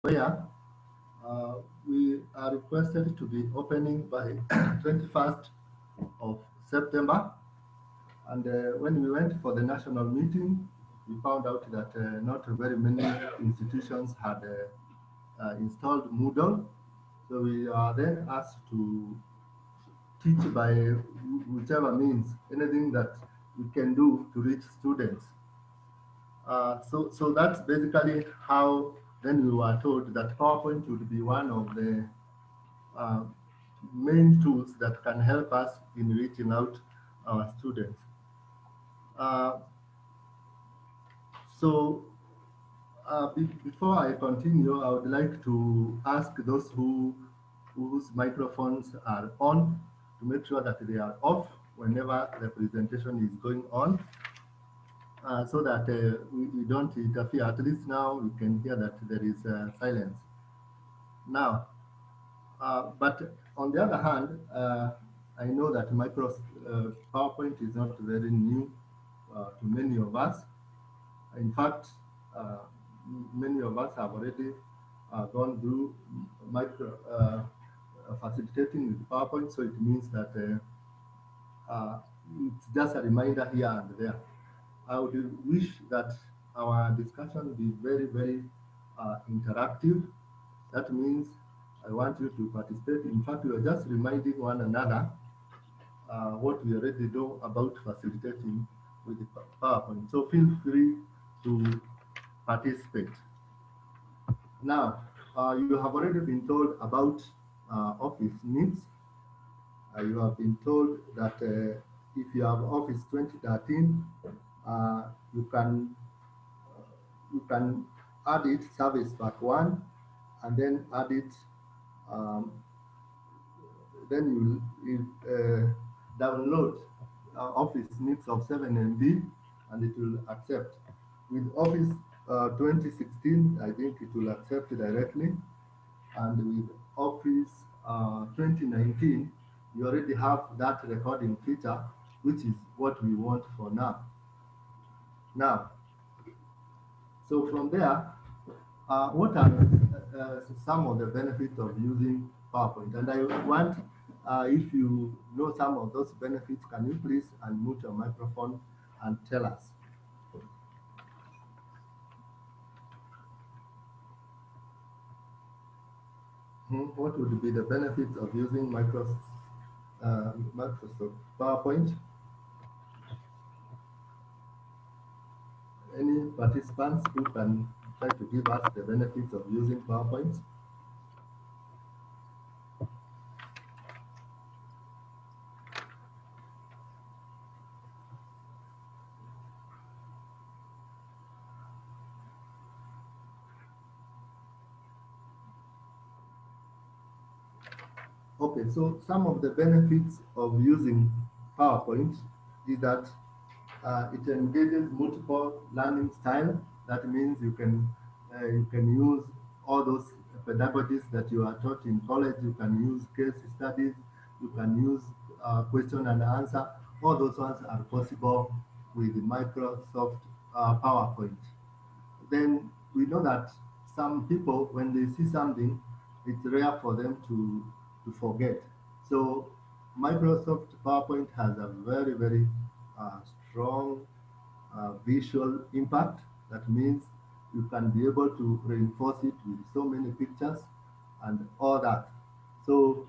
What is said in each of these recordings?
where we are requested to be opening by 21st of September. And when we went for the national meeting, we found out that not very many institutions had installed Moodle. So we are then asked to teach by whichever means, anything that we can do to reach students. So that's basically how then we were told that PowerPoint would be one of the uh, main tools that can help us in reaching out our students. Uh, so before I continue, I would like to ask those whose microphones are on to make sure that they are off whenever the presentation is going on, so that we don't interfere. At least now we can hear that there is silence. Now, but on the other hand, I know that PowerPoint is not very new to many of us. In fact, uh, many of us have already gone through micro facilitating with PowerPoint, so it means that it's just a reminder here and there. I would wish that our discussion be very, very interactive. That means I want you to participate. In fact, we are just reminding one another what we already know about facilitating with the PowerPoint. So feel free to participate. Now, you have already been told about Office needs. You have been told that if you have Office 2013, uh, you can you can add it service pack 1 and then add it um, then you download Office needs of 7 MB and it will accept. With Office 2016, I think it will accept directly. And with Office 2019, you already have that recording feature, which is what we want for now. Now, so from there, what are some of the benefits of using PowerPoint? And I want, if you know some of those benefits, can you please unmute your microphone and tell us? What would be the benefits of using Microsoft PowerPoint? Any participants who can try to give us the benefits of using PowerPoint? Okay, so some of the benefits of using PowerPoint is that it engages multiple learning styles. That means you can use all those pedagogies that you are taught in college. You can use case studies. You can use question and answer. All those ones are possible with Microsoft PowerPoint. Then we know that some people, when they see something, it's rare for them to forget. So Microsoft PowerPoint has a very, very strong visual impact. That means you can be able to reinforce it with so many pictures and all that. So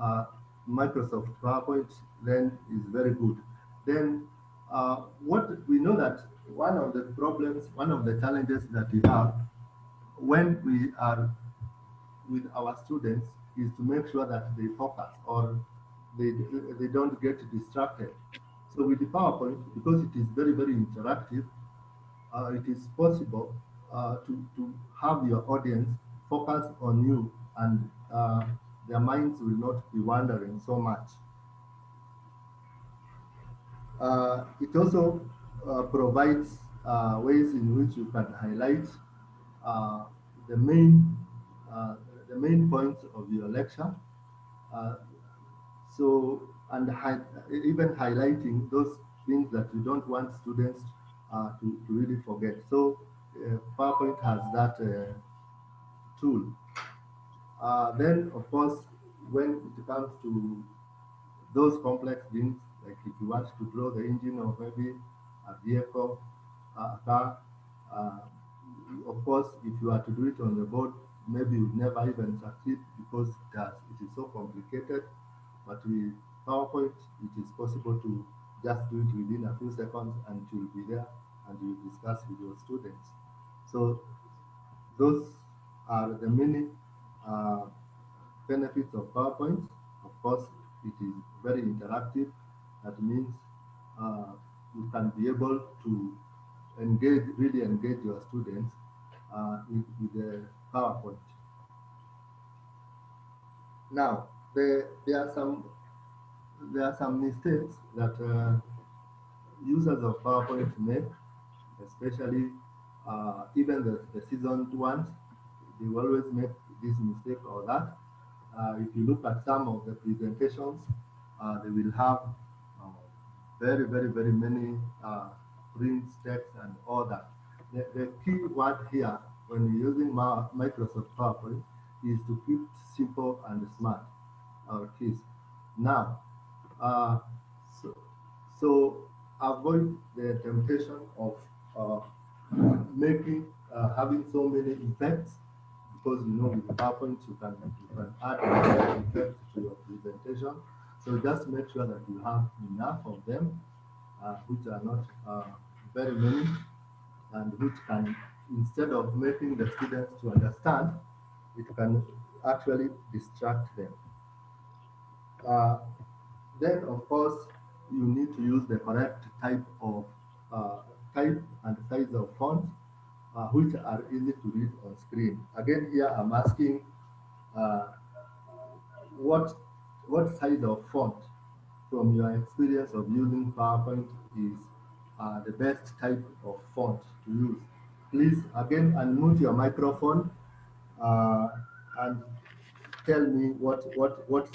uh, Microsoft PowerPoint then is very good. Then what we know that one of the problems, one of the challenges that we have when we are with our students is to make sure that they focus or they, they don't get distracted. So with the PowerPoint, because it is very, very interactive, it is possible to have your audience focus on you and their minds will not be wandering so much. It also provides ways in which you can highlight uh, the main uh, the main points of your lecture. Uh, so and even highlighting those things that you don't want students to really forget. So PowerPoint has that tool. Then, of course, when it comes to those complex things, like if you want to draw the engine of maybe a vehicle, a car, uh, of course, if you are to do it on the board, maybe you never even succeed because it is so complicated. But with PowerPoint, it is possible to just do it within a few seconds and it will be there and you discuss with your students. So those are the many uh, benefits of PowerPoint. Of course, it is very interactive. That means you can be able to really engage your students with the PowerPoint. Now, there are some mistakes that users of PowerPoint make, especially even the seasoned ones. They always make this mistake or that. If you look at some of the presentations, they will have very many prints, text, and all that. The key word here when you're using Microsoft PowerPoint is to keep simple and smart, our keys. Now, uh, so, so avoid the temptation of uh, making having so many effects, because you know with the PowerPoint you can add effects to your presentation. So just make sure that you have enough of them, which are not very many, and which can, instead of making the students to understand, it can actually distract them. Uh, then, of course, you need to use the correct uh, type and size of font, which are easy to read on screen. Again, here I'm asking uh, what what size of font, from your experience of using PowerPoint, is the best type of font to use. Please, again, unmute your microphone uh, and tell me what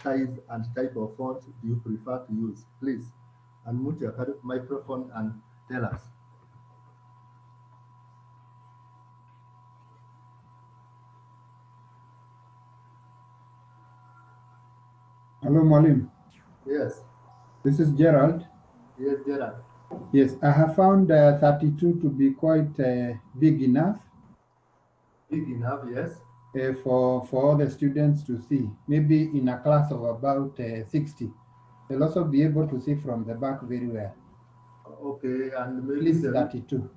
size and type of font do you prefer to use. Please unmute your microphone and tell us. Hello, Malim. Yes, This is Gerald. yes, Gerard. Yes, I have found 32 to be quite big enough Big enough, yes. for all the students to see. Maybe in a class of about 60, they'll also be able to see from the back very well. Okay, and At maybe least the 32.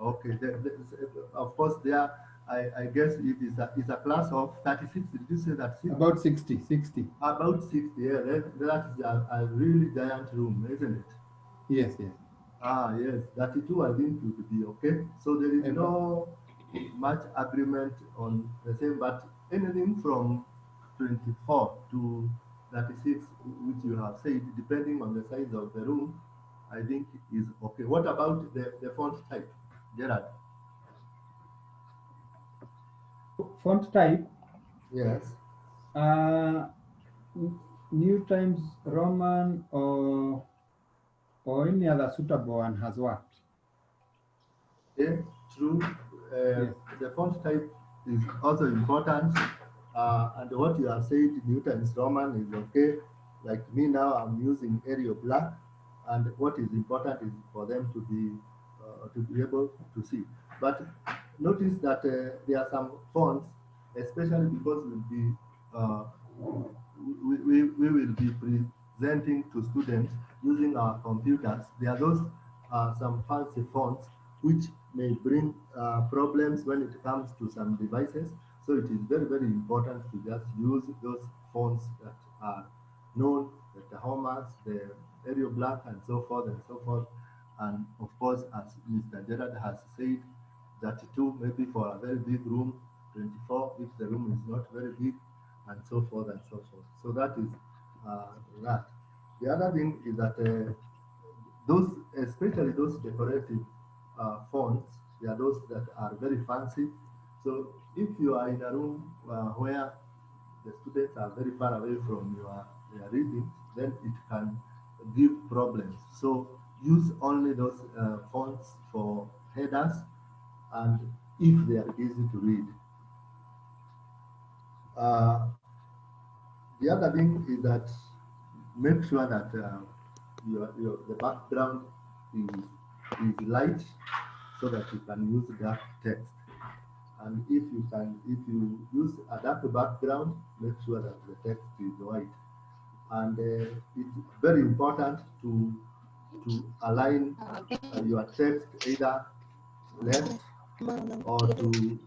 okay. Of course, there. I guess it is a class of 36. Did you say that six? About 60, 60. About 60. Yeah, that is a really giant room, isn't it? Yes, yes. Yes, 32 I think would be okay. So there is But no much agreement on the same, but anything from 24 to 36, which you have said, depending on the size of the room, I think is okay. What about the font type, Gerard? font type, Yes. uh, New Times Roman or any other suitable one has worked. Yeah, true. Yes. The font type is also important. And what you have said, Newton's Roman is okay. Like me now, I'm using Arial Black. And what is important is for them to be able to see. But notice that there are some fonts, especially because uh, we will be presenting to students using our computers. There are those some fancy fonts which may bring problems when it comes to some devices. So it is very important to just use those fonts that are known, the Homers, the Arial Black, and so forth and so forth. And of course, as Mr. Gerard has said, 32 maybe for a very big room, 24 if the room is not very big, and so forth and so forth. So that is that. The other thing is that those, especially those decorative fonts, they are those that are very fancy. So if you are in a room where the students are very far away from your reading, then it can give problems. So use only those fonts for headers and if they are easy to read. Uh, the other thing is that make sure that the background is light so that you can use dark text. And if you use a dark background, make sure that the text is white. And it's very important to align your text either left or to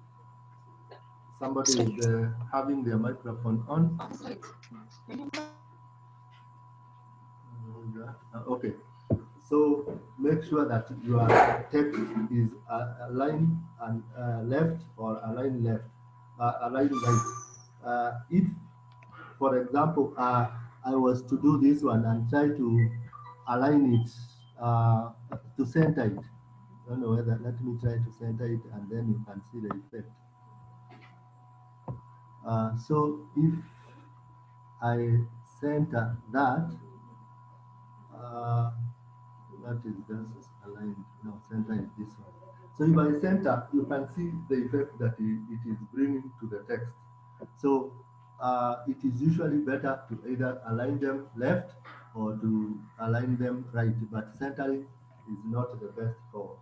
somebody is having their microphone on. Okay. So make sure that your text is aligned and left or aligned left, aligned right. If, for example, I was to do this one and try to align it to center it. I don't know whether, let me try to center it and then you can see the effect. So if I center that, uh, that is just aligned. No, center is this one. So if I center, you can see the effect that it is bringing to the text. So it is usually better to either align them left or to align them right, but centering is not the best for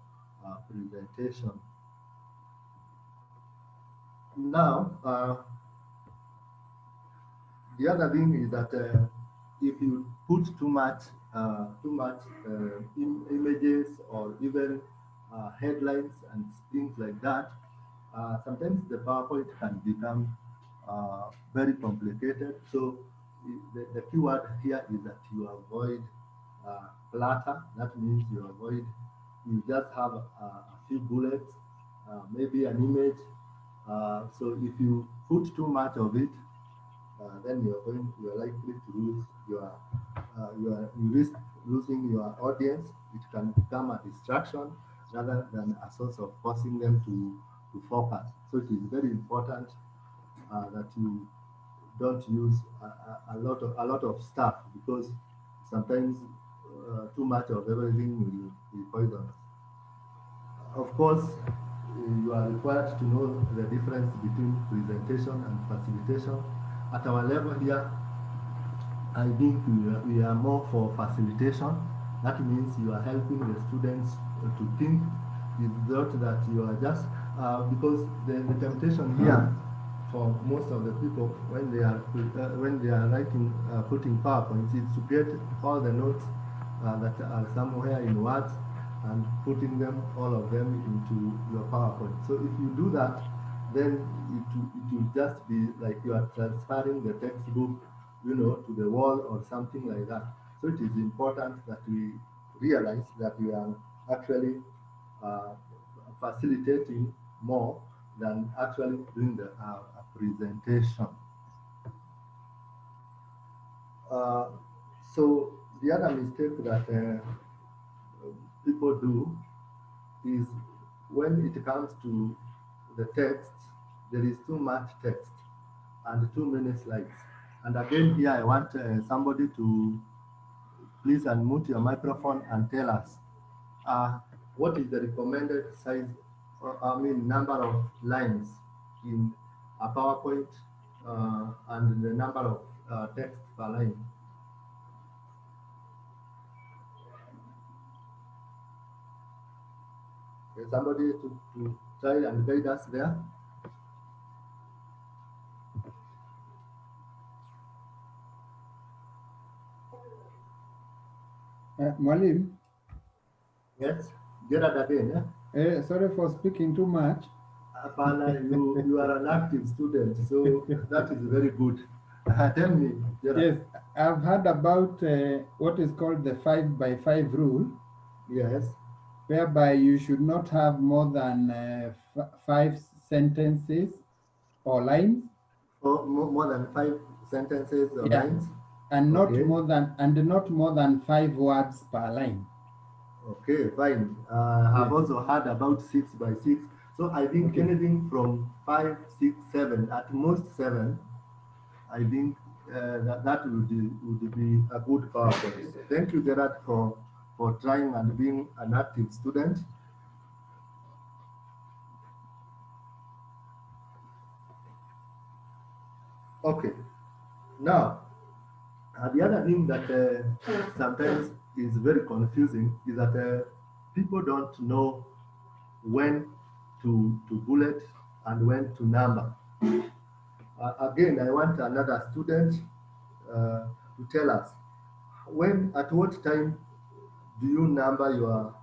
presentation. Now, the other thing is that if you put too much images or even headlines and things like that, sometimes the PowerPoint can become very complicated. So the keyword here is that you avoid clutter. That means you just have a few bullets, maybe an image. So if you put too much of it, then you are likely to lose you risk losing your audience. It can become a distraction rather than a source of forcing them to focus. So it is very important that you don't use a lot of stuff, because sometimes too much of everything will be poisonous. Of course, you are required to know the difference between presentation and facilitation. At our level here, I think we are more for facilitation. That means you are helping the students to think. It's not that you are just because the temptation here for most of the people when they are writing putting PowerPoints is to get all the notes that are somewhere in words and putting them all of them into your PowerPoint. So if you do that, then it will just be like you are transferring the textbook, to the wall or something like that. So it is important that we realize that we are actually uh, facilitating more than actually doing the presentation. Uh, so the other mistake that people do is when it comes to the text, there is too much text and too many slides. And again, here I want somebody to please unmute your microphone and tell us uh, what is the recommended size, number of lines in a PowerPoint and the number of text per line. Is somebody to try and guide us there? Mwalim, Yes, Gerard again. sorry for speaking too much. Apana, you are an active student, so that is very good. Tell me, Gerard. Yes, I've heard about what is called the 5 by 5 rule, Yes. whereby you should not have more than 5 sentences or lines. For more than 5 sentences or Yeah, lines. and Okay. not more than 5 words per line. Okay, fine. I've Yes. also heard about 6 by 6. So I think Okay. anything from 5, 6, 7, at most 7, I think that would be a good PowerPoint. Thank you, Gerard, for trying and being an active student. Okay. Now, the other thing that sometimes is very confusing is that people don't know when to bullet and when to number. Again, I want another student to tell us at what time do you number your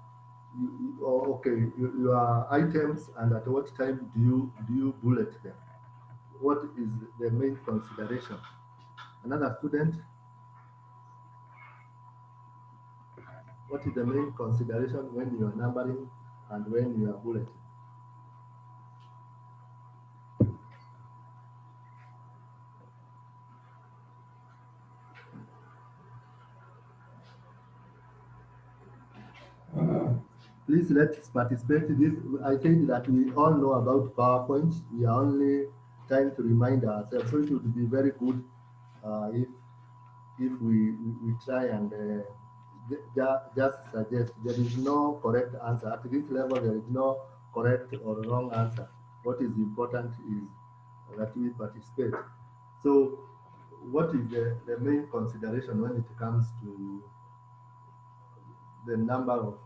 items, and at what time do you bullet them? What is the main consideration? Another student, what is the main consideration when you are numbering and when you are bulleting? Please let's participate. This I think that we all know about PowerPoint. We are only trying to remind ourselves. So it would be very good if we try and just suggest. There is no correct answer at this level. There is no correct or wrong answer. What is important is that we participate. So, what is the main consideration when it comes to the number of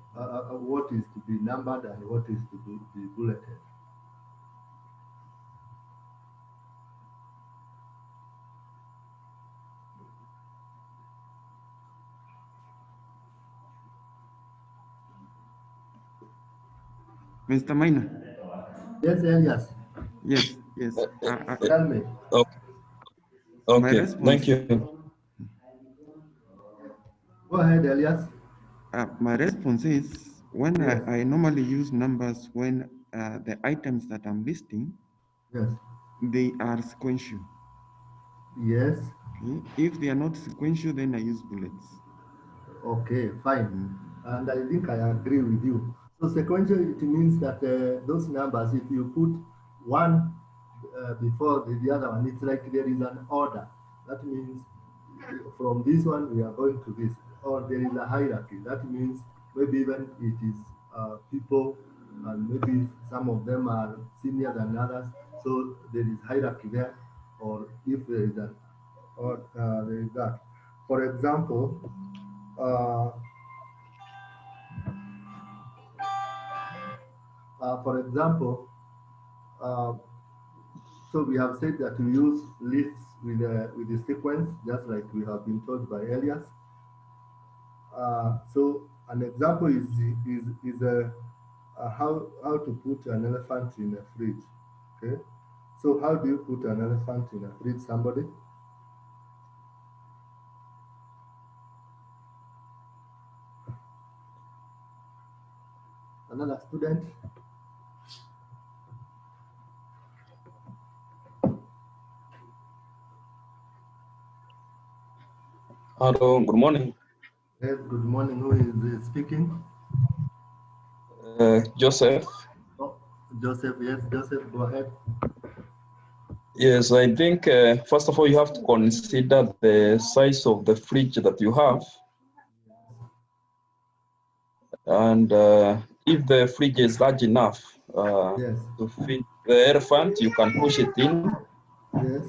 what is to be numbered and what is to be bulleted? Mr. Minor. Yes, Elias. Yes, yes. Tell me. Okay, My okay, response, thank you. Go ahead, Elias. my response is when Yes. I normally use numbers when the items that I'm listing, Yes. they are sequential. Yes. Okay. If they are not sequential, then I use bullets. Okay, fine. Mm. And I think I agree with you. So sequential, it means that those numbers, if you put one before the other one, it's like there is an order. That means from this one we are going to this, or there is a hierarchy. That means maybe even it is people, and maybe some of them are senior than others. So there is hierarchy there, or if there is an, or there is that. For example, uh, for example, uh, so we have said that we use lists with the sequence, just like we have been told by Elias. So an example is how to put an elephant in a fridge. Okay. So how do you put an elephant in a fridge? Somebody? Another student? Hello, good morning. Yes. Good morning. Who is speaking? Joseph. Oh, Joseph. Yes, Joseph. Go ahead. Yes, I think first of all, you have to consider the size of the fridge that you have. And if the fridge is large enough Yes. to fit the elephant, you can push it in. Yes.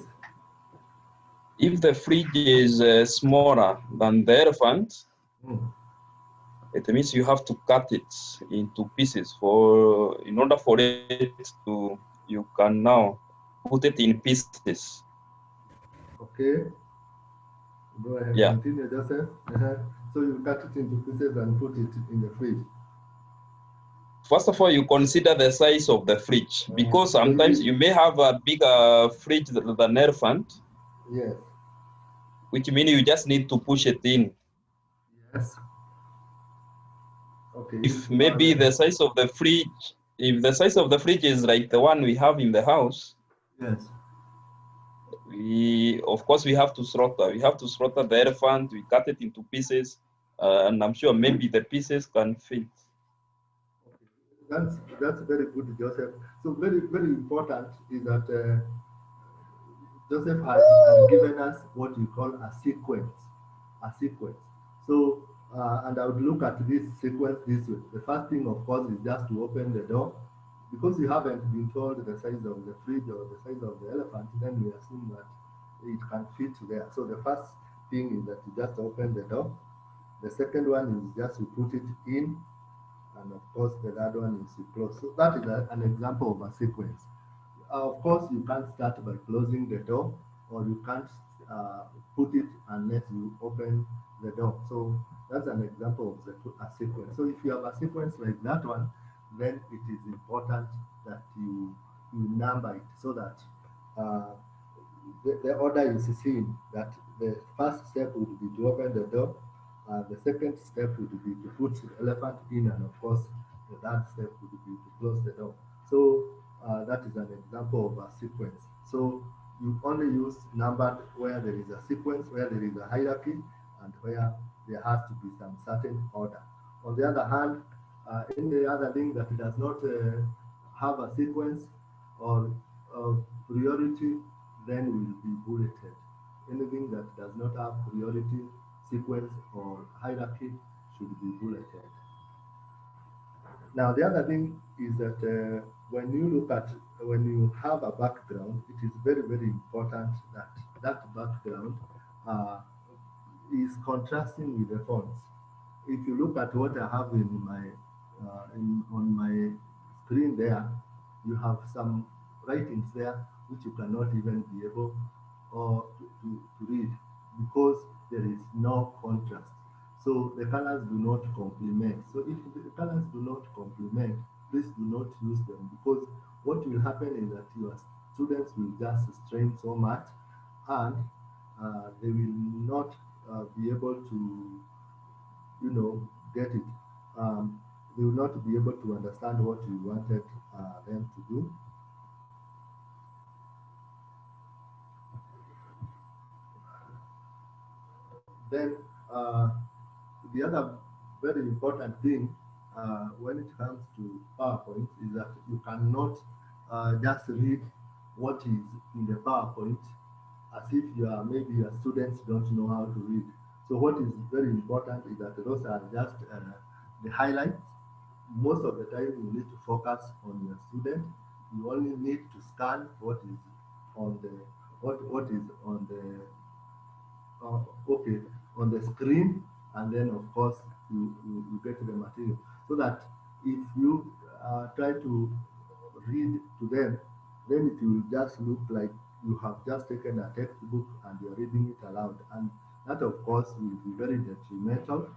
If the fridge is smaller than the elephant, Mm. it means you have to cut it into pieces in order for it to, you can now put it in pieces. Okay. Go ahead. Yeah. Continue, Joseph. So you cut it into pieces and put it in the fridge. First of all, you consider the size of the fridge, because So sometimes you may have a bigger fridge than elephant, yes. which means you just need to push it in. Yes. Okay. If maybe the size of the fridge, if the size of the fridge is like the one we have in the house, Yes. of course we have to slaughter. We have to slaughter the elephant. We cut it into pieces, and I'm sure maybe the pieces can fit. That's very good, Joseph. So very important is that Joseph has given us what we call a sequence, a sequence. So and I would look at this sequence this way. The first thing, of course, is just to open the door, because you haven't been told the size of the fridge or the size of the elephant. Then we assume that it can fit there. So the first thing is that you just open the door. The second one is just you put it in, and of course the third one is you close. So that is an example of a sequence. Of course, you can't start by closing the door, or you can't put it unless you open the door. So that's an example of a sequence. So if you have a sequence like that one, then it is important that you number it so that uh, the order is seen, that the first step would be to open the door, the second step would be to put the elephant in, and of course, the third step would be to close the door. So that is an example of a sequence. So you only use numbered where there is a sequence, where there is a hierarchy, and where there has to be some certain order. On the other hand, any other thing that does not have a sequence or priority, then will be bulleted. Anything that does not have priority, sequence, or hierarchy should be bulleted. Now, the other thing is that when you have a background, it is very, very important that that background uh, is contrasting with the fonts. If you look at what I have in my on my screen there, you have some writings there which you cannot even be able to read because there is no contrast. So the colors do not complement. So if the colors do not complement, please do not use them, because what will happen is that your students will just strain so much, and they will not be able to, get it. They will not be able to understand what you wanted them to do. Then the other very important thing when it comes to PowerPoint is that you cannot just read what is in the PowerPoint as if you are, maybe your students don't know how to read. So what is very important is that those are just the highlights. Most of the time you need to focus on your student. You only need to scan what is on the what is on the okay, on the screen, and then of course you get the material, so that if you try to read to them, then it will just look like you have just taken a textbook and you're reading it aloud, and that of course will be very detrimental,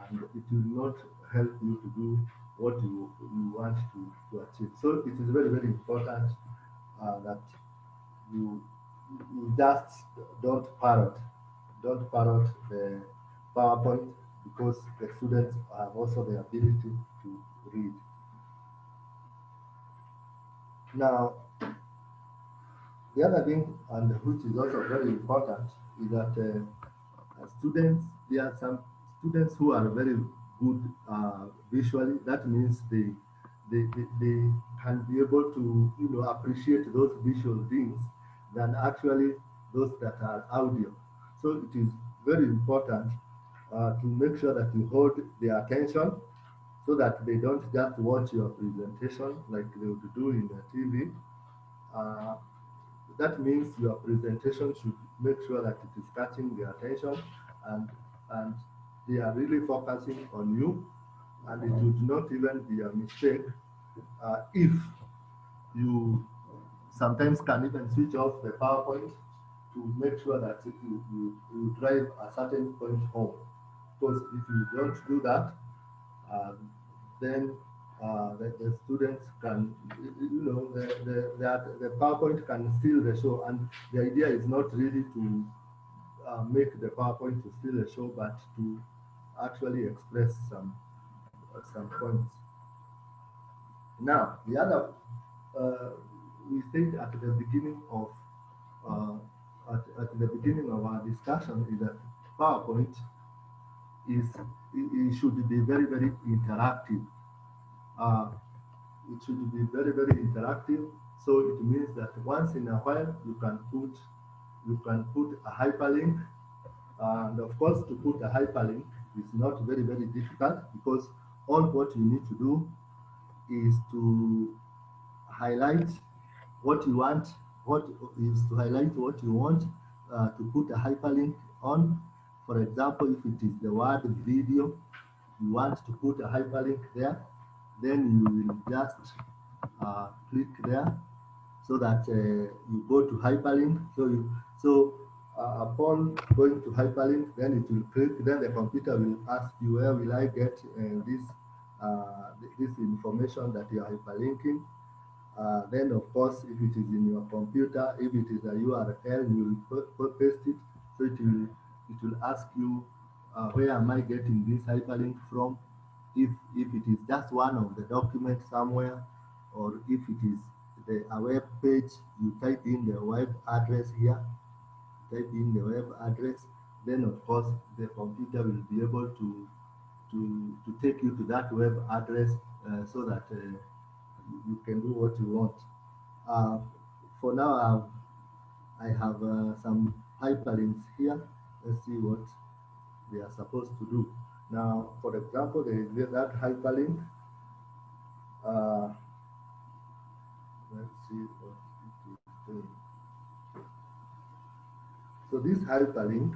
and it will not help you to do what you want to achieve. So it is very, very important that you you just don't parrot the PowerPoint, because the students have also the ability to read. Now, the other thing, and which is also very important, is that students, there are some students who are very good visually. That means they can be able to appreciate those visual things than actually those that are audio. So it is very important to make sure that you hold their attention, so that they don't just watch your presentation like they would do in the TV. Uh, that means your presentation should make sure that it is catching their attention, and and they are really focusing on you, and it would not even be a mistake if you sometimes can even switch off the PowerPoint to make sure that you drive a certain point home. Because if you don't do that, uh, then the students can, the PowerPoint can steal the show, and the idea is not really to make the PowerPoint to steal the show, but to actually express some points. Now, the other, we said at the beginning of uh, at the beginning of our discussion, is that PowerPoint is it should be very, very interactive. Uh, it should be very, very interactive. So it means that once in a while you can put a hyperlink, and of course to put a hyperlink is not very, very difficult, because all what you need to do is to highlight what you want, what is to highlight what you want, to put a hyperlink on. For example, if it is the word video, you want to put a hyperlink there, then you will just click there so that you go to hyperlink. So upon going to hyperlink, then it will click. Then the computer will ask you, where will I get this information that you are hyperlinking? Then, of course, if it is in your computer, if it is a URL, you will paste it. So it will ask you, where am I getting this hyperlink from? If it is just one of the documents somewhere, or if it is a web page, you type in the web address here, type in the web address, then of course the computer will be able to take you to that web address so that you can do what you want. Uh, for now, I have some hyperlinks here. Let's see what they are supposed to do. Now, for example, there is that hyperlink. Uh, let's see what it is doing. So this hyperlink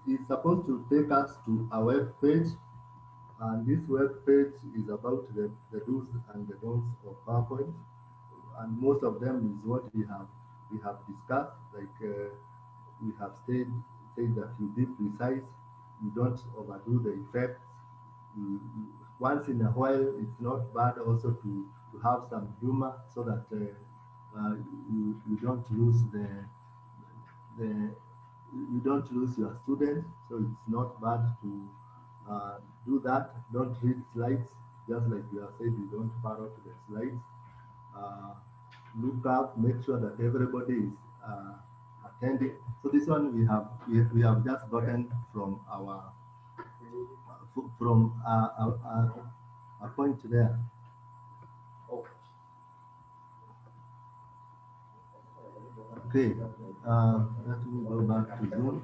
is supposed to take us to a web page, and this web page is about the do's and the don'ts of PowerPoint, and most of them is what we have discussed. Like we have said that you be precise, you don't overdo the effects. Once in a while, it's not bad also to have some humor so that you don't lose the you don't lose your students. So it's not bad to do that. Don't read slides, just like you have said, you don't parrot the slides. Uh, Look up, make sure that everybody is attending. So this one we have just gotten from our a point there. Okay, let me go back to Zoom.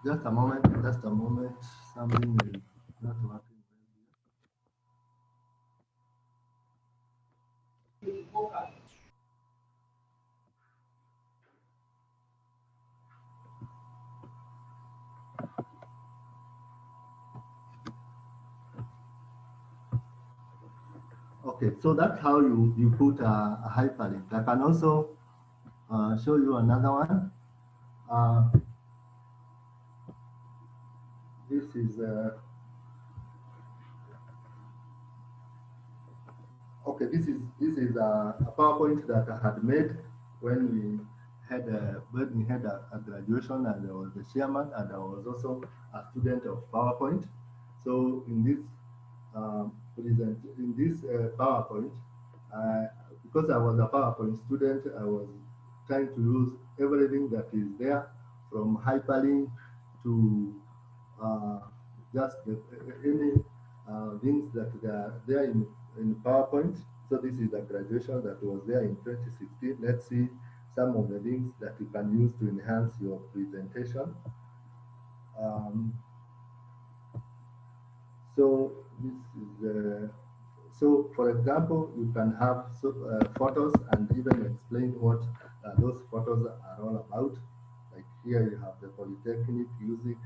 Just a moment, something is not working. Okay, so that's how you put a hyperlink. I can also show you another one. This is okay. This is a PowerPoint that I had made when we had a graduation, and I was the chairman, and I was also a student of PowerPoint. So in this PowerPoint, because I was a PowerPoint student, I was trying to use everything that is there, from hyperlink to uh, just any things that are there in PowerPoint. So this is a graduation that was there in 2016. Let's see some of the things that you can use to enhance your presentation. So this is so, for example, you can have photos and even explain what those photos are all about. Like here, you have the Polytechnic using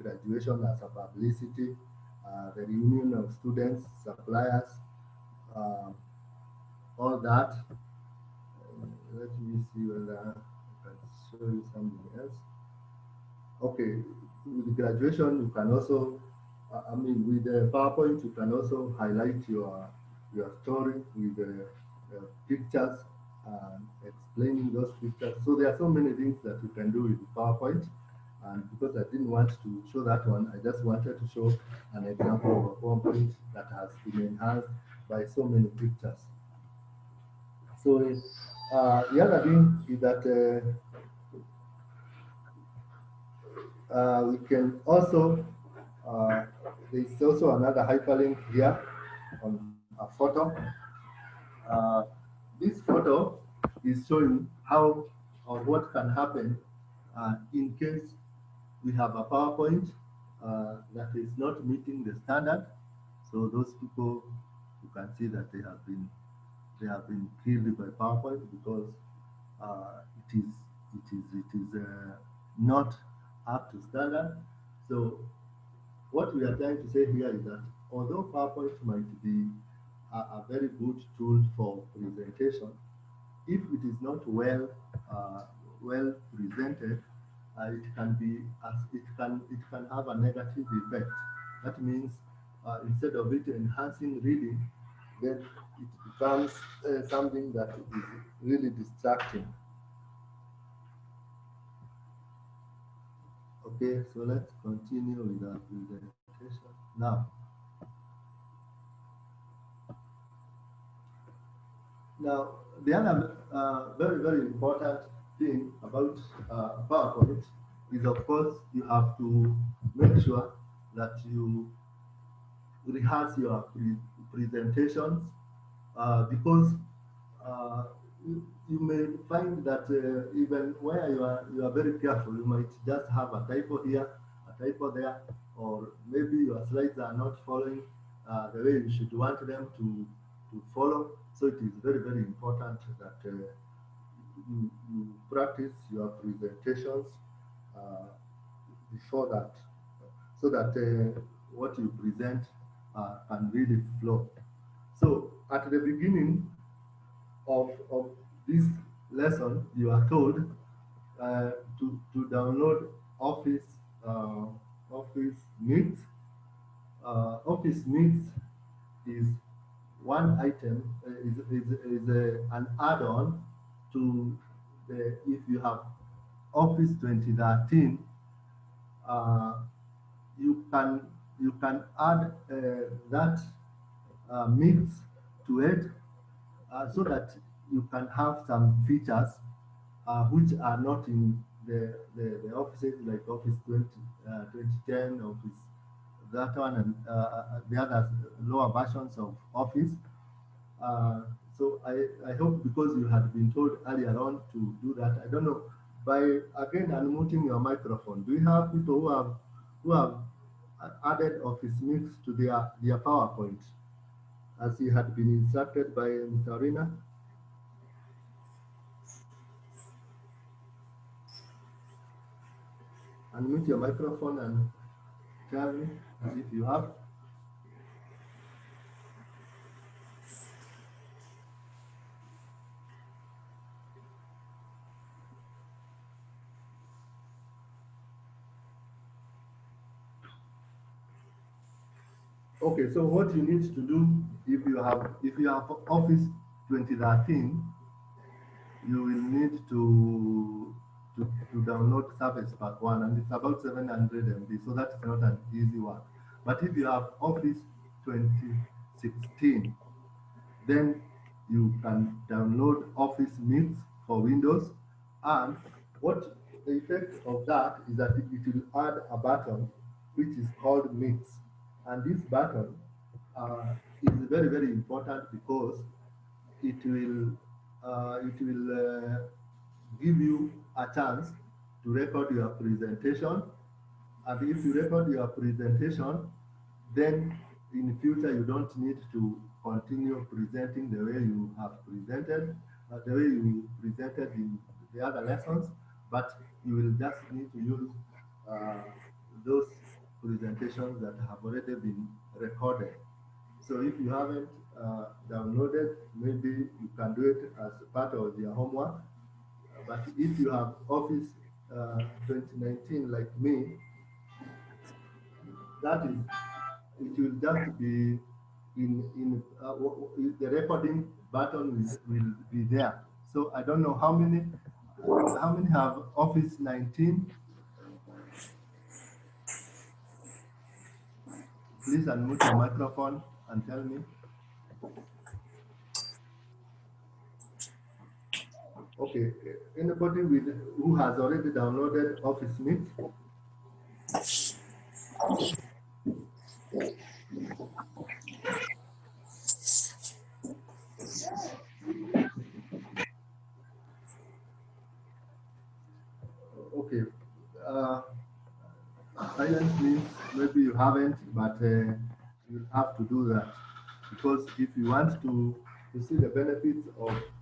graduation as a publicity, the reunion of students, suppliers, uh, all that. Let me see whether I can show you something else. Okay, with graduation, you can also, I mean, with the PowerPoint, you can also highlight your story with pictures and explaining those pictures. So there are so many things that you can do with PowerPoint. And because I didn't want to show that one, I just wanted to show an example of a PowerPoint that has been enhanced by so many pictures. So The other thing is that we can also, there's also another hyperlink here on a photo. This photo is showing how or what can happen in case we have a PowerPoint that is not meeting the standard. So those people, you can see that they have been killed by PowerPoint because it is not up to standard. So what we are trying to say here is that although PowerPoint might be a very good tool for presentation, if it is not well presented, it can be it can have a negative effect. That means instead of it enhancing reading, then it becomes something that is really distracting. Okay, so let's continue with our presentation now. Now, the other very, very important thing about PowerPoint is, of course, you have to make sure that you rehearse your presentations because uh, you may find that even where you are very careful, you might just have a typo here, a typo there, or maybe your slides are not following the way you should want them to follow. So it is very, very important that you practice your presentations uh, before that, so that what you present can really flow. So at the beginning of this lesson, you are told to download Office Office Meet. Office Meet is one item is an add-on to the if you have Office 2013, uh, you can add that Meet to it so that you can have some features which are not in the offices like Office 2010, Office that one, and the other lower versions of Office. Uh, so I hope because you had been told earlier on to do that. I don't know. By again unmuting your microphone, do you have people who have added Office Mix to their PowerPoint as you had been instructed by Mr. Arena? Unmute your microphone and tell me if you have. Okay, so what you need to do if you have Office 2013, you will need to download Surface Pack 1, and it's about 700 MB, so that's not an easy one. But if you have Office 2016, then you can download Office Meet for Windows, and what the effect of that is that it will add a button which is called Meet, and this button is very, very important because it will give you a chance to record your presentation, and if you record your presentation, then in the future you don't need to continue presenting the way you have presented, the way you presented in the other lessons, but you will just need to use uh, those presentations that have already been recorded. So if you haven't downloaded, maybe you can do it as part of your homework. But if you have Office 2019 like me, that is, it will just be the recording button will be there. So I don't know how many have Office 19. Please unmute your microphone and tell me. Okay, anybody who has already downloaded Office Meet? Okay, uh, silence means maybe you haven't, but you have to do that, because if you want to see the benefits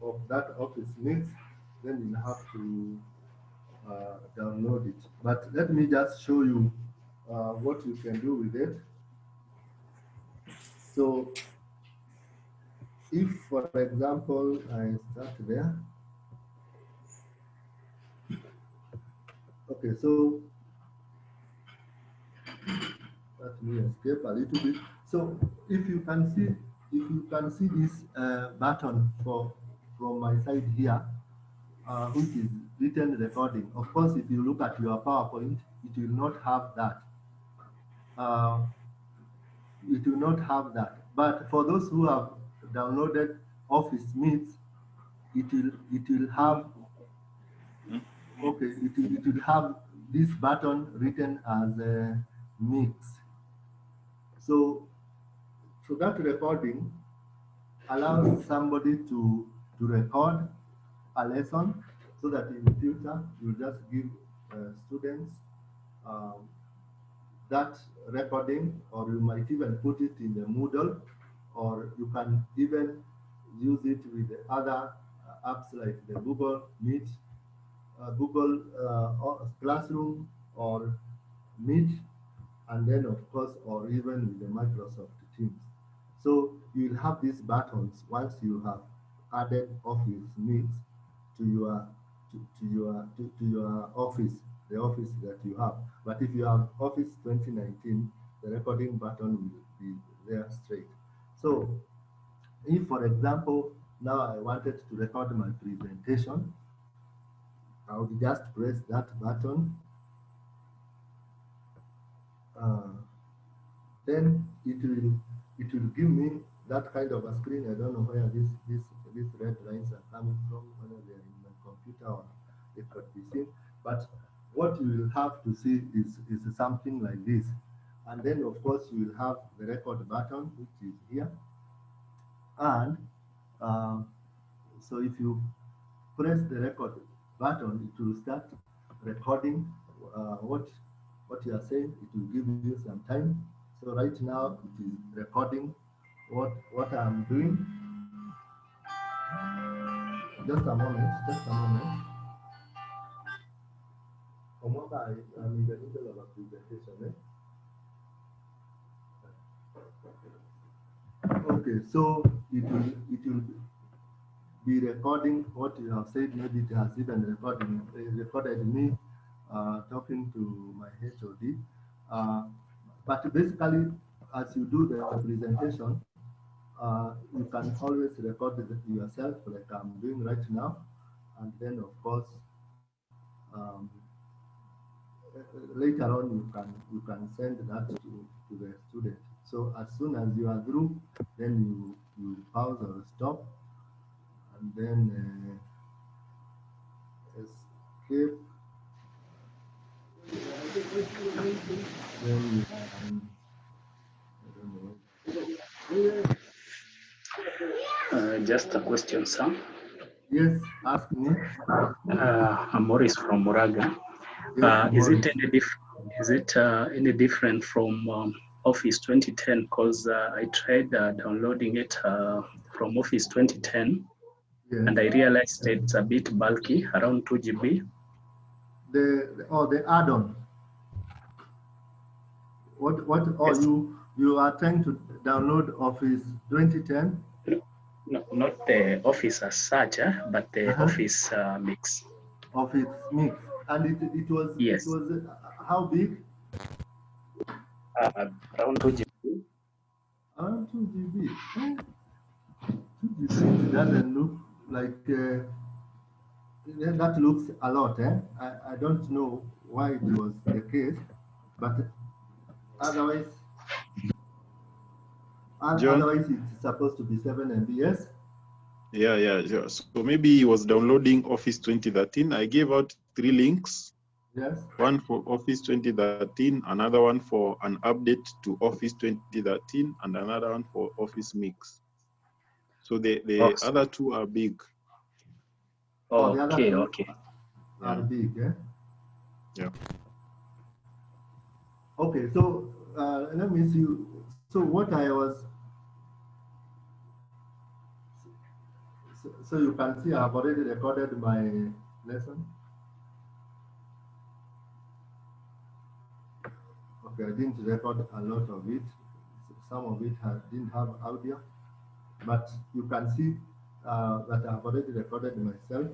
of that Office Meet, then you have to download it. But let me just show you what you can do with it. So if, for example, I start there. Okay, so let me escape a little bit. So if you can see, this button from my side here, which is written recording. Of course, if you look at your PowerPoint, it will not have that. Uh, it will not have that. But for those who have downloaded Office Meet, it will have, okay, it will have this button written as a mix. So that recording allows somebody to record a lesson, so that in the future you just give students um, that recording, or you might even put it in the Moodle, or you can even use it with the other apps like the Google Meet, Google Classroom, or Meet, and then of course, or even with the Microsoft Teams. So you'll have these buttons once you have added Office Meet to your to your office, the office that you have. But if you have Office 2019, the recording button will be there straight. So if, for example, now I wanted to record my presentation, I would just press that button. Uh, then it will give me that kind of a screen. I don't know where these red lines are coming from, whether they're in my computer or they could be seen. But what you will have to see is something like this. And then of course you will have the record button, which is here. And so if you press the record button, it will start recording what you are saying. It will give you some time. So right now it is recording what I'm doing. Just a moment. Just a moment. I'm in the middle of a presentation. Okay, so it will be recording what you have said. Maybe it has even recorded me talking to my HOD. But basically, as you do the presentation, you can always record yourself, like I'm doing right now, and then of course, um, later on you can send that to the student. So as soon as you are through, then you pause or stop, and then escape. Then you can, I don't know. Just a question, sir. Yes, ask me. I'm Maurice from Moraga. Yes, Is it any different from Office 2010? Because I tried downloading it from Office 2010, yes. and I realized it's a bit bulky, around 2 GB. The add-on. What Yes. you are trying to download Office 2010? No, not the Office as such, but the Office mix. Office mix, and it was Yes. how big? Around 2 GB. Around 2 GB. 2 GB doesn't look like that looks a lot. I don't know why it was the case, but otherwise John, otherwise it's supposed to be 7 MB. Yes. Yeah. So maybe he was downloading Office 2013. I gave out 3 links. Yes. One for Office 2013, another one for an update to Office 2013, and another one for Office Mix. So the other 2 are big. Oh, the other 2 Okay. are big, eh? Yeah. Okay, so let me see. So what I was, so you can see I've already recorded my lesson. Okay, I didn't record a lot of it. Some of it didn't have audio, but you can see that I've already recorded myself.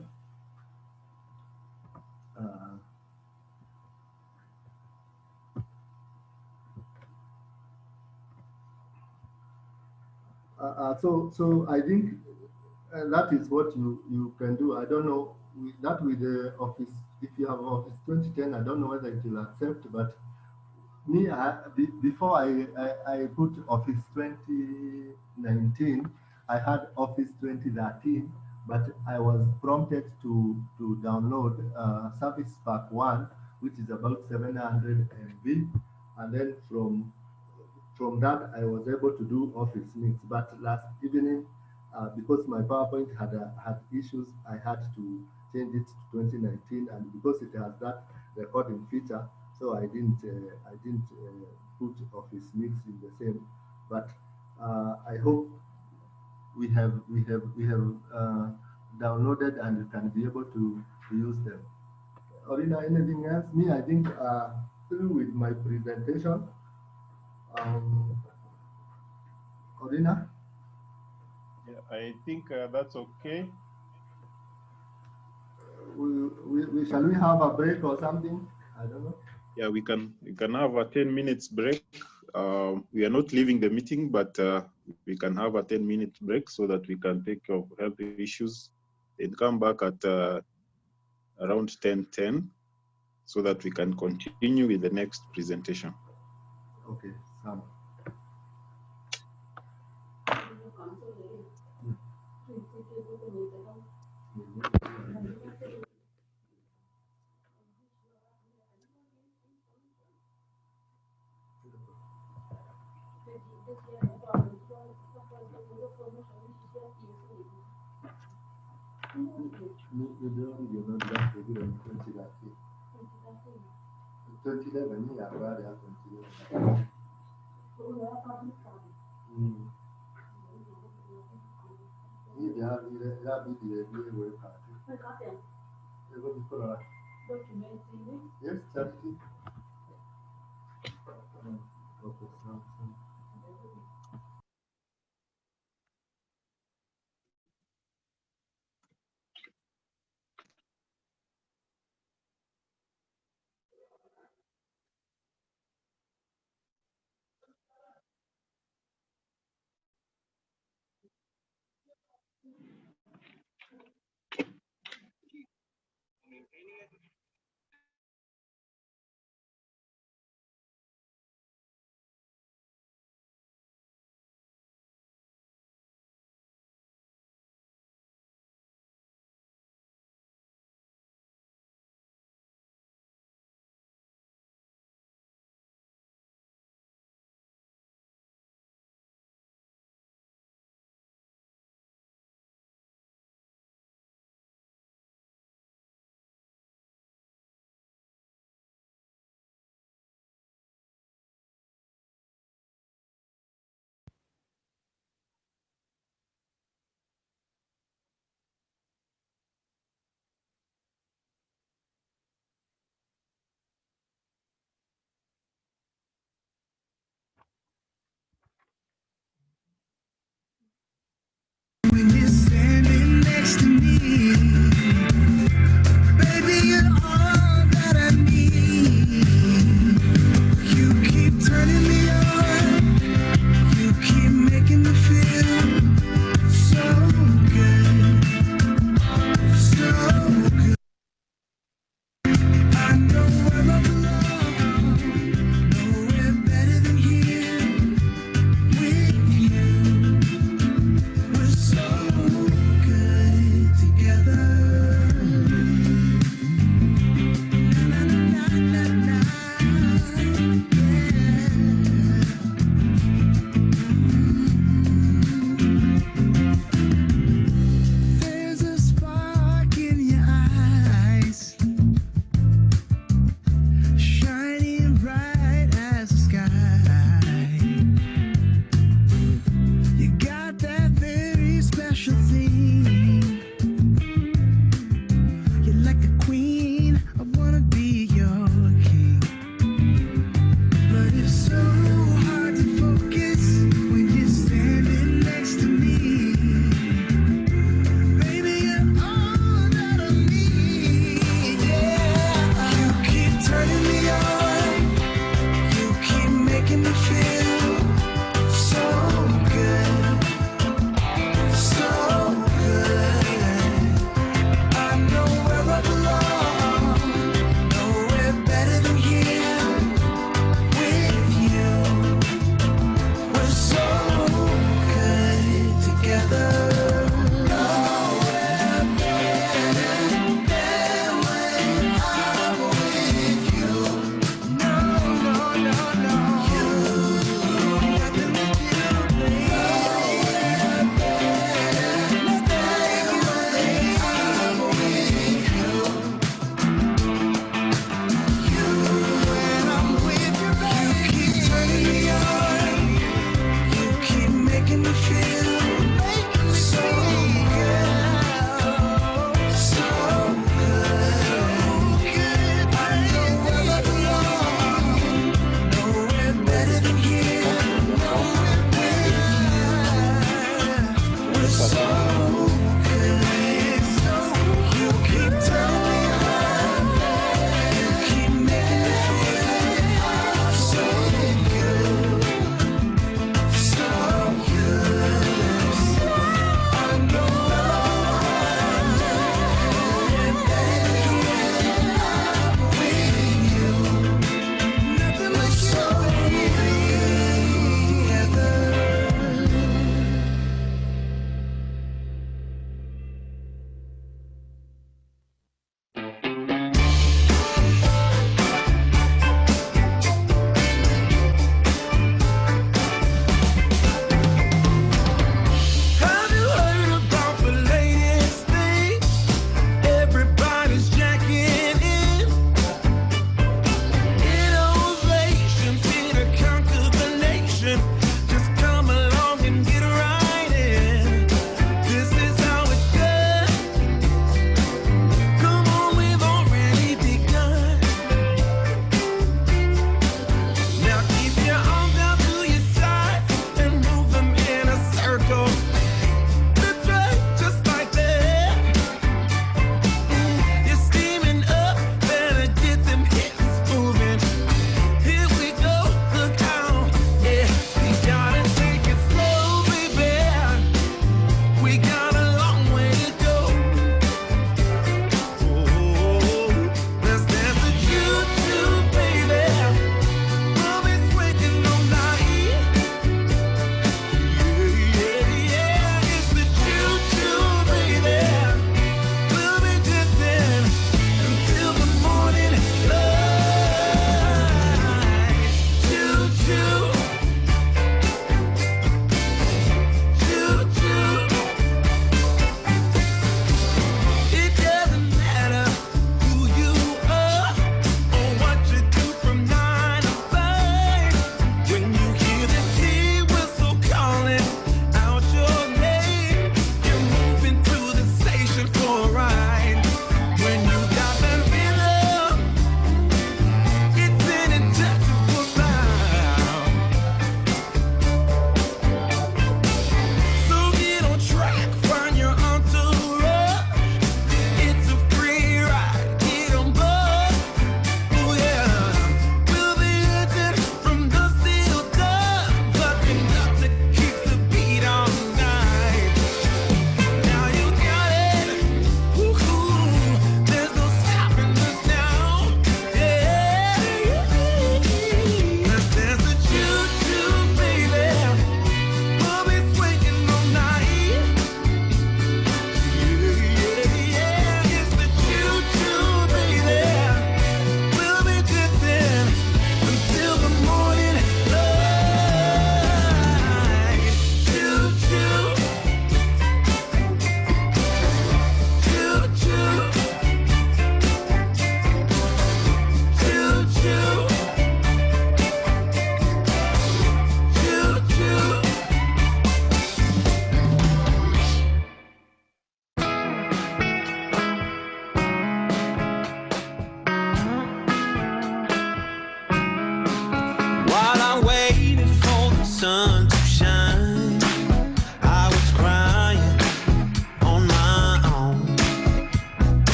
Uh, so I think that is what you can do. I don't know with the Office. If you have Office 2010, I don't know whether it will accept. But me, before I put Office 2019, I had Office 2013, but I was prompted to download Service Pack 1, which is about 700 MB, and then from that, I was able to do Office Mix. But last evening, because my PowerPoint had issues, I had to change it to 2019, and because it has that recording feature, so I didn't put Office Mix in the same. But I hope we have downloaded and you can be able to use them. Orina, anything else? Me, I think through with my presentation. Orina? Yeah, I think that's okay. Shall we have a break or something? I don't know. Yeah, we can have a 10 minutes break. We are not leaving the meeting, but we can have a 10-minute break so that we can take care of health issues and come back at around 10:10 so that we can continue with the next presentation. Okay, Sam. Yes, Charity. Okay, Sam.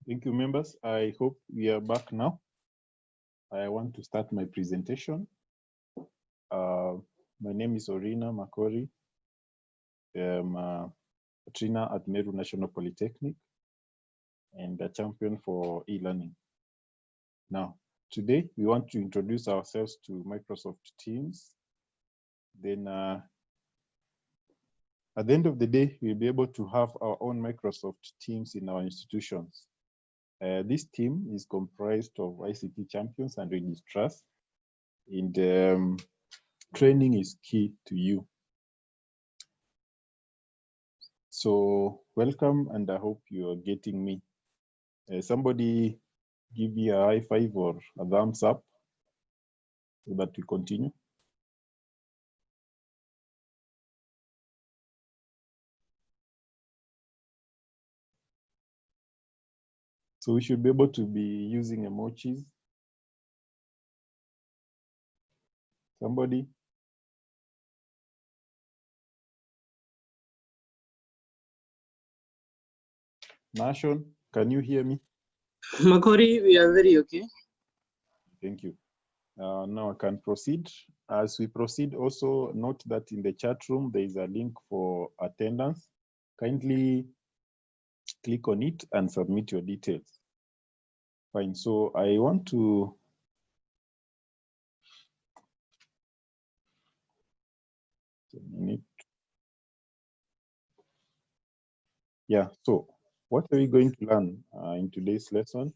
Thank you, members. I hope we are back now. I want to start my presentation. My name is Orina Makori. I'm a trainer at Meru National Polytechnic and a champion for e-learning. Now, today we want to introduce ourselves to Microsoft Teams. Then at the end of the day, we'll be able to have our own Microsoft Teams in our institutions. This team is comprised of ICT champions and registrars, and training is key to you. So welcome, and I hope you are getting me. Somebody give me a high five or a thumbs up so that we continue. So we should be able to be using emojis. Somebody? Nation, can you hear me? Makori, we are very okay. Thank you. Now I can proceed. As we proceed, also note that in the chat room, there is a link for attendance. Kindly click on it and submit your details. Fine, so I want to Yeah, so what are we going to learn in today's lesson?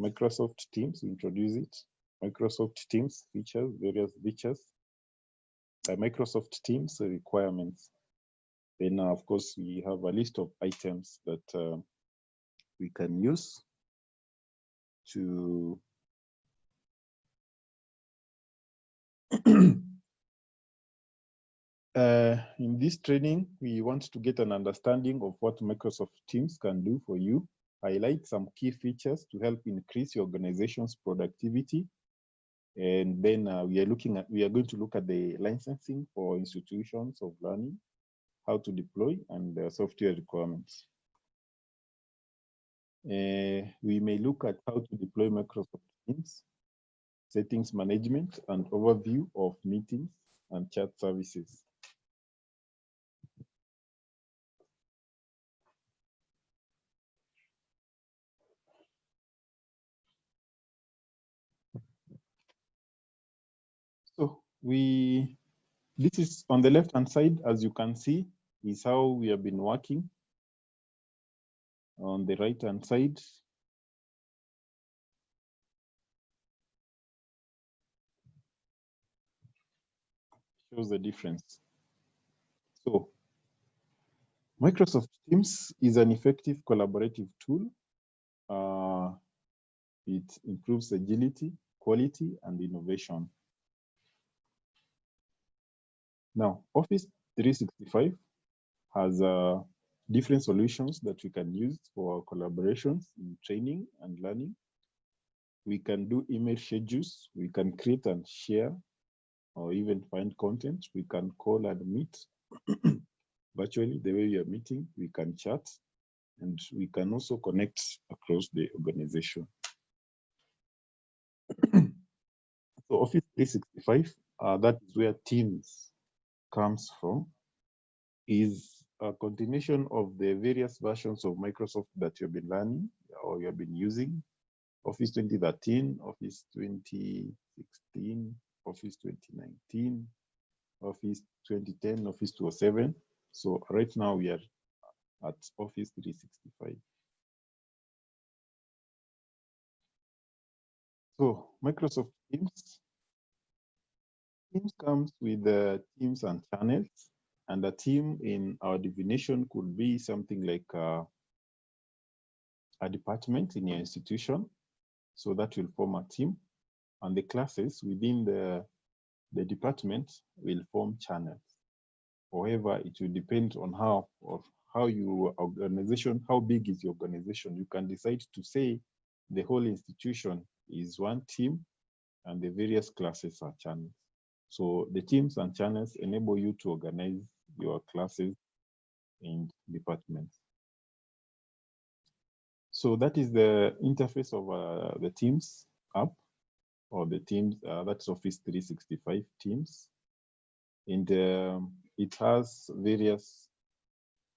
Microsoft Teams, introduce it. Microsoft Teams features, various features. Microsoft Teams requirements. Then, of course, we have a list of items that we can use to in this training, we want to get an understanding of what Microsoft Teams can do for you, highlight some key features to help increase your organization's productivity. And then we are going to look at the licensing for institutions of learning, how to deploy, and the software requirements. We may look at how to deploy Microsoft Teams, settings management, and overview of meetings and chat services. So this is on the left-hand side, as you can see, is how we have been working. On the right-hand side, shows the difference. So Microsoft Teams is an effective collaborative tool. It improves agility, quality, and innovation. Now, Office 365 has different solutions that we can use for collaborations in training and learning. We can do email schedules, we can create and share, or even find content. We can call and meet virtually the way we are meeting. We can chat, and we can also connect across the organization. So Office 365, that is where Teams comes from, is a continuation of the various versions of Microsoft that you've been learning or you've been using. Office 2013, Office 2016, Office 2019, Office 2010, Office 2007. So right now we are at Office 365. So Microsoft Teams comes with teams and channels, and a team in our definition could be something like a department in your institution. So that will form a team, and the classes within the department will form channels. However, it will depend on how your organization, how big is your organization. You can decide to say the whole institution is one team and the various classes are channels. So the teams and channels enable you to organize your classes and departments. So that is the interface of the Teams app, or the Teams, that's Office 365 Teams. And it has various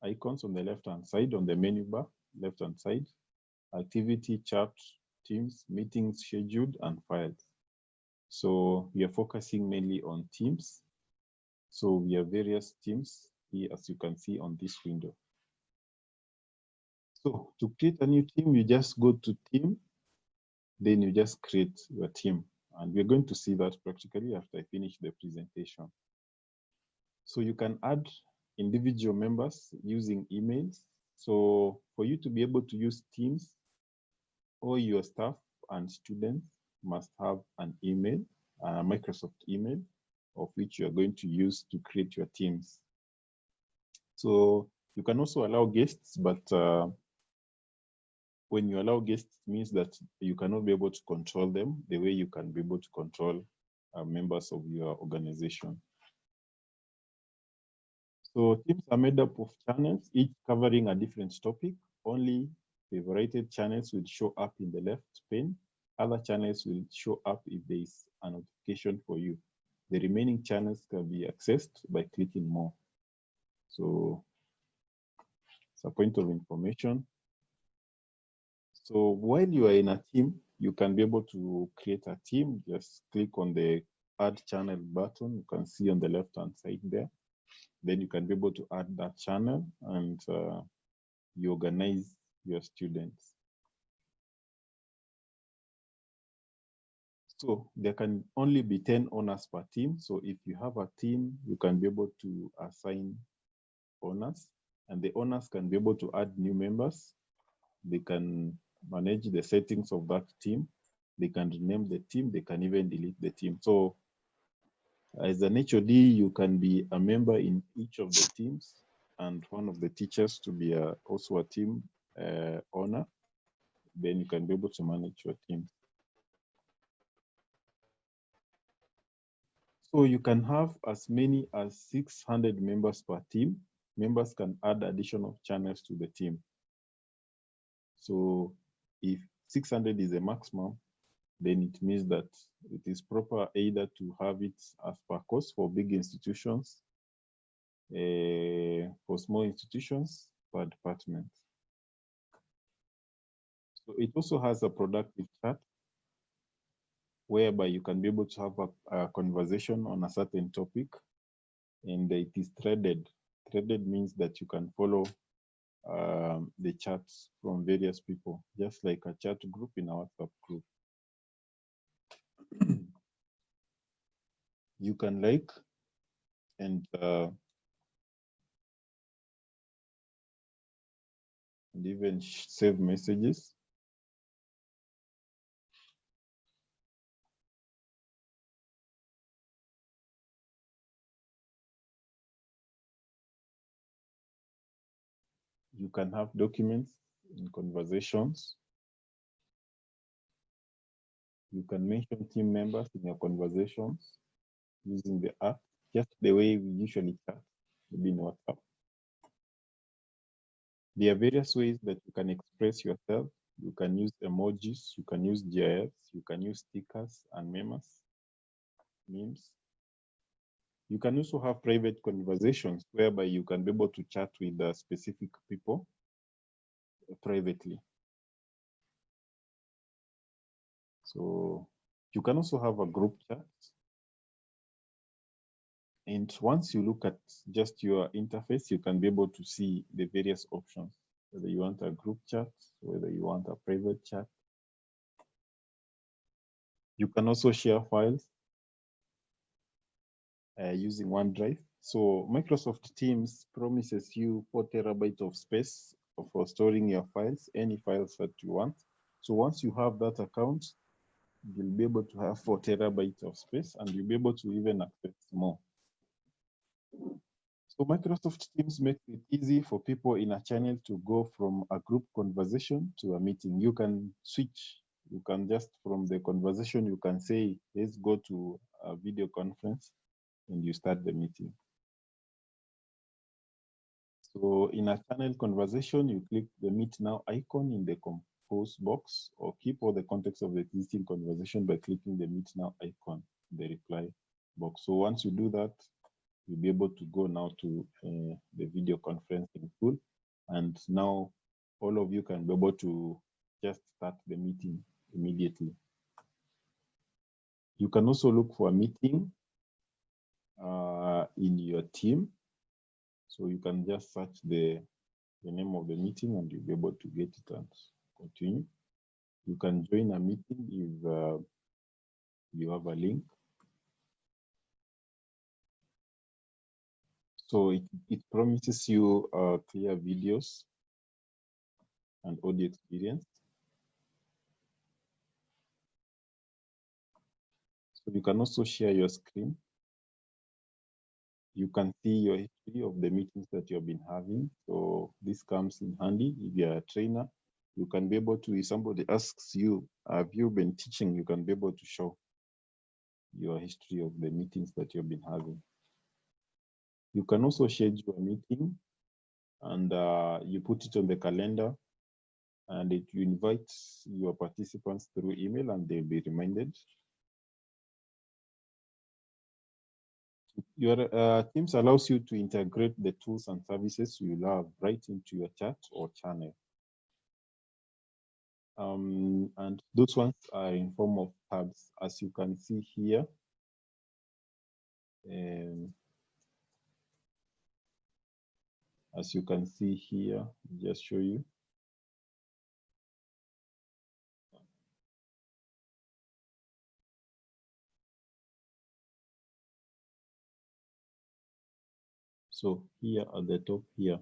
icons on the left-hand side, on the menu bar, left-hand side: activity, chat, Teams, meetings scheduled, and files. So we are focusing mainly on Teams. So we have various teams here, as you can see on this window. So to create a new team, you just go to team, then you just create your team. And we're going to see that practically after I finish the presentation. So you can add individual members using emails. So for you to be able to use Teams, all your staff and students must have an email, a Microsoft email, of which you are going to use to create your teams. So you can also allow guests, but when you allow guests, it means that you cannot be able to control them the way you can be able to control members of your organization. So teams are made up of channels, each covering a different topic. Only favorited channels will show up in the left pane. Other channels will show up if there is a notification for you. The remaining channels can be accessed by clicking more. So it's a point of information. So while you are in a team, you can be able to create a team. Just click on the add channel button. You can see on the left-hand side there. Then you can be able to add that channel, and you organize your students. So there can only be 10 owners per team. So if you have a team, you can be able to assign owners, and the owners can be able to add new members. They can manage the settings of that team. They can rename the team. They can even delete the team. So as an HOD, you can be a member in each of the teams, and one of the teachers to be also a team owner. Then you can be able to manage your team. So you can have as many as 600 members per team. Members can add additional channels to the team. So if 600 is a maximum, then it means that it is proper either to have it as per course for big institutions, for small institutions, per department. So it also has a productive chat, whereby you can be able to have a conversation on a certain topic, and it is threaded. Threaded means that you can follow the chats from various people, just like a chat group in a WhatsApp group. You can like and even save messages. You can have documents in conversations. You can mention team members in your conversations using the app, just the way we usually chat, maybe in WhatsApp. There are various ways that you can express yourself. You can use emojis, you can use GIFs, you can use stickers and memes. You can also have private conversations whereby you can be able to chat with specific people privately. So you can also have a group chat. And once you look at just your interface, you can be able to see the various options, whether you want a group chat, whether you want a private chat. You can also share files using OneDrive. So Microsoft Teams promises you 4 terabytes of space for storing your files, any files that you want. So once you have that account, you'll be able to have 4 terabytes of space, and you'll be able to even access more. So Microsoft Teams makes it easy for people in a channel to go from a group conversation to a meeting. You can switch. You can just, from the conversation, you can say, let's go to a video conference, and you start the meeting. So in a channel conversation, you click the Meet Now icon in the pause box, or keep all the context of the existing conversation by clicking the Meet Now icon in the reply box. So once you do that, you'll be able to go now to the video conferencing tool, and now all of you can be able to just start the meeting immediately. You can also look for a meeting in your team. So you can just search the name of the meeting and you'll be able to get it and continue. You can join a meeting if you have a link. So it promises you clear videos and audio experience. So you can also share your screen. You can see your history of the meetings that you have been having. So this comes in handy if you're a trainer. You can be able to, if somebody asks you, have you been teaching, you can be able to show your history of the meetings that you've been having. You can also schedule a meeting and you put it on the calendar, and you invite your participants through email and they'll be reminded. Your Teams allows you to integrate the tools and services you love right into your chat or channel. And those ones are in form of tabs, as you can see here. As you can see here, just show you. So here at the top here.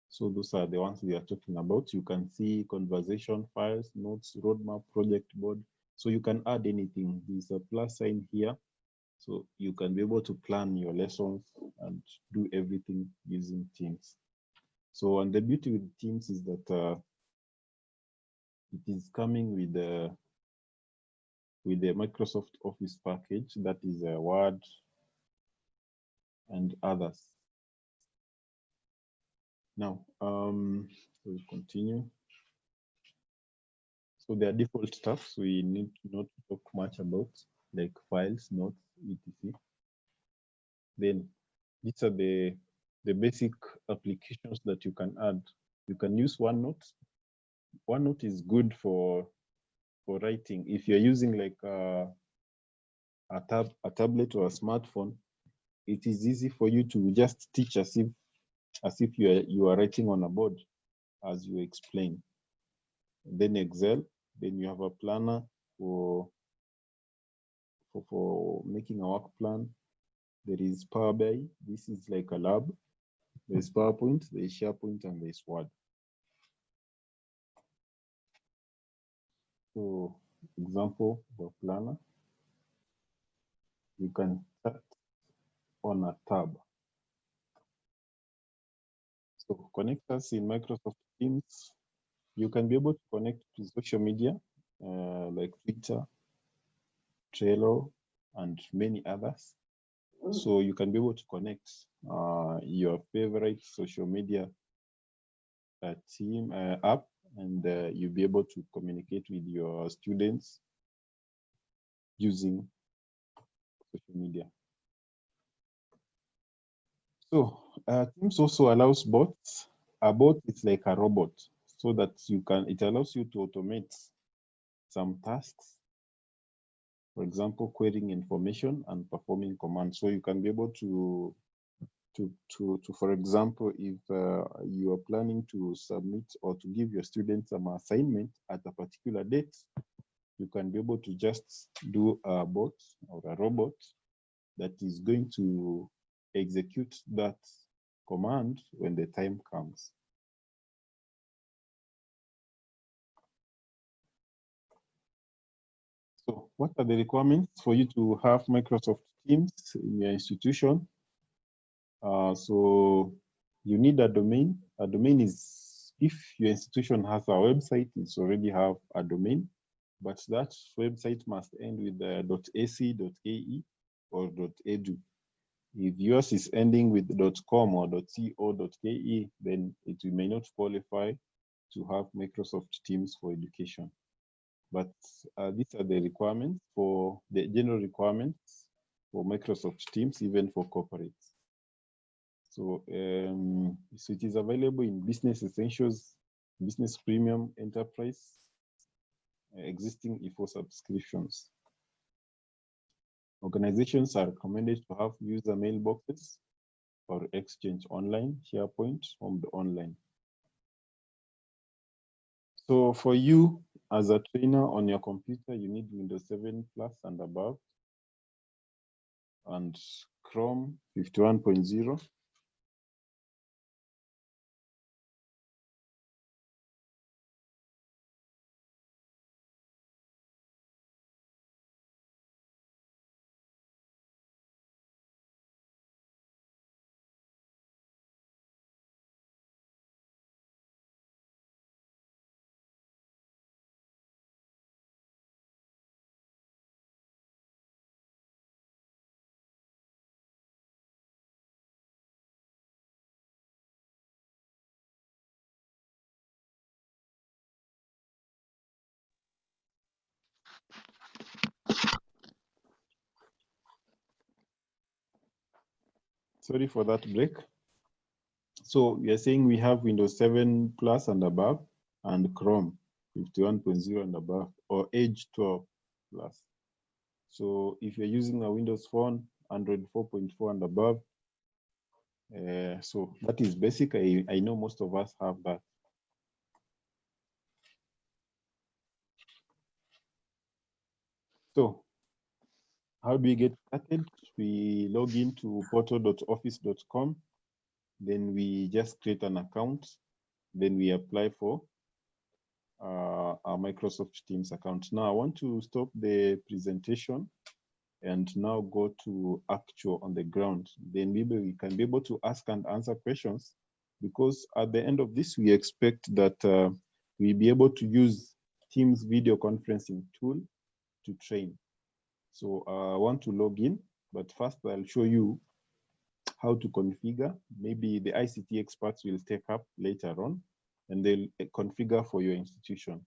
So those are the ones we are talking about. You can see conversation files, notes, roadmap, project board. So you can add anything. There's a plus sign here. So you can be able to plan your lessons and do everything using Teams. So, and the beauty with Teams is that it is coming with the Microsoft Office package, that is Word and others. Now, we'll continue. So there are default stuff we need not to talk much about, like files, notes, etc. Then these are the basic applications that you can add. You can use OneNote. OneNote is good for writing. If you're using like a tablet or a smartphone, it is easy for you to just teach as if you are writing on a board, as you explain. Then Excel, then you have a planner for making a work plan. There is Power BI. This is like a lab. There's PowerPoint, there's SharePoint, and there's Word. So, example for planner, you can start on a tab. So connect us in Microsoft Teams. You can be able to connect to social media like Twitter, Trello, and many others. So you can be able to connect your favorite social media team app, and you'll be able to communicate with your students using social media. So Teams also allows bots. A bot is like a robot, so that it allows you to automate some tasks. For example, querying information and performing commands. So you can be able to for example, if you are planning to submit or to give your students some assignment at a particular date, you can be able to just do a bot or a robot that is going to execute that command when the time comes. So what are the requirements for you to have Microsoft Teams in your institution? So you need a domain. A domain is, if your institution has a website, it's already have a domain, but that website must end with .ac.ke or .edu. If yours is ending with .com or .co.ke, then it may not qualify to have Microsoft Teams for education. But these are the requirements for the general requirements for Microsoft Teams, even for corporates. So, so it is available in Business Essentials, Business Premium, Enterprise, existing E4 subscriptions. Organizations are recommended to have user mailboxes or Exchange Online, SharePoint on the online. So for you as a trainer on your computer, you need Windows 7 Plus and above, and Chrome 51.0. Sorry for that break. So we are saying we have Windows 7 Plus and above, and Chrome 51.0 and above, or Edge 12 Plus. So if you're using a Windows Phone, Android 4.4 and above, so that is basic. I know most of us have that. So how do we get started? We log into portal.office.com. Then we just create an account. Then we apply for our Microsoft Teams account. Now I want to stop the presentation and now go to actual on the ground. Then maybe we can be able to ask and answer questions, because at the end of this, we expect that we'll be able to use Teams video conferencing tool to train. So I want to log in, but first I'll show you how to configure. Maybe the ICT experts will take up later on, and they'll configure for your institution.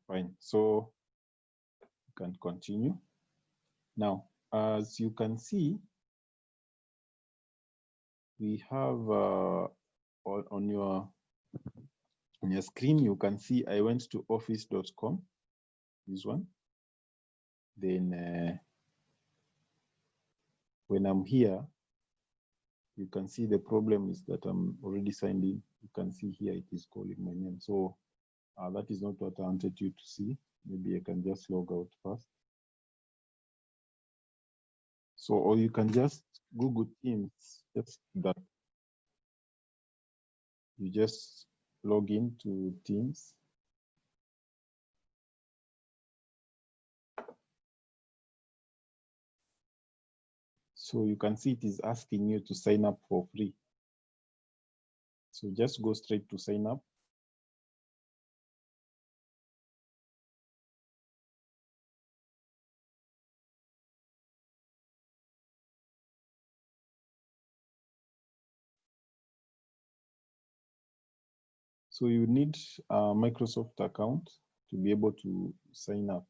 Fine, so you can continue. Now, as you can see, we have on your screen, you can see I went to office.com, this one. Then when I'm here, you can see the problem is that I'm already signed in. You can see here it is calling my name. So that is not what I wanted you to see. Maybe I can just log out first. So, or you can just Google Teams, just that. You just log into Teams. So you can see it is asking you to sign up for free. So just go straight to sign up. So you need a Microsoft account to be able to sign up.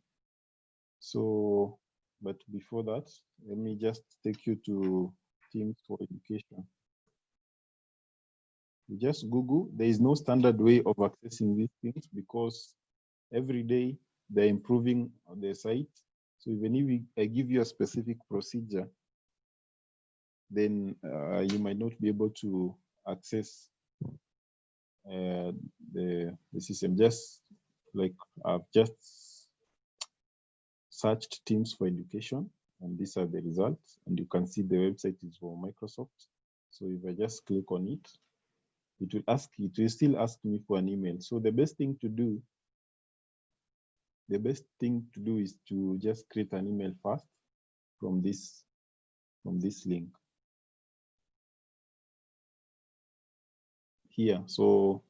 So, but before that, let me just take you to Teams for Education. You just Google. There is no standard way of accessing these things because every day they're improving on their site. So even if I give you a specific procedure, then you might not be able to access the system. Just like I've just searched Teams for Education, and these are the results. And you can see the website is for Microsoft. So if I just click on it, it will still ask me for an email. So the best thing to do is to just create an email first from this link here. So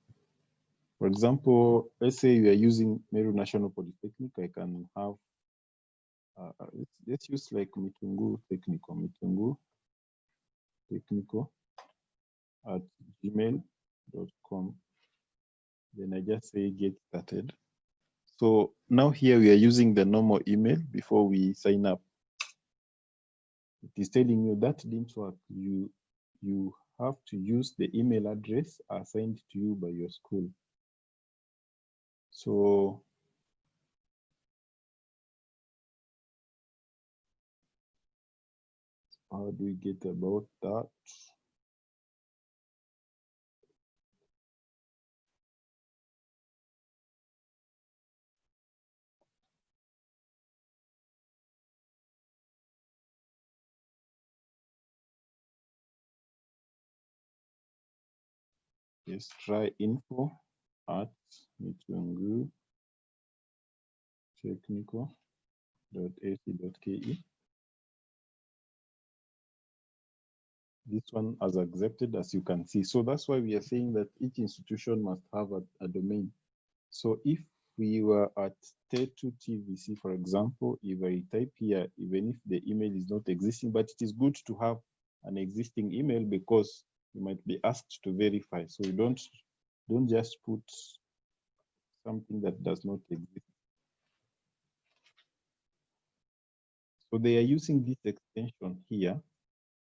for example, let's say you are using Meru National Polytechnic. I can have let's use like Mitungu Technical at gmail.com. Then I just say get started. So now here we are using the normal email before we sign up. It is telling you that didn't work. You have to use the email address assigned to you by your school. So how do we get about that? Let's try info@mitungutechnical.ac.ke. This one has accepted, as you can see. So that's why we are saying that each institution must have a domain. So if we were at T2 TVC, for example, if I type here, even if the email is not existing, but it is good to have an existing email because you might be asked to verify. So you don't just put something that does not exist. So they are using this extension here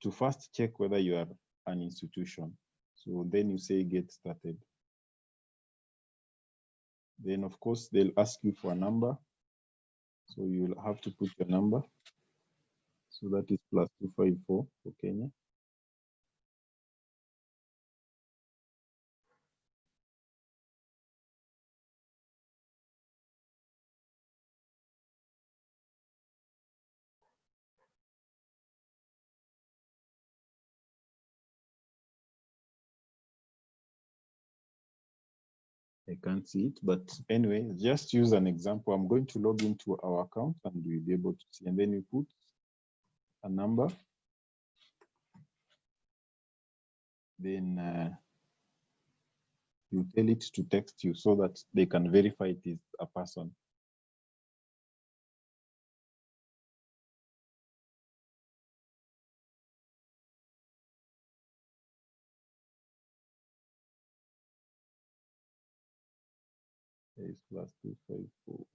to first check whether you are an institution. So then you say get started. Then of course they'll ask you for a number. So you'll have to put your number. So that is +254 for Kenya. I can't see it, but anyway, just use an example. I'm going to log into our account and we'll be able to see. And then you put a number. Then you tell it to text you so that they can verify it is a person. There is +254.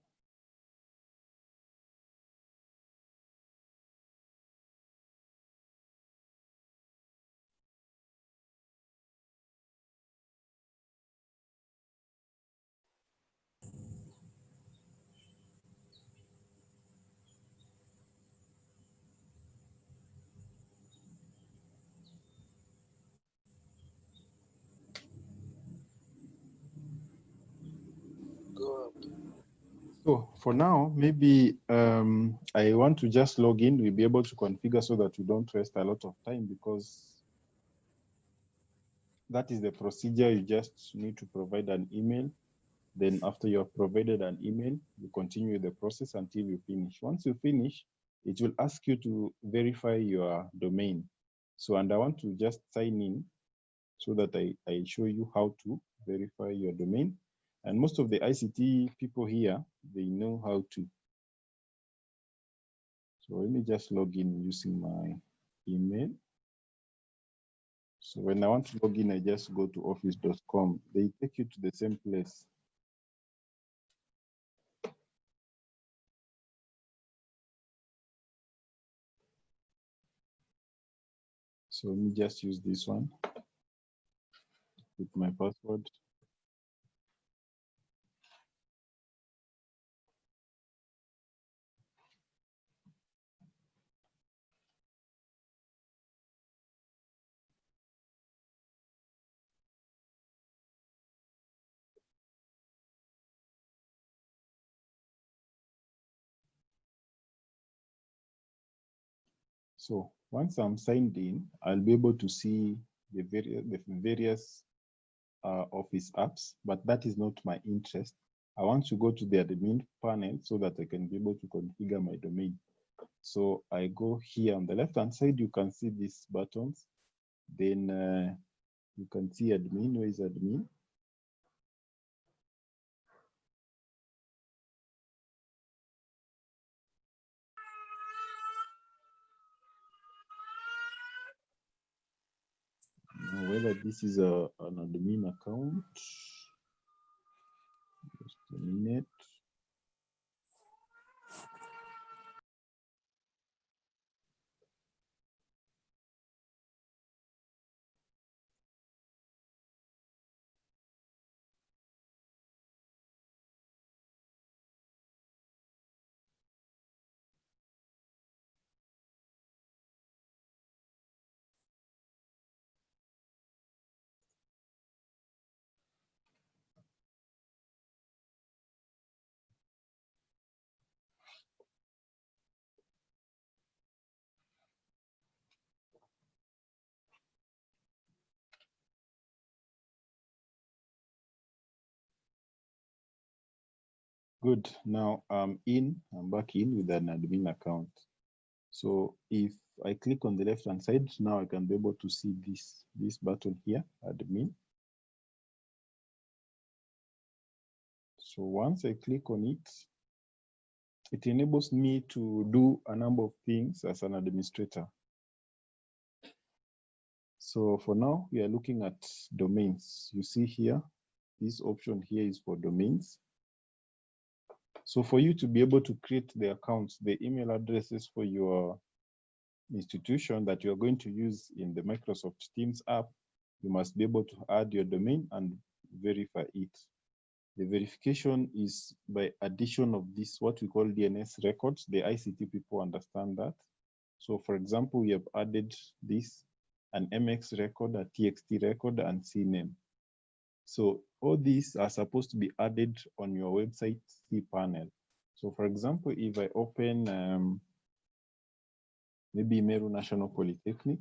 So for now, maybe I want to just log in. We'll be able to configure so that we don't waste a lot of time because that is the procedure. You just need to provide an email. Then after you have provided an email, you continue the process until you finish. Once you finish, it will ask you to verify your domain. So, and I want to just sign in so that I show you how to verify your domain. And most of the ICT people here, they know how to. So let me just log in using my email. So when I want to log in, I just go to office.com. They take you to the same place. So let me just use this one. with my password. So once I'm signed in, I'll be able to see the various Office apps, but that is not my interest. I want to go to the admin panel so that I can be able to configure my domain. So I go here on the left-hand side, you can see these buttons. Then you can see admin. Where is admin? Now, whether this is an admin account, just a minute. Good. Now I'm back in with an admin account. So if I click on the left-hand side, now I can be able to see this button here, admin. So once I click on it, it enables me to do a number of things as an administrator. So for now, we are looking at domains. You see here, this option here is for domains. So for you to be able to create the accounts, the email addresses for your institution that you are going to use in the Microsoft Teams app, you must be able to add your domain and verify it. The verification is by addition of this, what we call DNS records. The ICT people understand that. So for example, we have added this, an MX record, a TXT record, and CNAME. So all these are supposed to be added on your website cPanel. So for example, if I open maybe Meru National Polytechnic,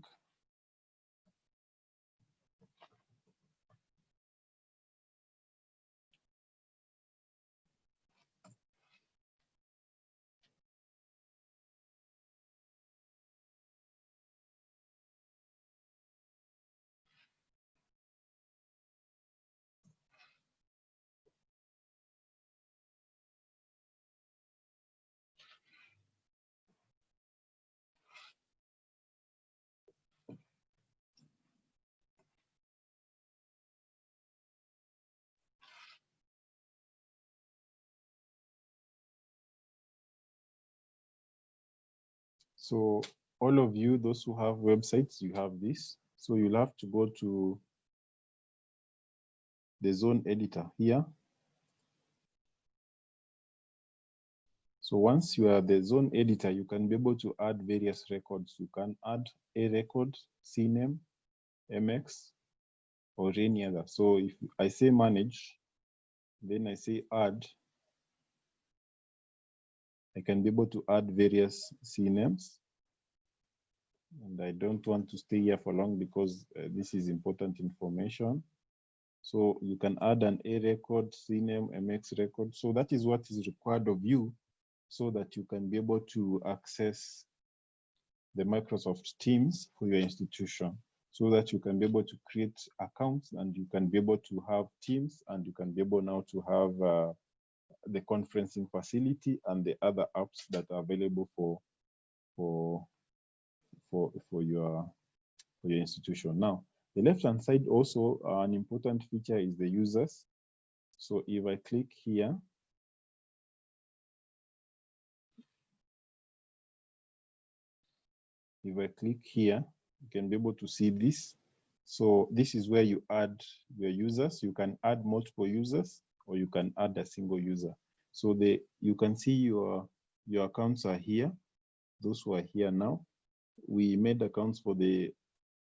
so all of you, those who have websites, you have this. So you'll have to go to the zone editor here. So once you are the zone editor, you can be able to add various records. You can add a record, CNAME, MX, or any other. So if I say manage, then I say add, I can be able to add various CNAMEs. And I don't want to stay here for long because this is important information. So you can add an A record, CNAME, MX record. So that is what is required of you so that you can be able to access the Microsoft Teams for your institution, so that you can be able to create accounts and you can be able to have Teams and you can be able now to have the conferencing facility and the other apps that are available for your institution. Now, the left-hand side also, an important feature is the users. So if I click here, you can be able to see this. So this is where you add your users. You can add multiple users or you can add a single user. So you can see your accounts are here. Those who are here now. We made accounts for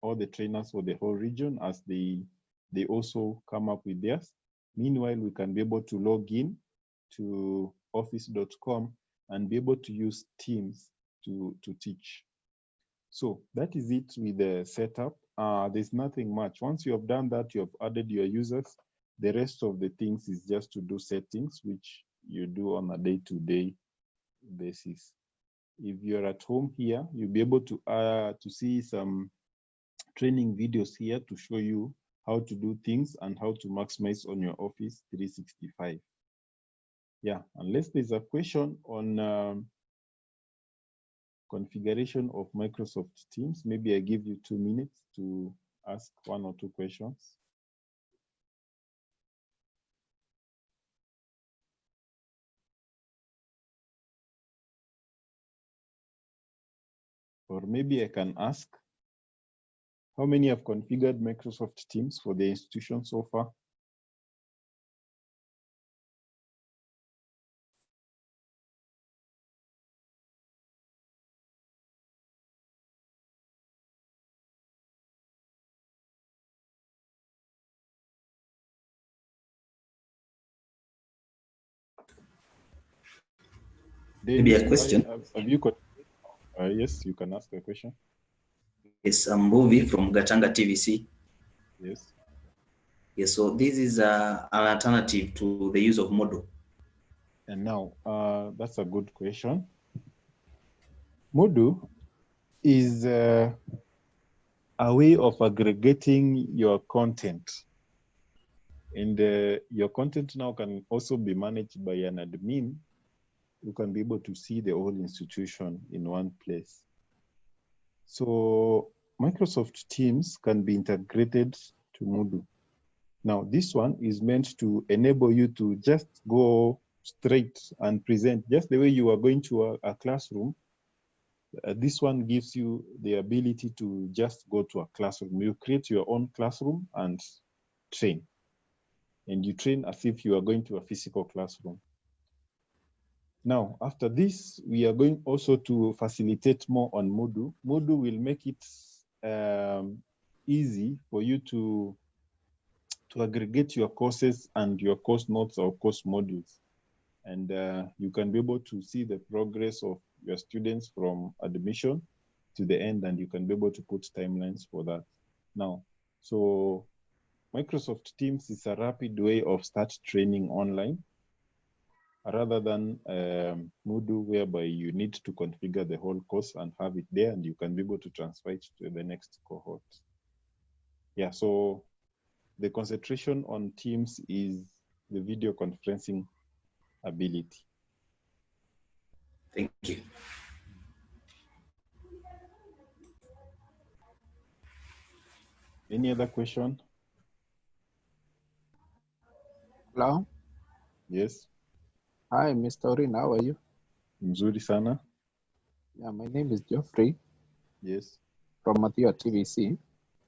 all the trainers for the whole region as they also come up with theirs. Meanwhile, we can be able to log in to office.com and be able to use Teams to teach. So that is it with the setup. There's nothing much. Once you have done that, you have added your users. The rest of the things is just to do settings, which you do on a day-to-day basis. If you're at home here, you'll be able to see some training videos here to show you how to do things and how to maximize on your Office 365. Yeah, unless there's a question on configuration of Microsoft Teams, maybe I give you 2 minutes to ask 1 or 2 questions. Or maybe I can ask, how many have configured Microsoft Teams for the institution so far? Maybe a question. Have you got? Yes, you can ask a question. It's a movie from Gatanga TVC. Yes. Yes, so this is an alternative to the use of Moodle. And now, that's a good question. Moodle is a way of aggregating your content. And your content now can also be managed by an admin who can be able to see the whole institution in one place. So Microsoft Teams can be integrated to Moodle. Now, this one is meant to enable you to just go straight and present just the way you are going to a classroom. This one gives you the ability to just go to a classroom. You create your own classroom and train. And you train as if you are going to a physical classroom. Now, after this, we are going also to facilitate more on Moodle. Moodle will make it easy for you to aggregate your courses and your course notes or course modules. And you can be able to see the progress of your students from admission to the end, and you can be able to put timelines for that. Now, so Microsoft Teams is a rapid way of start training online rather than Moodle, whereby you need to configure the whole course and have it there, and you can be able to transfer it to the next cohort. Yeah, so the concentration on Teams is the video conferencing ability. Thank you. Any other question? Hello. Yes. Hi, Mr. Orin. How are you? Mzuri sana. Yeah, my name is Geoffrey. Yes. From Mathia TVC.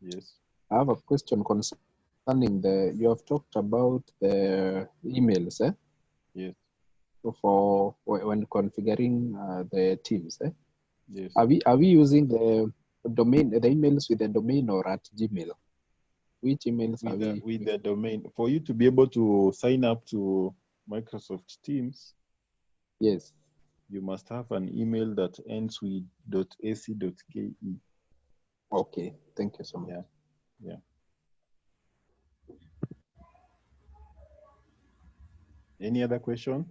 Yes. I have a question concerning you have talked about the emails, eh? Yes. For when configuring the Teams, eh? Yes. Are we using the domain, the emails with the domain or at Gmail? Which emails are we with the domain? For you to be able to sign up to Microsoft Teams, yes, you must have an email that ends with .ac.ke. Okay, thank you so much. Yeah, yeah. Any other question?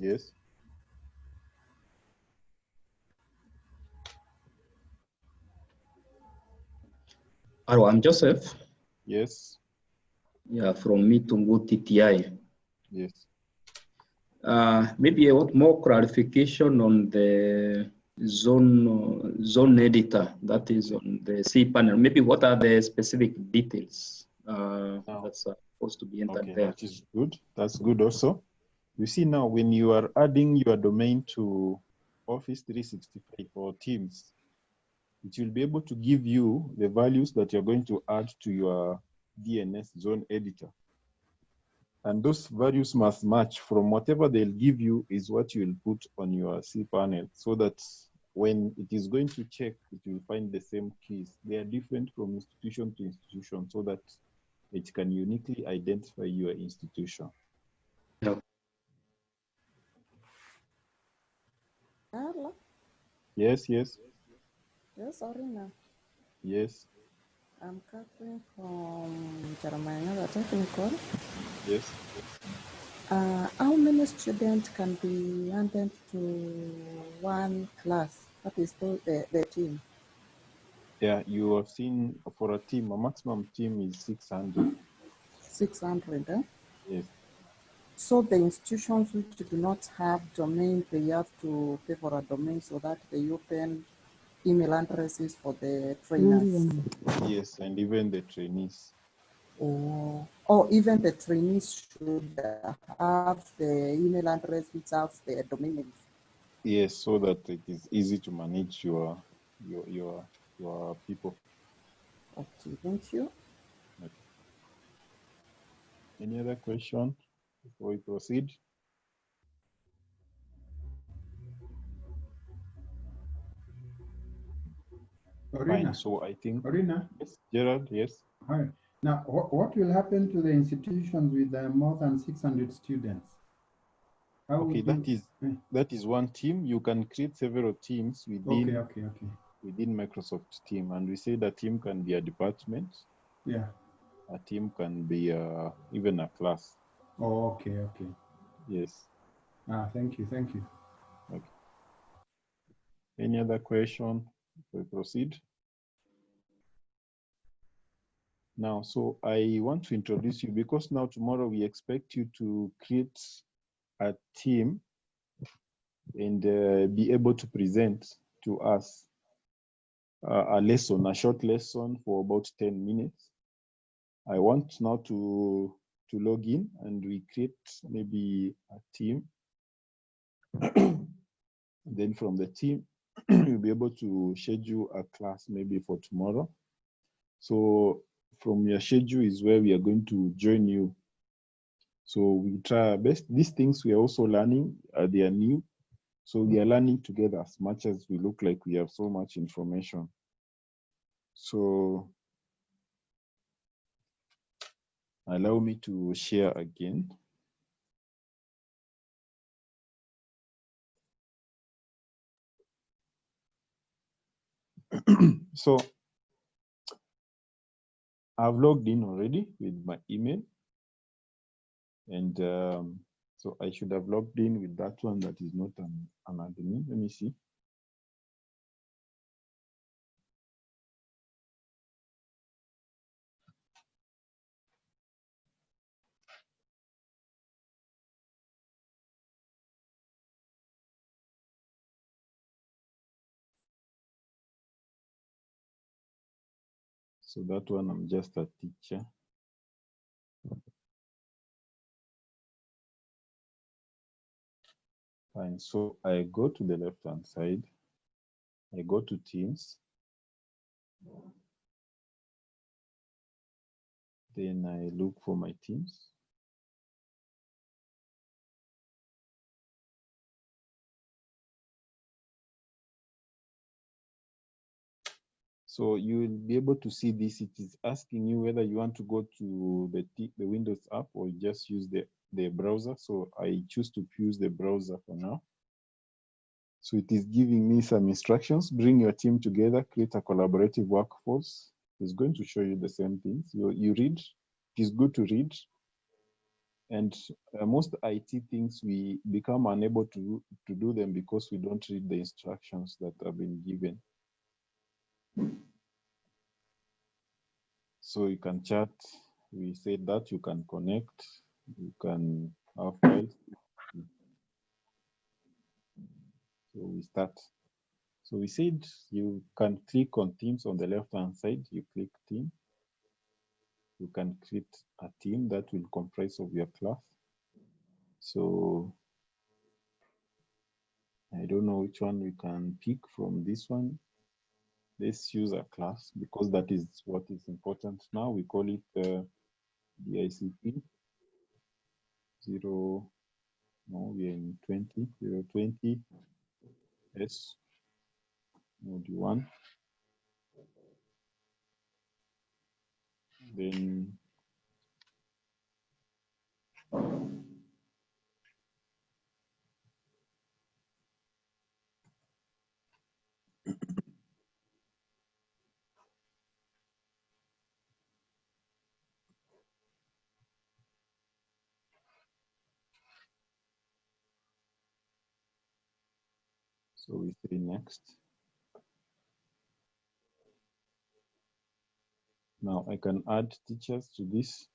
Yes. Hello, I'm Joseph. Yes. Yeah, from Mitungu TTI. Yes. Maybe I want more clarification on the zone editor that is on the C panel. Maybe what are the specific details that's supposed to be entered there? That is good. That's good also. You see now when you are adding your domain to Office 365 or Teams, it will be able to give you the values that you're going to add to your DNS zone editor. And those values must match from whatever they'll give you is what you'll put on your cPanel, so that when it is going to check, it will find the same keys. They are different from institution to institution, so that it can uniquely identify your institution. Yeah. Hello. Yes, yes, Yes, Orina. yes, I'm Catherine from Jeremiah Technical. yes. How many students can be added to one class? That is the team. Yeah, you have seen for a team, a maximum team is 600. 600, eh? Yes. So the institutions which do not have domain, they have to pay for a domain so that they open email addresses for the trainers. Yes, and even the trainees. Or even the trainees should have the email address which has the domain names. Yes, so that it is easy to manage your people. Okay, thank you. Okay. Any other question before we proceed? Orina. Fine. So I think Orina. yes, Gerald. Yes. Hi. Now, what will happen to the institutions with more than 600 students? How Okay, would you... that is one team. You can create several teams within Okay. within Microsoft team, and we say the team can be a department. Yeah. A team can be even a class. Oh, okay. Yes. Thank you. Okay. Any other question before we proceed? Now, so I want to introduce you, because now tomorrow we expect you to create a team and be able to present to us a short lesson for about 10 minutes. I want now to log in and we create maybe a team. Then from the team, you'll be able to schedule a class maybe for tomorrow. So from your schedule is where we are going to join you. So we try our best. These things we are also learning, they are new. So we are learning together as much as we look like we have so much information. So allow me to share again. So I've logged in already with my email. And so I should have logged in with that one that is not an admin. Let me see. So that one, I'm just a teacher. Fine. So I go to the left-hand side. I go to Teams. Then I look for my Teams. So you will be able to see this. It is asking you whether you want to go to the Windows app or just use the browser. So I choose to use the browser for now. So it is giving me some instructions. Bring your team together, create a collaborative workforce. It's going to show you the same things. You read. It is good to read. And most IT things, we become unable to do them because we don't read the instructions that have been given. So you can chat. We said that you can connect. You can have files. So we start. So we said you can click on Teams on the left-hand side. You click Team. You can create a team that will comprise of your class. So I don't know which one we can pick from this one. let's use a class because that is what is important now. We call it the ICT 0, no, we are in 020 S module 1. Then so we say next. Now I can add teachers to this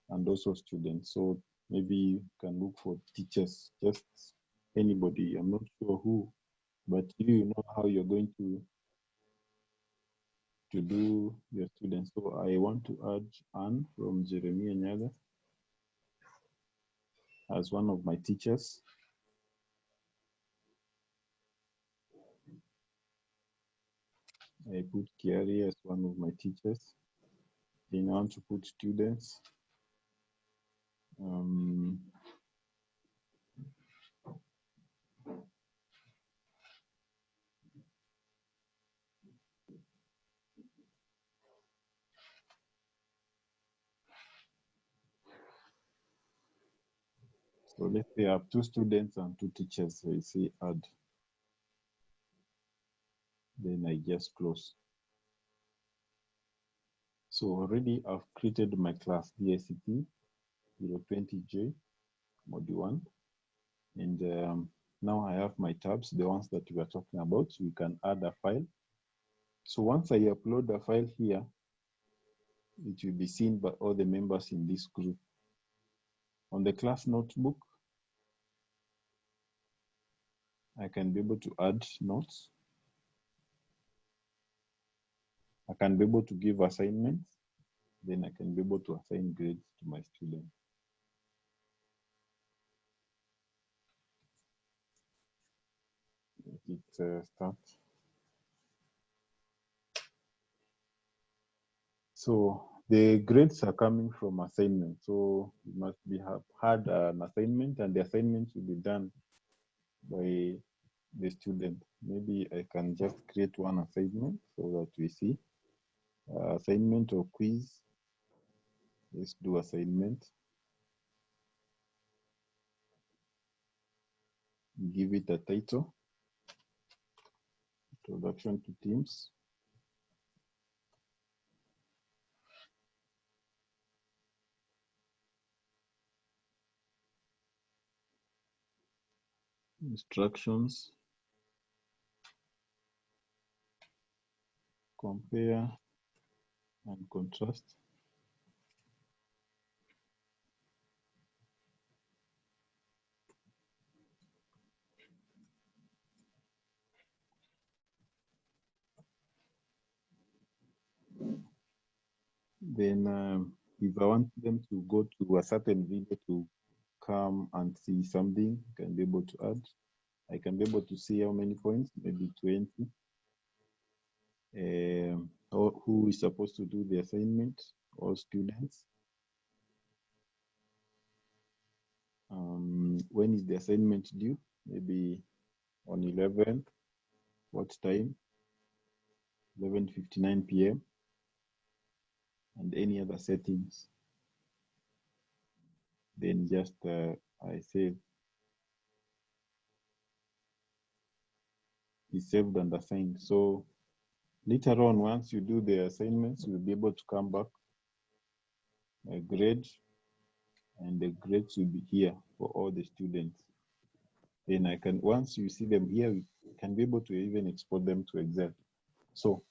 and also students. So maybe you can look for teachers, just anybody. I'm not sure who, but you know how you're going to do your students. So I want to add Anne from Jeremiah Nyaga as one of my teachers. I put Kiari as one of my teachers. Then I want to put students. So let's say I have 2 students and 2 teachers. So I say add. Then I just close. So already I've created my class DICT 020J module 1. And now I have my tabs, the ones that we are talking about. We can add a file. So once I upload a file here, it will be seen by all the members in this group. On the class notebook, I can be able to add notes. I can be able to give assignments. Then I can be able to assign grades to my students. Let it start. So the grades are coming from assignment. So you must have had an assignment, and the assignment will be done by the student. Maybe I can just create one assignment so that we see assignment or quiz. Let's do assignment. Give it a title. Introduction to Teams. Instructions. Compare and contrast. Then if I want them to go to a certain video to come and see something, I can be able to add. I can be able to see how many points, maybe 20. Who is supposed to do the assignment, all students. When is the assignment due? Maybe on 11th. What time? 11:59 p.m. and any other settings. Then just I save. Is saved and assigned. So later on, once you do the assignments, you'll be able to come back, grade, and the grades will be here for all the students. Then I can, once you see them here, we can be able to even export them to Excel. So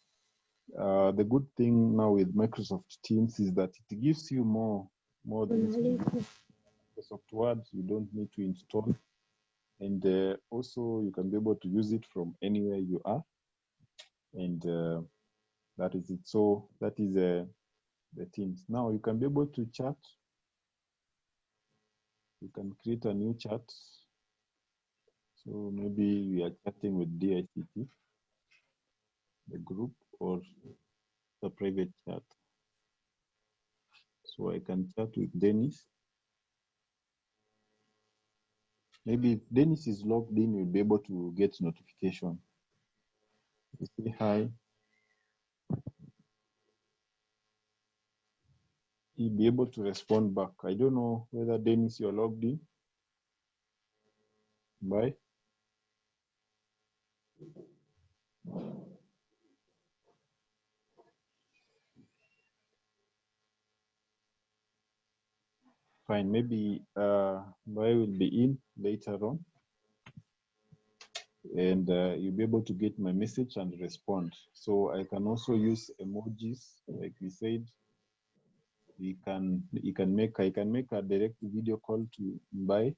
the good thing now with Microsoft Teams is that it gives you more things. Microsoft Word, you don't need to install. And also you can be able to use it from anywhere you are. And that is it. So that is the Teams. Now you can be able to chat. You can create a new chat. So maybe we are chatting with DICT. the group or the private chat. So I can chat with Dennis. Maybe if Dennis is logged in, you'll be able to get notification. You say hi. He'll be able to respond back. I don't know whether Dennis, you're logged in. Bye. Fine, maybe Bye will be in later on. And you'll be able to get my message and respond. So I can also use emojis, like we said. I can make a direct video call to Bye.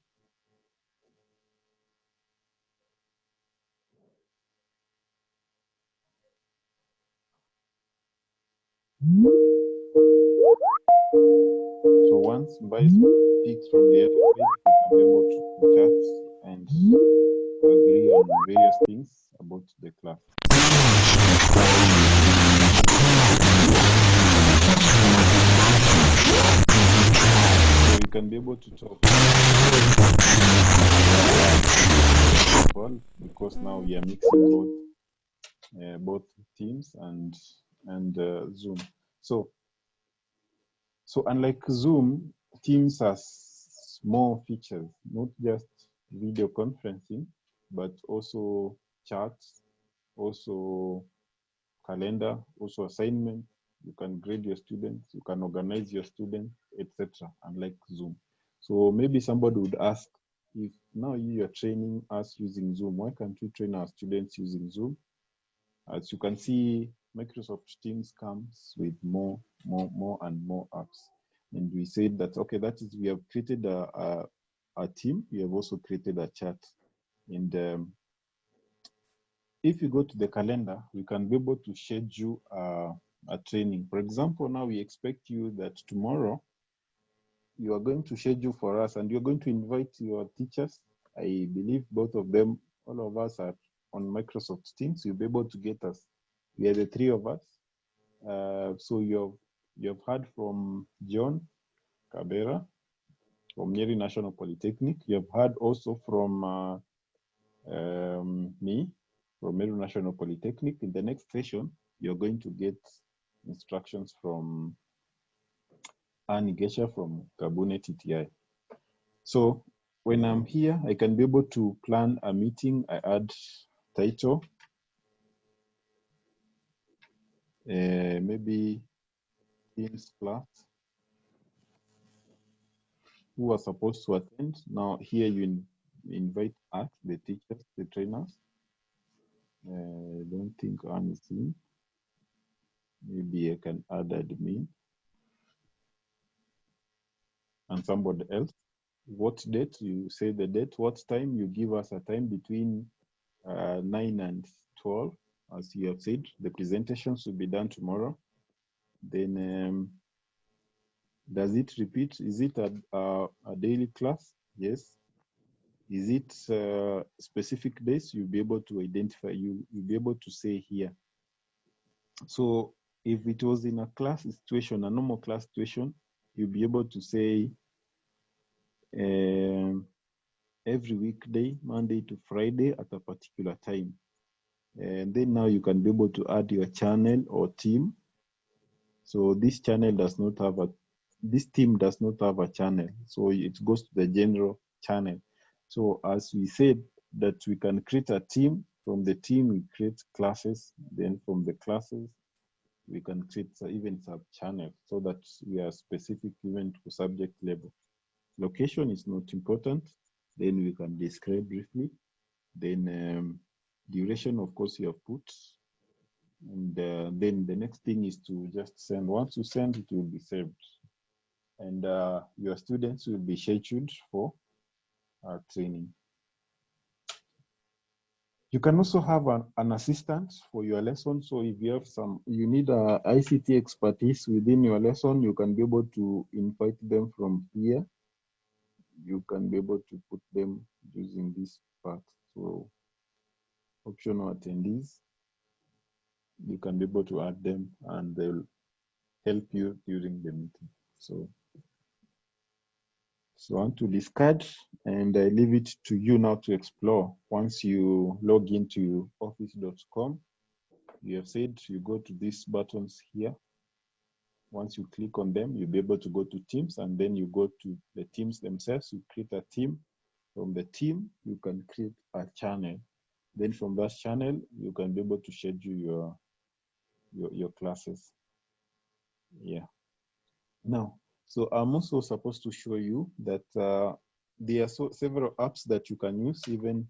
So once Bye speaks from the other side, we can be able to chat and agree on various things about the class. So we can be able to talk because now we are mixing both Teams and Zoom. So unlike Zoom, Teams has more features, not just video conferencing, but also charts, also calendar, also assignment. You can grade your students, you can organize your students, etc. Unlike Zoom. So maybe somebody would ask, if now you are training us using Zoom, why can't we train our students using Zoom? As you can see, Microsoft Teams comes with more and more apps. And we said that, okay, that is, we have created a team. We have also created a chat. And if you go to the calendar, we can be able to schedule a training. For example, now we expect you that tomorrow you are going to schedule for us and you're going to invite your teachers. I believe both of them, all of us are on Microsoft Teams. You'll be able to get us. We are the three of us. So you've heard from John Cabera from Nyeri National Polytechnic. You've heard also from me from Meru National Polytechnic. In the next session, you're going to get instructions from Annie Gesha from Kabune TTI. So when I'm here, I can be able to plan a meeting. I add title, maybe Teams class, who are supposed to attend. Now here you invite us, the teachers, the trainers. I don't think Anne is in. Maybe I can add admin and somebody else. What date? You say the date. What time? You give us a time between 9 and 12. As you have said, the presentations will be done tomorrow. Then does it repeat? Is it a daily class? Yes. Is it specific days? You'll be able to identify, you'll be able to say here. So if it was in a class situation, a normal class situation, you'll be able to say every weekday, Monday to Friday at a particular time. And then now you can be able to add your channel or team. So this channel does not have this team does not have a channel. So it goes to the general channel. So as we said that we can create a team, from the team we create classes, then from the classes we can create even sub-channels so that we are specific even to subject level. Location is not important. Then we can describe briefly. Then duration, of course, you have put. And then the next thing is to just send. Once you send, it will be saved. And your students will be scheduled for training. You can also have an assistant for your lesson. So if you have you need ICT expertise within your lesson, you can be able to invite them from here. You can be able to put them using this part. So optional attendees. you can be able to add them and they'll help you during the meeting. So I want to discard and I leave it to you now to explore. Once you log into office.com, you have said you go to these buttons here. Once you click on them, you'll be able to go to Teams, and then you go to the teams themselves. You create a team. From the team, you can create a channel. Then from that channel, you can be able to schedule your classes. Yeah. Now, so I'm also supposed to show you that there are several apps that you can use even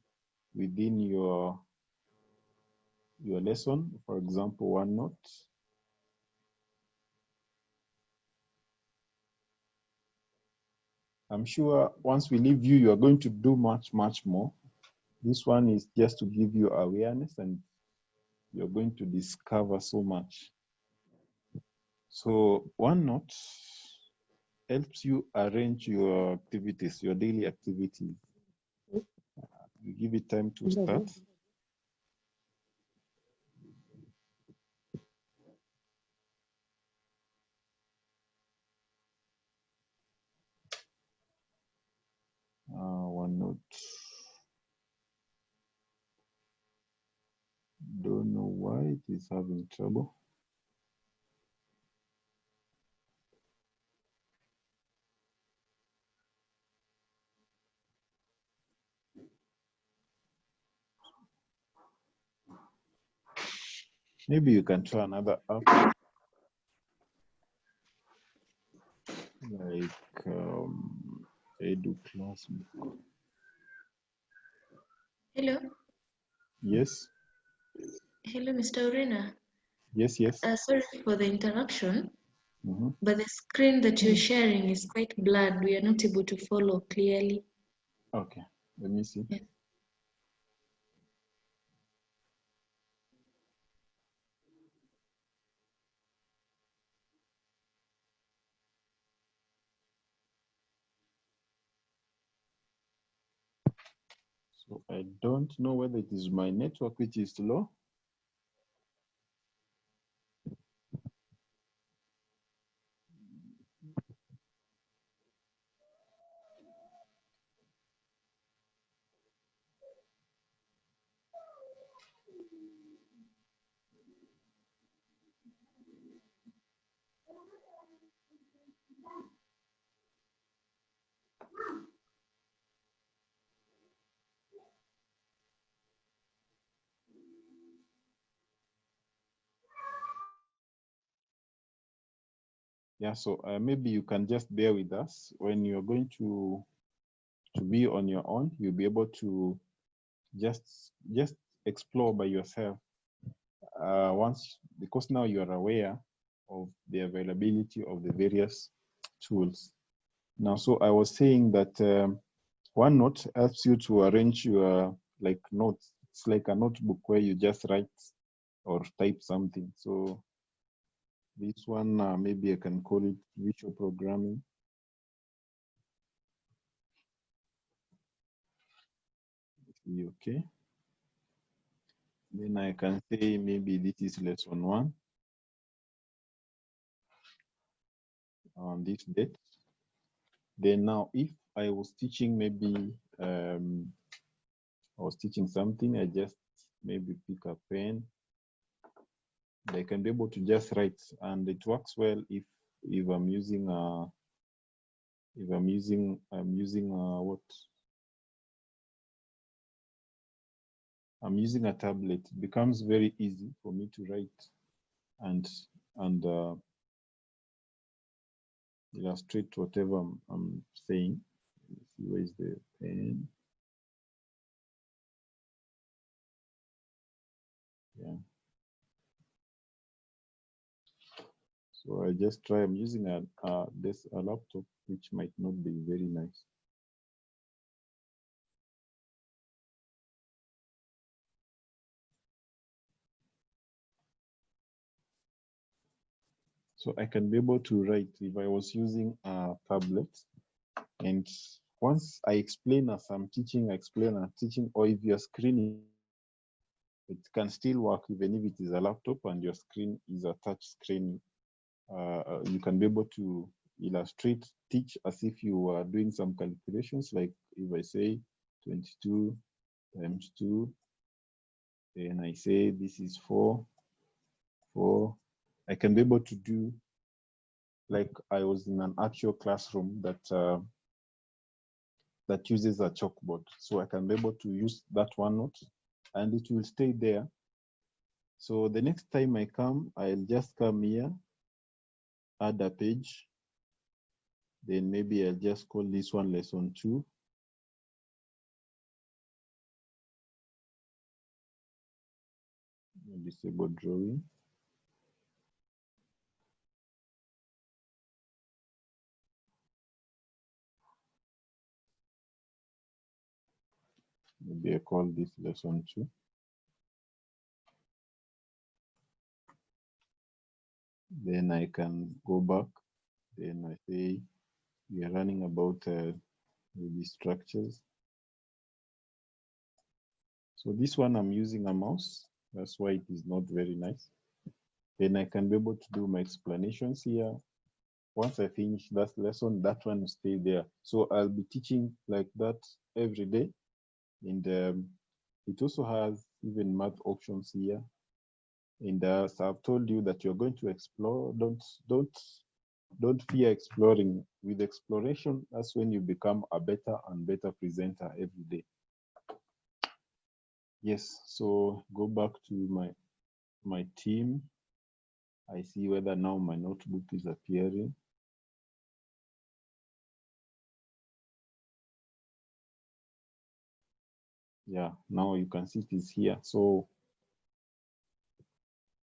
within your lesson. For example, OneNote. I'm sure once we leave you, are going to do much, much more. This one is just to give you awareness, and you're going to discover so much. So OneNote helps you arrange your activities, your daily activities. You give it time to start. OneNote. Don't know why it is having trouble. Maybe you can try another app like Edu Classbook. Hello. Yes. Hello, Mr. Urena. Yes, yes. Sorry for the interruption, Mm-hmm. but the screen that you're sharing is quite blurred. We are not able to follow clearly. Okay, let me see. Yes. So I don't know whether it is my network which is low. Yeah, so maybe you can just bear with us. When you're going to be on your own, you'll be able to just explore by yourself. Because now you are aware of the availability of the various tools. Now, so I was saying that OneNote helps you to arrange your like notes. It's like a notebook where you just write or type something. So this one, maybe I can call it visual programming. Okay. Then I can say maybe this is lesson 1 on this date. Then now, if I was teaching maybe I was teaching something, I just maybe pick a pen. I can be able to just write, and it works well if I'm using what? I'm using a tablet. It becomes very easy for me to write and illustrate whatever I'm saying. Let's see, where is the pen? Yeah. So I just try. I'm using a laptop, which might not be very nice. So I can be able to write if I was using a tablet. And once I explain as I'm teaching, or if you're screening, it can still work even if it is a laptop and your screen is a touch screen. You can be able to illustrate, teach as if you are doing some calculations, like if I say 22 times 2, then I say this is 4. I can be able to do like I was in an actual classroom that that uses a chalkboard. So I can be able to use that OneNote and it will stay there. So the next time I come, I'll just come here, add a page. Then maybe I'll just call this one lesson 2. Disable drawing. Maybe I call this lesson 2. Then I can go back. Then I say we are running about the structures. So this one I'm using a mouse. That's why it is not very nice. Then I can be able to do my explanations here. Once I finish that lesson, that one will stay there. So I'll be teaching like that every day. And it also has even math options here. And as I've told you that you're going to explore, don't fear exploring. With exploration, that's when you become a better and better presenter every day. Yes, so go back to my team. I see whether now my notebook is appearing. Yeah, now you can see it is here. So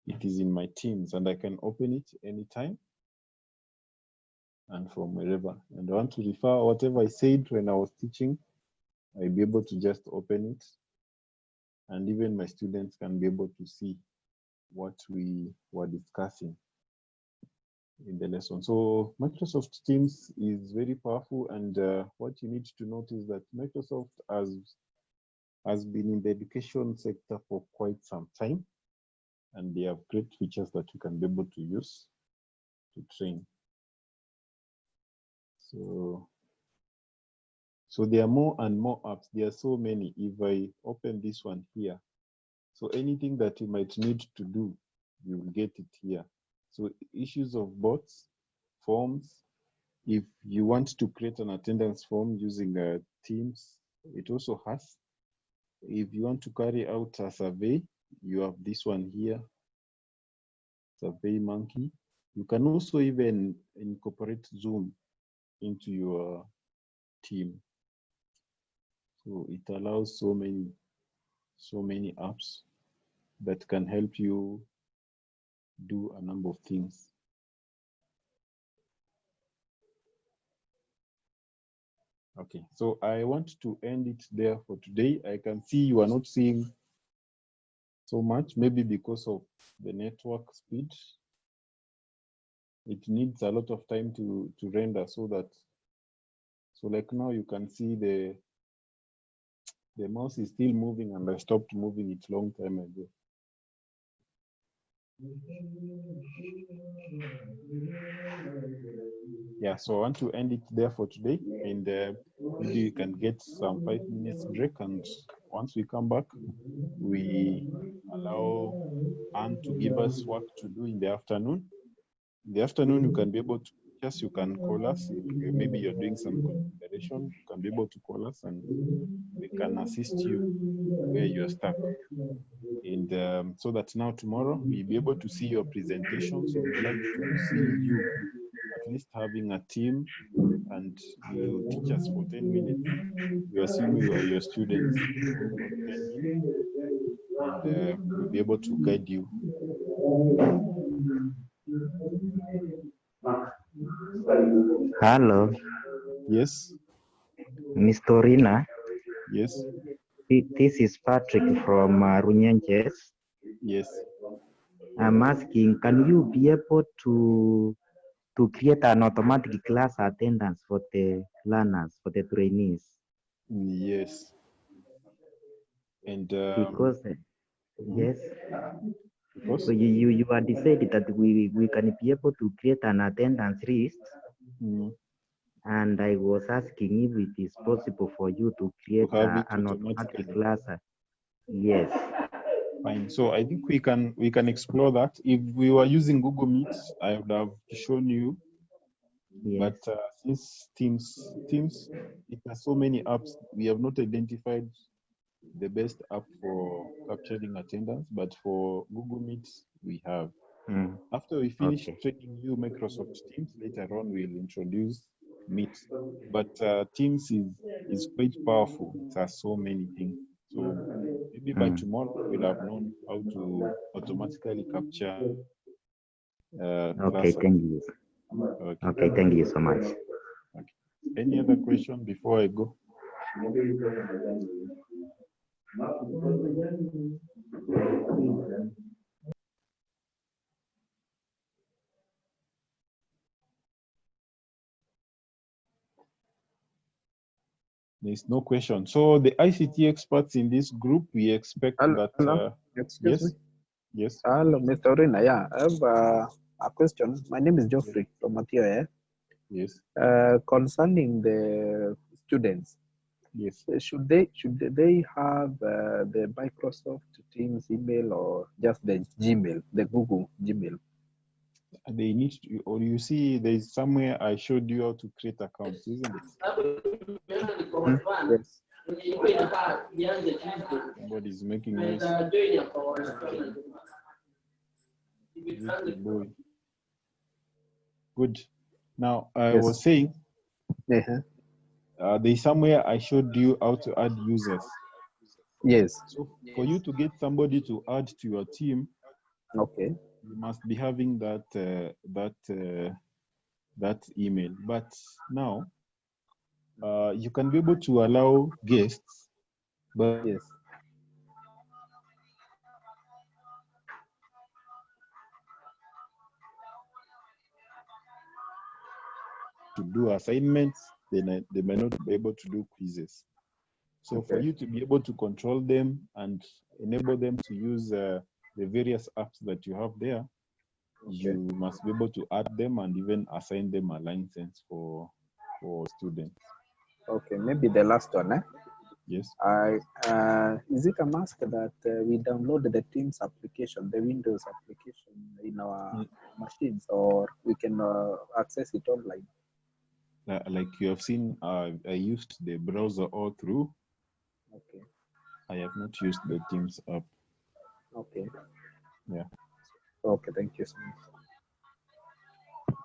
it is in my Teams and I can open it anytime and from wherever. And I want to refer whatever I said when I was teaching, I'll be able to just open it. And even my students can be able to see what we were discussing in the lesson. So Microsoft Teams is very powerful, and what you need to note is that Microsoft has been in the education sector for quite some time, and they have great features that you can be able to use to train. So there are more and more apps. There are so many. If I open this one here, so anything that you might need to do, you will get it here. So issues of bots, forms. If you want to create an attendance form using Teams, it also has. If you want to carry out a survey, you have this one here, Survey Monkey. You can also even incorporate Zoom into your team. So it allows so many apps that can help you do a number of things. Okay, so I want to end it there for today. I can see you are not seeing so much, maybe because of the network speed. It needs a lot of time to render so like now you can see the mouse is still moving and I stopped moving it long time ago. Yeah, so I want to end it there for today, and maybe you can get some 5 minutes break, and once we come back, we allow Anne to give us work to do in the afternoon. In the afternoon, you can be able to just you can call us. Maybe you're doing some configuration, you can be able to call us and we can assist you where you're stuck. And so that now tomorrow we'll be able to see your presentations. We would like to see you at least having a team, and you teach us for 10 minutes. We assume you are your students for 10 minutes, and we'll be able to guide you. Hello. Yes. Miss Torina. Yes. This is Patrick from Runyenjes. Yes. I'm asking, can you be able to create an automatic class attendance for the learners, for the trainees? Yes. And because Yes. Because So you are decided that we can be able to create an attendance list. And I was asking if it is possible for you to create have it an automatic class. Yes. Fine. So I think we can explore that. If we were using Google Meet, I would have shown you. Yes. But since Teams, it has so many apps, we have not identified the best app for capturing attendance. But for Google Meet, we have. After we finish training you Microsoft Teams, later on we'll introduce Meet. But Teams is quite powerful. It has so many things. So maybe by tomorrow we'll have known how to automatically capture Okay, thank you. Okay, thank you so much. Okay. Any other question before I go? There's no question. So the ICT experts in this group, we expect that. Excuse me. Yes. Hello, Mr. Orina. Yeah, I have a question. My name is Geoffrey from Mathieu. Yes. Concerning the students. Yes. Should they have the Microsoft Teams email or just the Gmail, the Google Gmail? They need to, or you see, there's somewhere I showed you how to create accounts, isn't it? Yes. Somebody's making noise. Boy. Good. Now I was saying, there's somewhere I showed you how to add users. Yes. So for you to get somebody to add to your team, okay, you must be having that that email. But now you can be able to allow guests, but yes. to do assignments, then they may not be able to do quizzes. So for you to be able to control them and enable them to use the various apps that you have there, you must be able to add them and even assign them a license for students. Okay, maybe the last one. Yes. Is it a must that we download the Teams application, the Windows application in our machines, or we can access it online? Like you have seen, I used the browser all through. Okay. I have not used the Teams app. Okay. Yeah. Okay, thank you so much.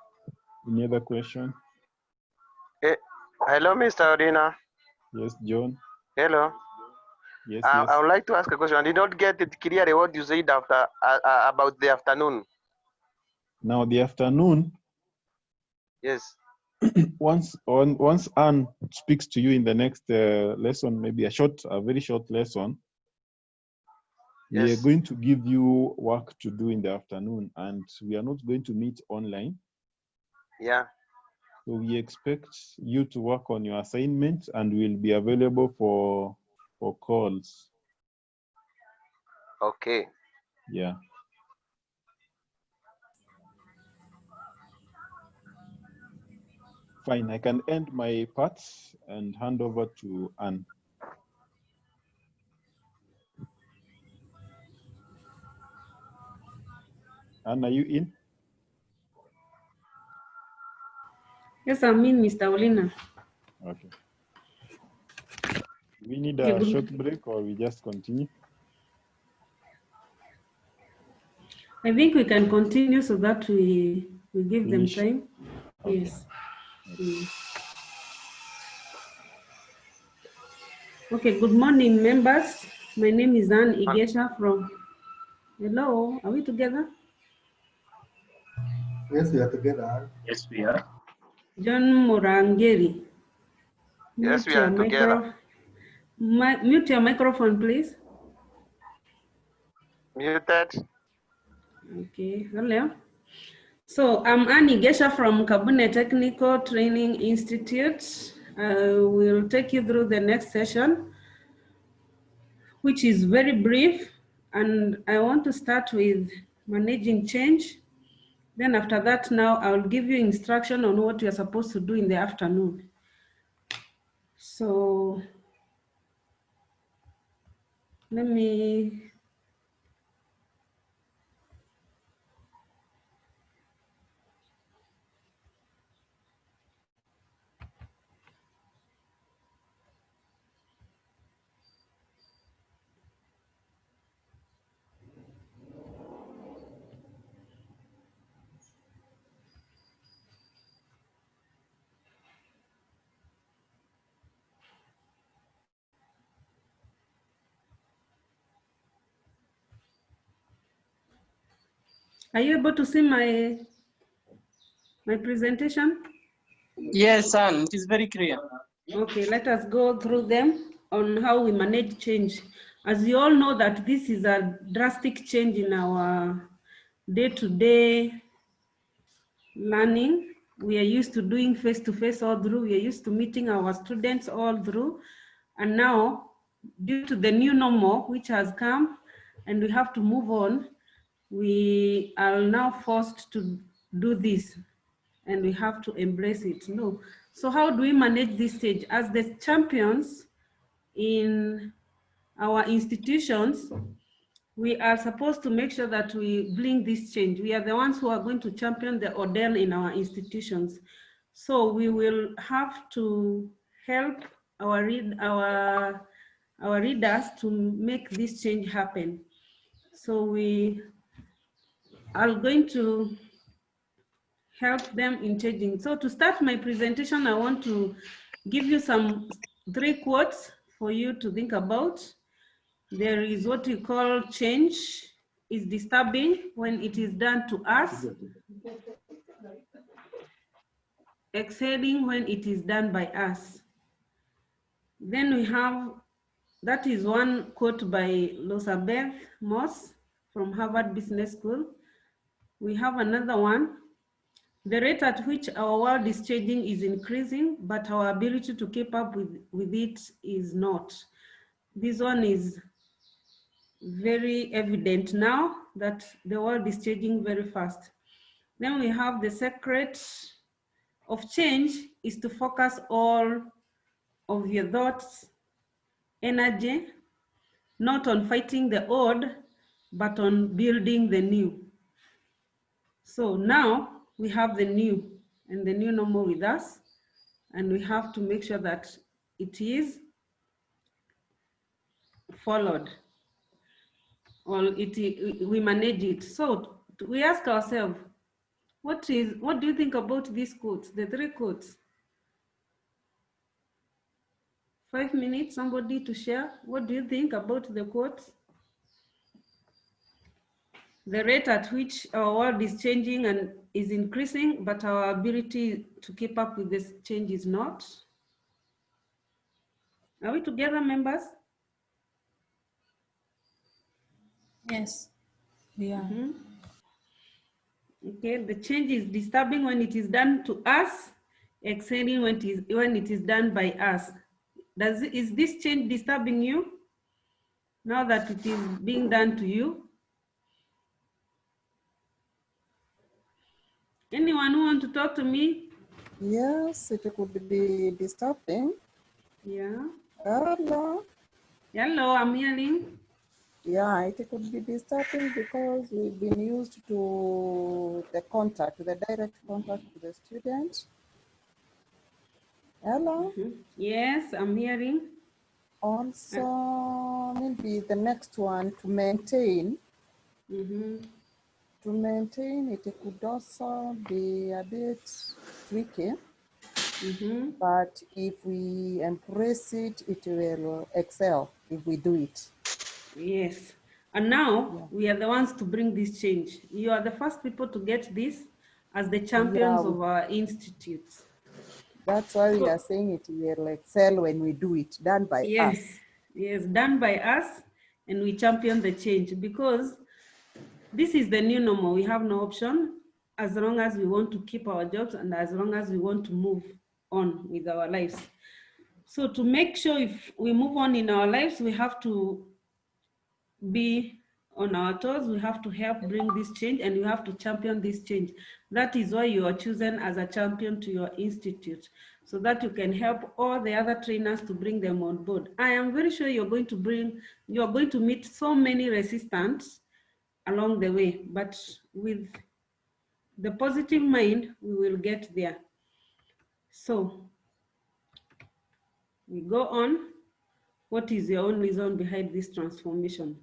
Any other question? Hello, Mr. Odina. Yes, John. Hello. Yes, I yes. would like to ask a question. I did not get it clearly what you said after about the afternoon. Now the afternoon. Yes. Once Anne speaks to you in the next lesson, maybe a very short lesson, we are going to give you work to do in the afternoon, and we are not going to meet online. Yeah. So we expect you to work on your assignment, and we'll be available for calls. Okay. Yeah. Fine, I can end my part and hand over to Anne. Anne, are you in? Yes, I'm in, Mr. Olina. Okay. We need a short break, or we just continue? I think we can continue so that we give them time. Okay. Yes. Okay, good morning, members. My name is Anne Igesha from... Hello, are we together? Yes, we are together. Yes, we are. John Morangeri. Yes, we are together. Mute your microphone, please. Muted. Okay, hello. So I'm Annie Gesha from Kabune Technical Training Institute. We'll take you through the next session, which is very brief. And I want to start with managing change. Then after that, now I'll give you instruction on what you're supposed to do in the afternoon. So let me, are you able to see my presentation? Yes, son, it is very clear. Okay, let us go through them on how we manage change. As you all know that this is a drastic change in our day-to-day learning. We are used to doing face-to-face all through. We are used to meeting our students all through. And now, due to the new normal, which has come, and we have to move on, we are now forced to do this, and we have to embrace it. No. So how do we manage this stage? As the champions in our institutions, we are supposed to make sure that we bring this change. We are the ones who are going to champion the ODeL in our institutions. So we will have to help our readers to make this change happen. So we are going to help them in changing. So to start my presentation, I want to give you three quotes for you to think about. There is what we call change is disturbing when it is done to us, exciting when it is done by us. Then we have, that is one quote by Elizabeth Moss from Harvard Business School. We have another one. The rate at which our world is changing is increasing, but our ability to keep up with it is not. This one is very evident now that the world is changing very fast. Then we have the secret of change is to focus all of your thoughts, energy, not on fighting the old, but on building the new. So now we have the new and the new normal with us, and we have to make sure that it is followed, or we manage it. So we ask ourselves, what do you think about these quotes, the three quotes? 5 minutes, somebody to share. What do you think about the quotes? The rate at which our world is changing and is increasing, but our ability to keep up with this change is not. Are we together, members? Yes. Yeah. Okay, the change is disturbing when it is done to us, exciting when it is done by us. Is this change disturbing you now that it is being done to you? Anyone who want to talk to me? Yes, it could be disturbing. Yeah. Hello. Hello, I'm hearing. Yeah, it could be disturbing because we've been used to the direct contact with the student. Hello? Yes, I'm hearing. Also, maybe the next one, to maintain. To maintain, it could also be a bit tricky. But if we embrace it, it will excel if we do it. Yes. And now we are the ones to bring this change. You are the first people to get this as the champions of our institutes. That's why we are saying it will excel when we do it, done by us. Yes, done by us, and we champion the change because this is the new normal. We have no option as long as we want to keep our jobs and as long as we want to move on with our lives. So to make sure if we move on in our lives, we have to be on our toes. We have to help bring this change, and you have to champion this change. That is why you are chosen as a champion to your institute, so that you can help all the other trainers to bring them on board. I am very sure you're going to meet so many resistance along the way, but with the positive mind, we will get there. So we go on. What is your own reason behind this transformation?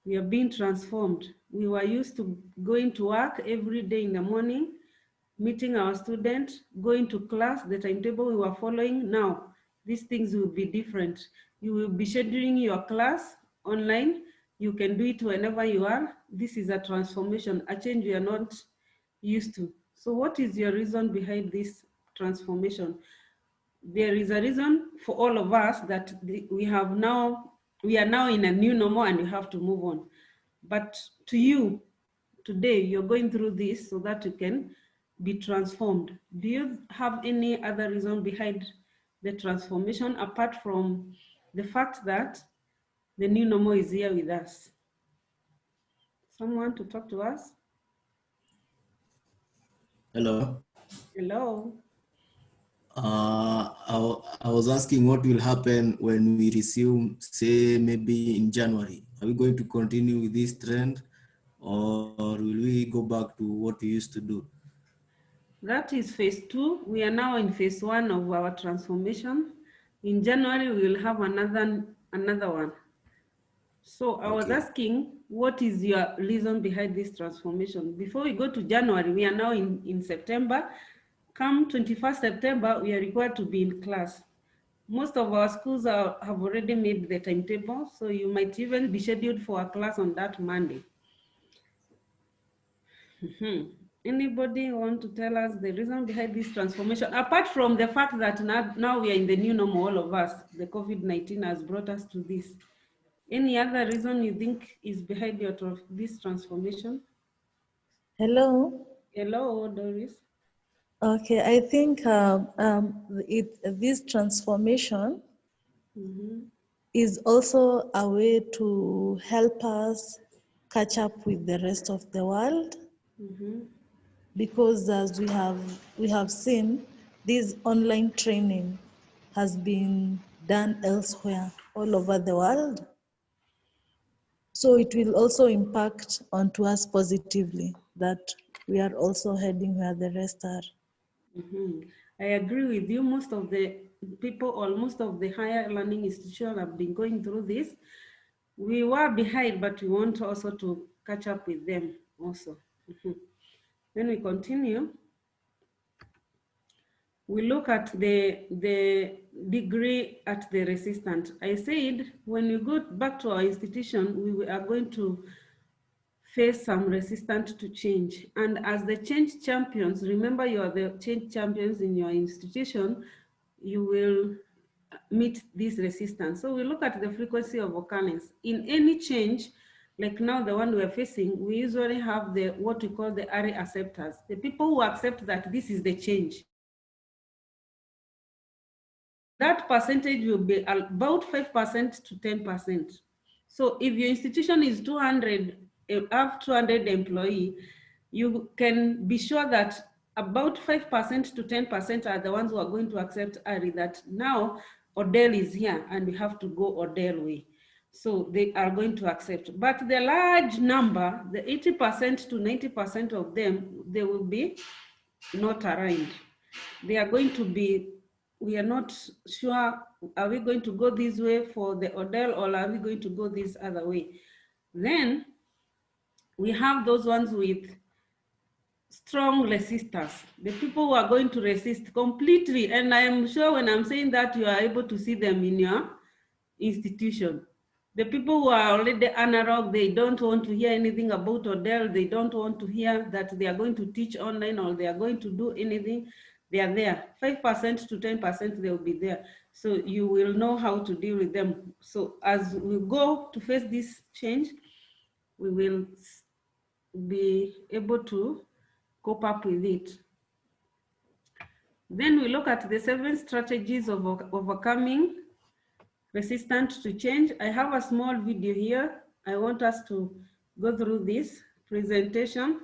We are being transformed. We were used to going to work every day in the morning, meeting our students, going to class, the timetable we were following. Now, these things will be different. You will be scheduling your class online. You can do it whenever you are. This is a transformation, a change we are not used to. So what is your reason behind this transformation? There is a reason for all of us that we are now in a new normal and you have to move on. But to you, today, you're going through this so that you can be transformed. Do you have any other reason behind the transformation apart from the fact that the new normal is here with us? Someone to talk to us? Hello. Hello. I was asking what will happen when we resume, say, maybe in January. Are we going to continue with this trend, or will we go back to what we used to do? That is phase 2. We are now in phase 1 of our transformation. In January, we will have another one. So I was asking, what is your reason behind this transformation? Before we go to January, we are now in September. Come 21st September, we are required to be in class. Most of our schools have already made the timetable, so you might even be scheduled for a class on that Monday. Anybody want to tell us the reason behind this transformation? Apart from the fact that now we are in the new normal, all of us, the COVID-19 has brought us to this. Any other reason you think is behind this transformation? Hello. Hello, Doris. Okay, I think this transformation is also a way to help us catch up with the rest of the world, because as we have seen, this online training has been done elsewhere all over the world. So it will also impact onto us positively, that we are also heading where the rest are. I agree with you. Most of the people, or most of the higher learning institutions have been going through this. We were behind, but we want also to catch up with them also. Then we continue. We look at the degree at the resistance. I said, when we go back to our institution, we are going to face some resistance to change. And as the change champions, remember you are the change champions in your institution, you will meet this resistance. So we look at the frequency of occurrence. In any change, like now the one we're facing, we usually have what we call the early acceptors, the people who accept that this is the change. That percentage will be about 5% to 10%. So if your institution is 200 employees, you can be sure that about 5% to 10% are the ones who are going to accept early, that now ODeL is here and we have to go ODeL way. So they are going to accept. But the large number, the 80% to 90% of them, they will be not aligned. They are going to be, we are not sure, are we going to go this way for the ODeL, or are we going to go this other way? Then we have those ones with strong resistors, the people who are going to resist completely. And I am sure when I'm saying that, you are able to see them in your institution. The people who are already analog, they don't want to hear anything about ODeL. They don't want to hear that they are going to teach online or they are going to do anything. They are there. 5% to 10% they will be there. So you will know how to deal with them. So as we go to face this change, we will be able to cope up with it. Then we look at the 7 strategies of overcoming resistance to change. I have a small video here. I want us to go through this presentation.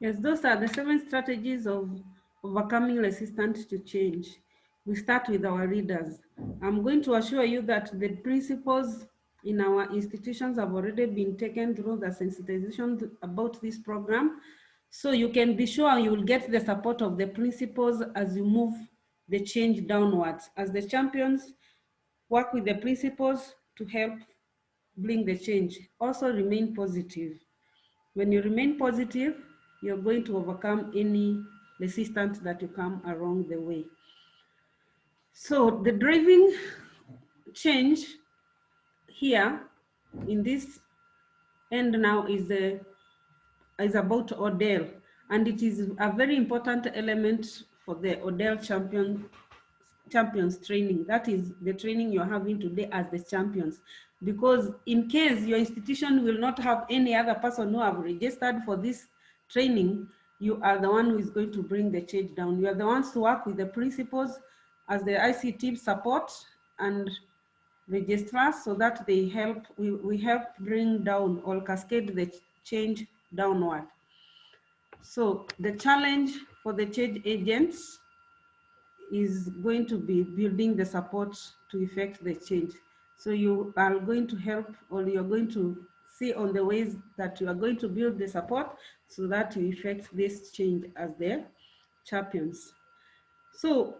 Yes, those are the 7 strategies of overcoming resistance to change. We start with our readers. I'm going to assure you that the principals in our institutions have already been taken through the sensitization about this program. So you can be sure you will get the support of the principals as you move the change downwards. As the champions, work with the principals to help bring the change. Also remain positive. When you remain positive, you're going to overcome any resistance that you come along the way. So the driving change here in this end now is about ODeL, and it is a very important element for the ODeL champion champions training. That is the training you're having today as the champions. Because in case your institution will not have any other person who have registered for this training, you are the one who is going to bring the change down. You are the ones to work with the principals as the ICT support and registrars so that they help, we help bring down or cascade the change downward. So the challenge for the change agents is going to be building the support to effect the change. So you are going to help, or you're going to see on the ways that you are going to build the support so that you effect this change as the champions. So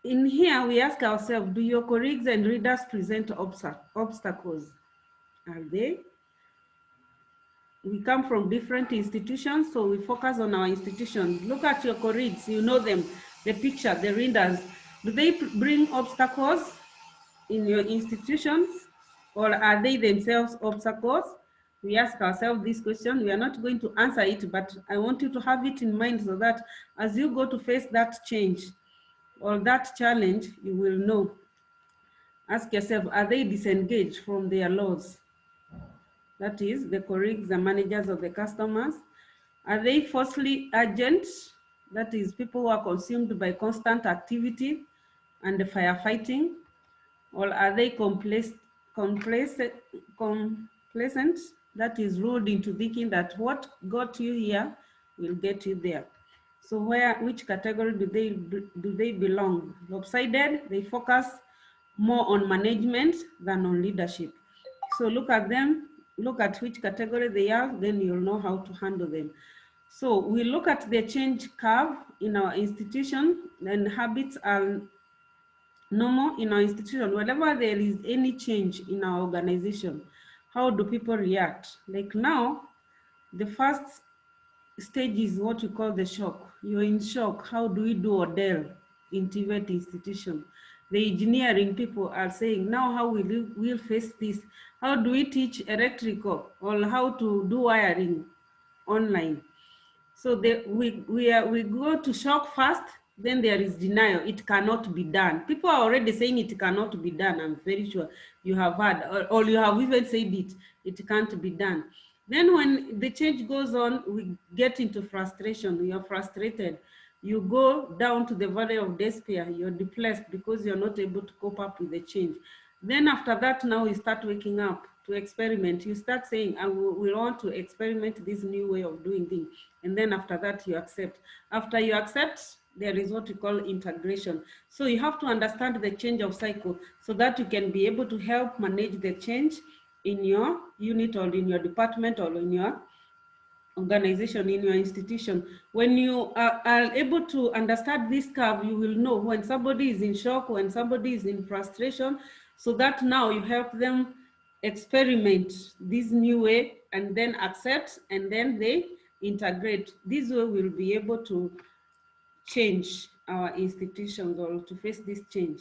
in here, we ask ourselves, do your colleagues and readers present obstacles? Are they? We come from different institutions, so we focus on our institutions. Look at your colleagues, you know them, the picture, the readers. Do they bring obstacles in your institutions, or are they themselves obstacles? We ask ourselves this question. We are not going to answer it, but I want you to have it in mind so that as you go to face that change or that challenge, you will know. Ask yourself, are they disengaged from their laws? That is, the colleagues, the managers of the customers. Are they falsely urgent? That is, people who are consumed by constant activity and the firefighting. Or are they complacent? That is, ruled into thinking that what got you here will get you there. So which category do they belong? Lopsided, they focus more on management than on leadership. So look at them, look at which category they are, then you'll know how to handle them. So we look at the change curve in our institution, and habits are normal in our institution. Whenever there is any change in our organization, how do people react? Like now, the first stage is what we call the shock. You're in shock. How do we do ODeL in TVET institution? The engineering people are saying, now how will we'll face this? How do we teach electrical or how to do wiring online? So we go to shock first, then there is denial. It cannot be done. People are already saying it cannot be done. I'm very sure you have heard, or you have even said it. It can't be done. Then when the change goes on, we get into frustration. We are frustrated. You go down to the valley of despair. You're depressed because you're not able to cope up with the change. Then after that, now you start waking up to experiment. You start saying, we want to experiment this new way of doing things. And then after that, you accept. After you accept, there is what we call integration. So you have to understand the change of cycle so that you can be able to help manage the change in your unit or in your department or in your organization, in your institution. When you are able to understand this curve, you will know when somebody is in shock, when somebody is in frustration, so that now you help them experiment this new way and then accept, and then they integrate. This way we'll be able to change our institutions or to face this change.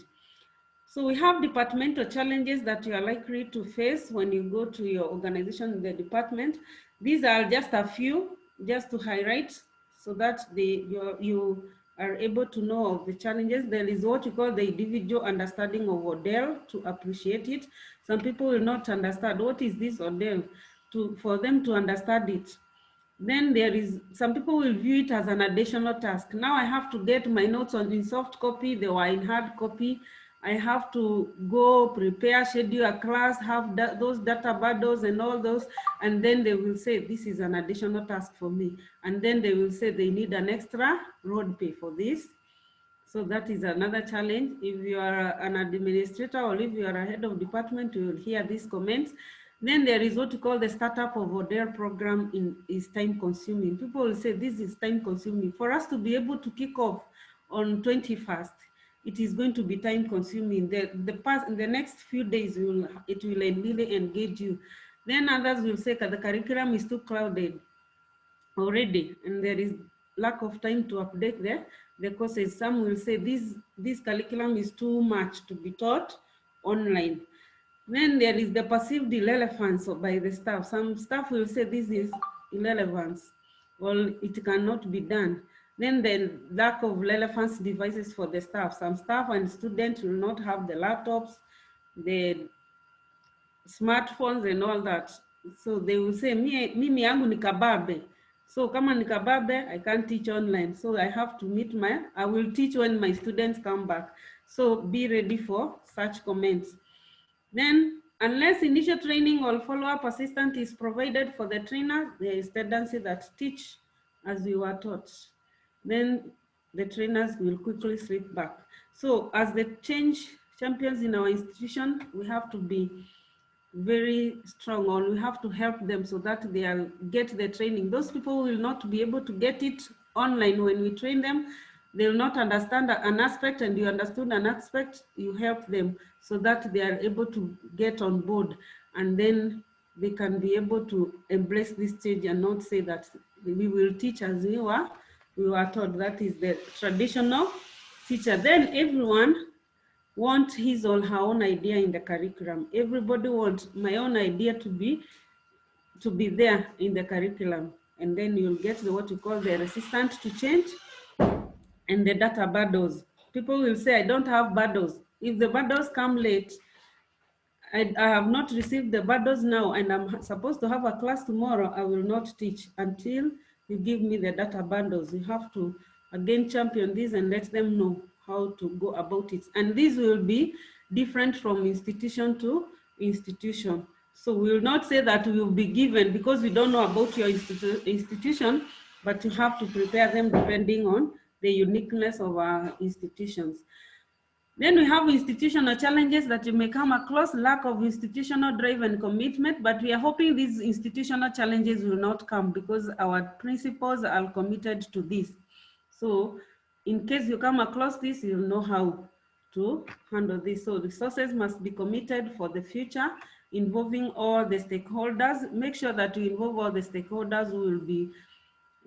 So we have departmental challenges that you are likely to face when you go to your organization in the department. These are just a few, just to highlight so that you are able to know of the challenges. There is what you call the individual understanding of ODeL to appreciate it. Some people will not understand what is this ODeL for them to understand it. Then there is, some people will view it as an additional task. Now I have to get my notes in soft copy, they were in hard copy. I have to go prepare, schedule a class, have those data bundles and all those, and then they will say, this is an additional task for me. And then they will say they need an extra road pay for this. So that is another challenge. If you are an administrator or if you are a head of department, you will hear these comments. Then there is what we call the startup of ODeL program is time consuming. People will say this is time consuming. For us to be able to kick off on 21st, it is going to be time consuming. The next few days, it will really engage you. Then others will say that the curriculum is too crowded already, and there is lack of time to update the courses. Some will say this curriculum is too much to be taught online. Then there is the perceived irrelevance by the staff. Some staff will say this is irrelevance, or it cannot be done. Then the lack of relevant devices for the staff. Some staff and students will not have the laptops, the smartphones and all that. So they will say, mimi yangu ni kababe. So kama ni kababe, I can't teach online. So I have to I will teach when my students come back. So be ready for such comments. Then, unless initial training or follow-up assistance is provided for the trainer, there is tendency that teach as we were taught. Then the trainers will quickly slip back. So as the change champions in our institution, we have to be very strong, or we have to help them so that they get the training. Those people will not be able to get it online when we train them. They will not understand an aspect, and you understood an aspect, you help them so that they are able to get on board, and then they can be able to embrace this change and not say that we will teach as we were taught. That is the traditional teacher. Then everyone want his or her own idea in the curriculum. Everybody wants my own idea to be there in the curriculum. And then you'll get what you call the resistant to change and the data bundles. People will say, I don't have bundles. If the bundles come late, I have not received the bundles now, and I'm supposed to have a class tomorrow, I will not teach until you give me the data bundles. You have to again champion this and let them know how to go about it. And this will be different from institution to institution. So we will not say that we will be given because we don't know about your institution, but you have to prepare them depending on the uniqueness of our institutions. Then we have institutional challenges that you may come across, lack of institutional drive and commitment, but we are hoping these institutional challenges will not come because our principals are committed to this. So in case you come across this, you'll know how to handle this. So resources must be committed for the future, involving all the stakeholders. Make sure that you involve all the stakeholders who will be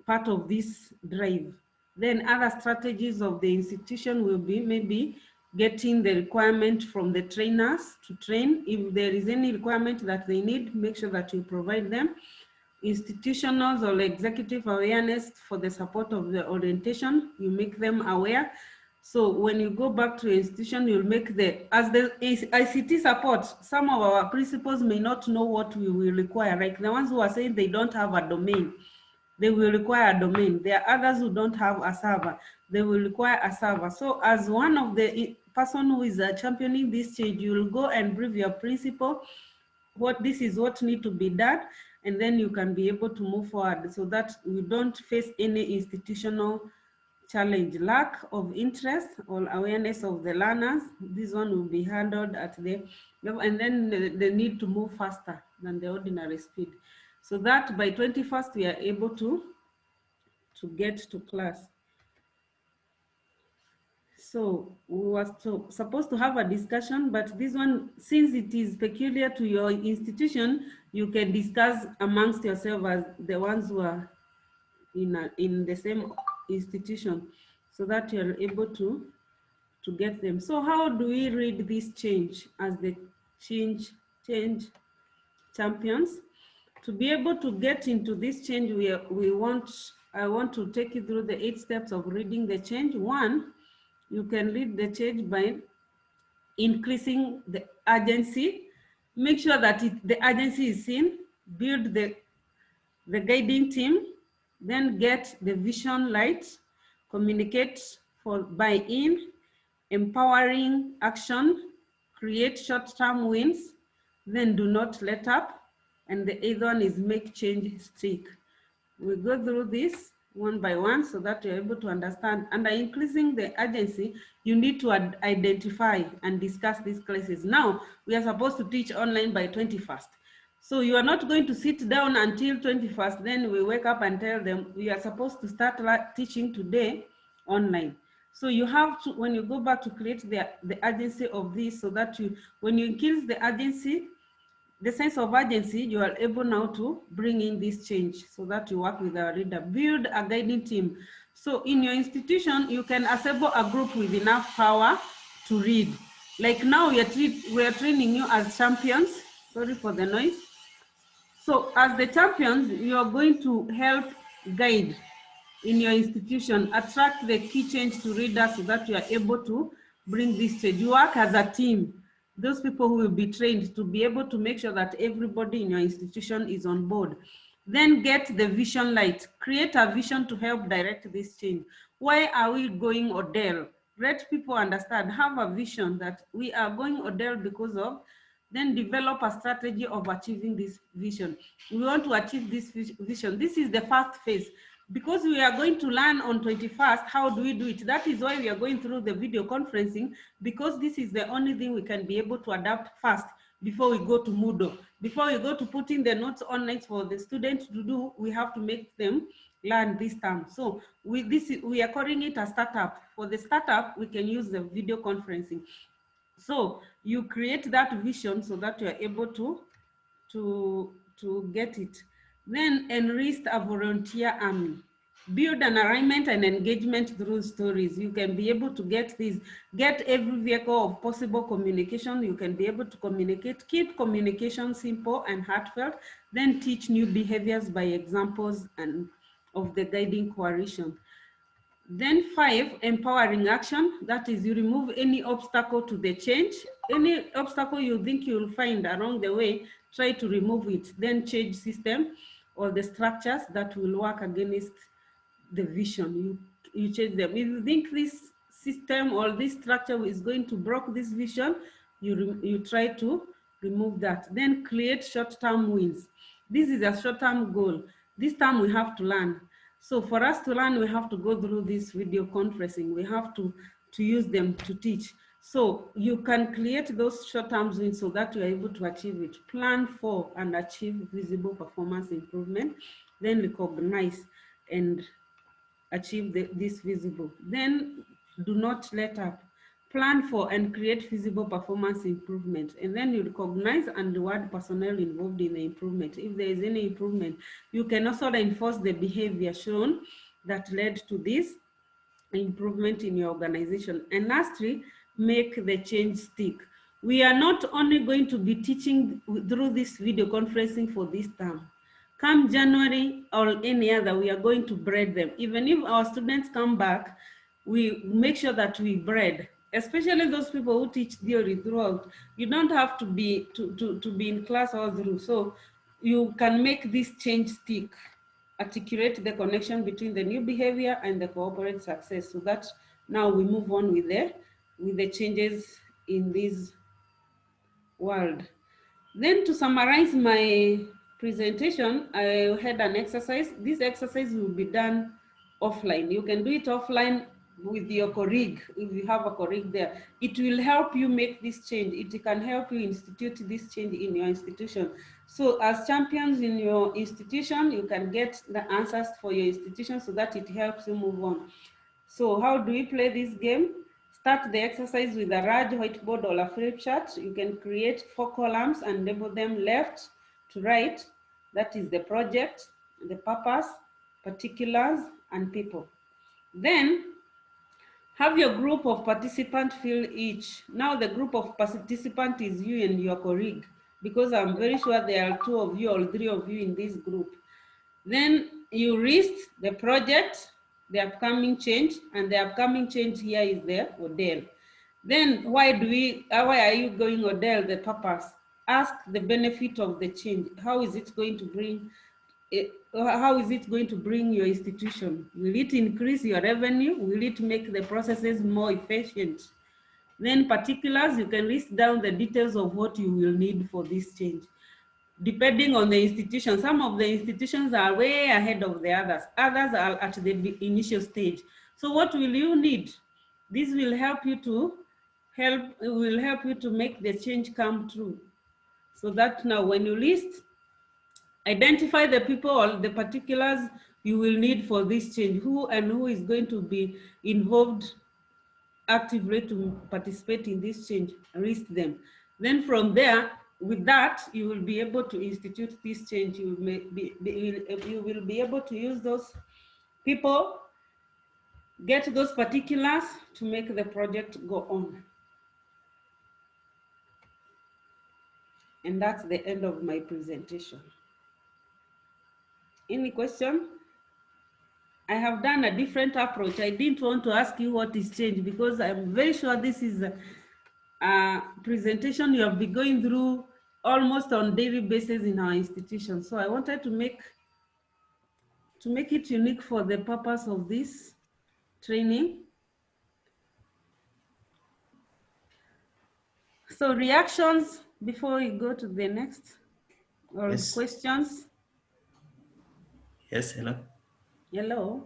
part of this drive. Then other strategies of the institution will be maybe getting the requirement from the trainers to train. If there is any requirement that they need, make sure that you provide them. Institutional or executive awareness for the support of the orientation, you make them aware. So when you go back to your institution, you'll make as the ICT support, some of our principals may not know what we will require, like the ones who are saying they don't have a domain. They will require a domain. There are others who don't have a server. They will require a server. So as one of the person who is championing this change, you will go and brief your principal this is what need to be done, and then you can be able to move forward so that we don't face any institutional challenge. Lack of interest or awareness of the learners, this one will be handled at the level, and then the need to move faster than the ordinary speed. So that by 21st, we are able to get to class. So we were supposed to have a discussion, but this one, since it is peculiar to your institution, you can discuss amongst yourselves as the ones who are in the same institution, so that you're able to get them. So how do we read this change as the change champions? To be able to get into this change, I want to take you through the 8 steps of reading the change. 1, you can read the change by increasing the urgency. Make sure that the urgency is seen. Build the guiding team. Then get the vision light. Communicate for buy-in. Empowering action. Create short-term wins. Then do not let up. And the 8th one is make change stick. We go through this one by one so that you're able to understand. And by increasing the urgency, you need to identify and discuss these cases. Now, we are supposed to teach online by 21st. So you are not going to sit down until 21st, then we wake up and tell them we are supposed to start teaching today online. So you have to, when you go back, to create the urgency of this so that when you increase the urgency, the sense of urgency, you are able now to bring in this change so that you work with our reader. Build a guiding team. So in your institution, you can assemble a group with enough power to read. Like now we are training you as champions. Sorry for the noise. So as the champions, you are going to help guide in your institution, attract the key change to readers so that you are able to bring this change. You work as a team. Those people who will be trained to be able to make sure that everybody in your institution is on board. Then get the vision light. Create a vision to help direct this change. Why are we going ODeL? Let people understand, have a vision that we are going ODeL because of, then develop a strategy of achieving this vision. We want to achieve this vision. This is the first phase. Because we are going to learn on 21st, how do we do it? That is why we are going through the video conferencing, because this is the only thing we can be able to adapt fast before we go to Moodle. Before we go to putting the notes online for the students to do, we have to make them learn this term. So with this, we are calling it a startup. For the startup, we can use the video conferencing. So you create that vision so that you are able to get it. Then enlist a volunteer army. Build an alignment and engagement through stories. You can be able to get this, get every vehicle of possible communication. You can be able to communicate, keep communication simple and heartfelt, then teach new behaviors by examples and of the guiding coalition. Then 5, empowering action. That is, you remove any obstacle to the change. Any obstacle you think you'll find along the way, try to remove it. Then change system or the structures that will work against the vision. You change them. If you think this system or this structure is going to block this vision, you try to remove that. Then create short-term wins. This is a short-term goal. This time we have to learn. So for us to learn, we have to go through this video conferencing. We have to use them to teach. So you can create those short-term wins so that you are able to achieve it. Plan for and achieve visible performance improvement. Then recognize and achieve this visible. Then do not let up. Plan for and create feasible performance improvement. And then you recognize and reward personnel involved in the improvement. If there is any improvement, you can also reinforce the behavior shown that led to this improvement in your organization. And lastly, make the change stick. We are not only going to be teaching through this video conferencing for this term. Come January or any other, we are going to breed them. Even if our students come back, we make sure that we breed, especially those people who teach theory throughout. You don't have to be in class all through. So you can make this change stick, articulate the connection between the new behavior and the corporate success, so that now we move on with the changes in this world. Then to summarize my presentation, I had an exercise. This exercise will be done offline. You can do it offline with your colleague, if you have a colleague there. It will help you make this change. It can help you institute this change in your institution. So as champions in your institution, you can get the answers for your institution so that it helps you move on. So how do we play this game? Start the exercise with a large whiteboard or a flip chart. You can create 4 columns and label them left to right. That is the project, the purpose, particulars, and people. Then have your group of participants fill each. Now the group of participants is you and your colleague, because I'm very sure there are 2 of you or 3 of you in this group. Then you list the project, the upcoming change, and the upcoming change here is the ODeL. Then why are you going ODeL? The purpose. Ask the benefit of the change. How is it going to bring your institution? Will it increase your revenue? Will it make the processes more efficient? Then particulars, you can list down the details of what you will need for this change. Depending on the institution, some of the institutions are way ahead of the others. Others are at the initial stage. So what will you need? This will help you to make the change come true. So that now when you list, identify the people or the particulars you will need for this change, who is going to be involved actively to participate in this change, list them. Then from there, with that, you will be able to institute this change. You will be able to use those people, get those particulars to make the project go on. And that's the end of my presentation. Any question? I have done a different approach. I didn't want to ask you what is changed because I'm very sure this is a presentation you have been going through almost on daily basis in our institution. So I wanted to make it unique for the purpose of this training. So reactions before we go to the next, or Yes. questions? Yes, hello. Hello.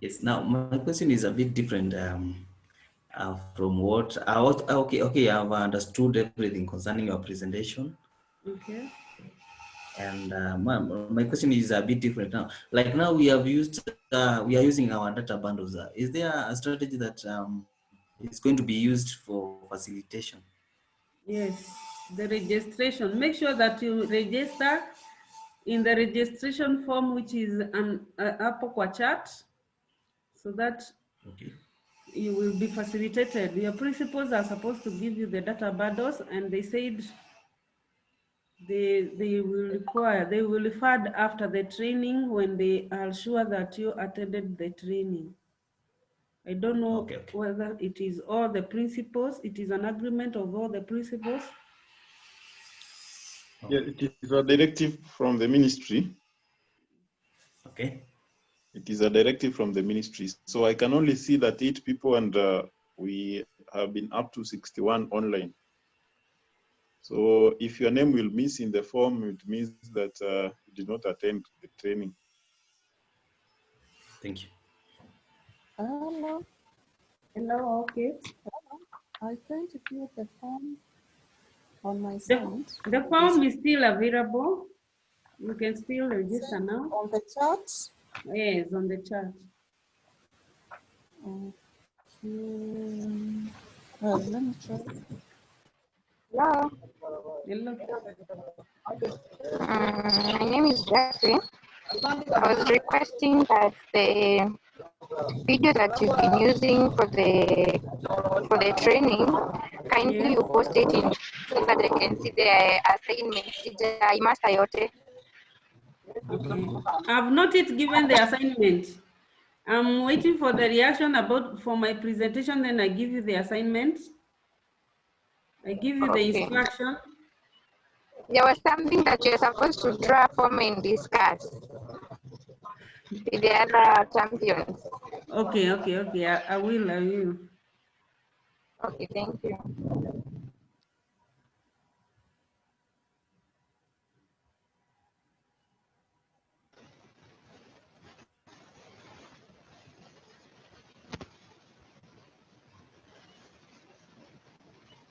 Yes, now my question is a bit different from what, okay, I've understood everything concerning your presentation. Okay. And my question is a bit different now. Like now we are using our data bundles. Is there a strategy that is going to be used for facilitation? Yes, the registration. Make sure that you register in the registration form, which is an hapo kwa chat, so that you will be facilitated. Your principals are supposed to give you the data bundles, and they said they will refer after the training when they are sure that you attended the training. I don't know whether it is all the principals, it is an agreement of all the principals. Yeah, it is a directive from the ministry. Okay. It is a directive from the ministry. So I can only see that 8 people, and we have been up to 61 online. So if your name will miss in the form, it means that you did not attend the training. Thank you. Hello. Hello, okay. I can't view the form on my The side. form is still available. You can still register now. On the chat? Yes, on the chat. Okay. Well, let me try. Hello. Hello. My name is Jeffrey. I was requesting that the video that you've been using for the training, kindly you post it in so that I can see the assignment. Okay. I've not yet given the assignment. I'm waiting for the reaction for my presentation, then I give you the assignment. I give you the instruction. There was something that you're supposed to draw form and discuss with the other champions. Okay. I will. Okay, thank you.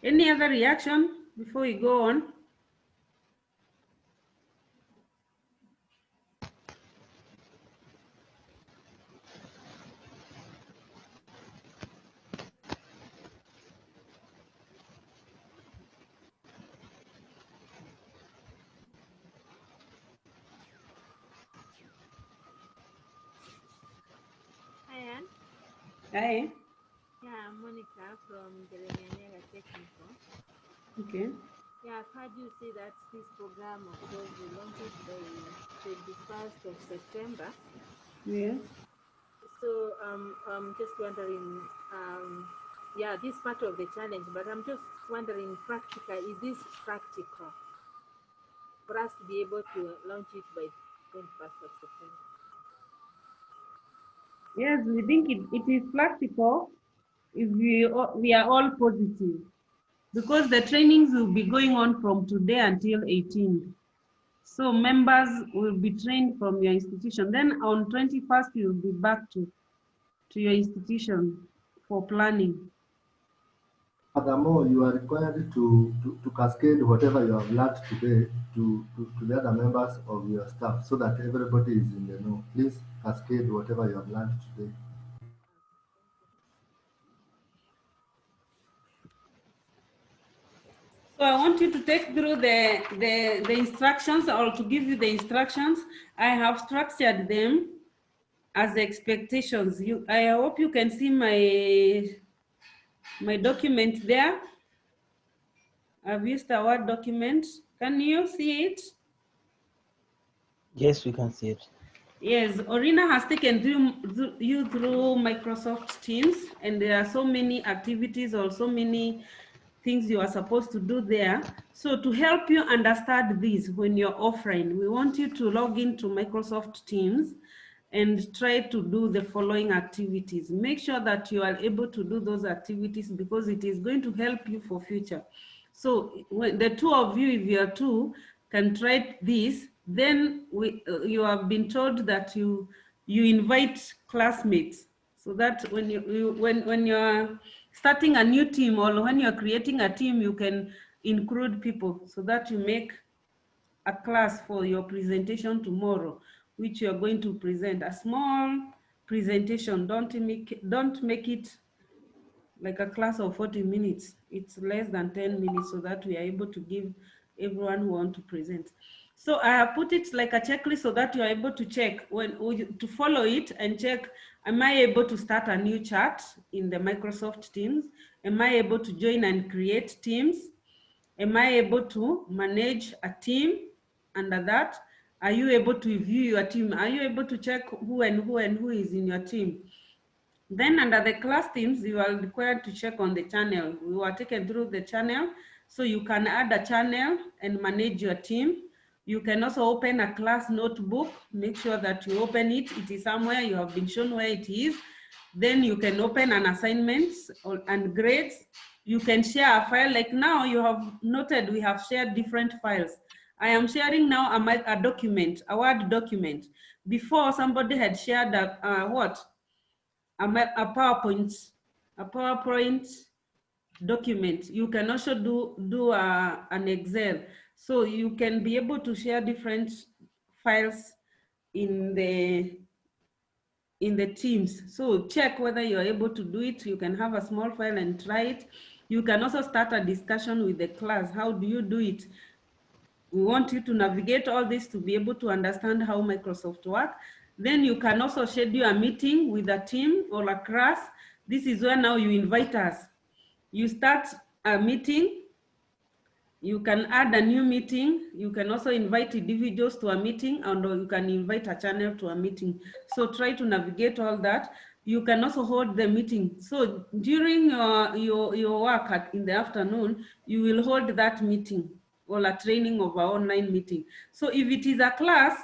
Any other reaction before we go on? Hi, Ann. Hi. Yeah, I'm Monica from the Lenyanyega Technical. Okay. Yeah, I've heard you say that this program, of course, will launch it by 21st of September. Yes. So I'm just wondering, yeah, this part of the challenge, but I'm just wondering, is this practical for us to be able to launch it by 21st of September? Yes, we think it is practical if we are all positive, because the trainings will be going on from today until 18th. So members will be trained from your institution. Then on 21st, you'll be back to your institution for planning. Furthermore, you are required to cascade whatever you have learned today to the other members of your staff so that everybody is in the know. Please cascade whatever you have learned today. So I want you to take through the instructions, or to give you the instructions. I have structured them as expectations. I hope you can see my document there. I've used a Word document. Can you see it? Yes, we can see it. Yes, Orina has taken you through Microsoft Teams, and there are so many activities or so many things you are supposed to do there. So to help you understand this when you're offline, we want you to log into Microsoft Teams and try to do the following activities. Make sure that you are able to do those activities because it is going to help you for future. So when the two of you, if you are two, can try this, then you have been told that you invite classmates, so that when when you're starting a new team or when you're creating a team, you can include people so that you make a class for your presentation tomorrow, which you're going to present a small presentation. Don't make it like a class of 40 minutes. It's less than 10 minutes so that we are able to give everyone who want to present. So I have put it like a checklist so that you are able to check to follow it and check, am I able to start a new chat in the Microsoft Teams? Am I able to join and create teams? Am I able to manage a team under that? Are you able to view your team? Are you able to check who is in your team? Then under the class teams, you are required to check on the channel. We were taken through the channel. So you can add a channel and manage your team. You can also open a class notebook. Make sure that you open it. It is somewhere you have been shown where it is. Then you can open an assignment and grades. You can share a file. Like now you have noted we have shared different files. I am sharing now a document, a Word document. Before somebody had shared a PowerPoint document. You can also do an Excel. So you can be able to share different files in the Teams. So check whether you're able to do it. You can have a small file and try it. You can also start a discussion with the class. How do you do it? We want you to navigate all this to be able to understand how Microsoft works. Then you can also schedule a meeting with a team or a class. This is where now you invite us. You start a meeting. You can add a new meeting. You can also invite individuals to a meeting, and you can invite a channel to a meeting. So try to navigate all that. You can also hold the meeting. So during your work in the afternoon, you will hold that meeting or a training of our online meeting. So if it is a class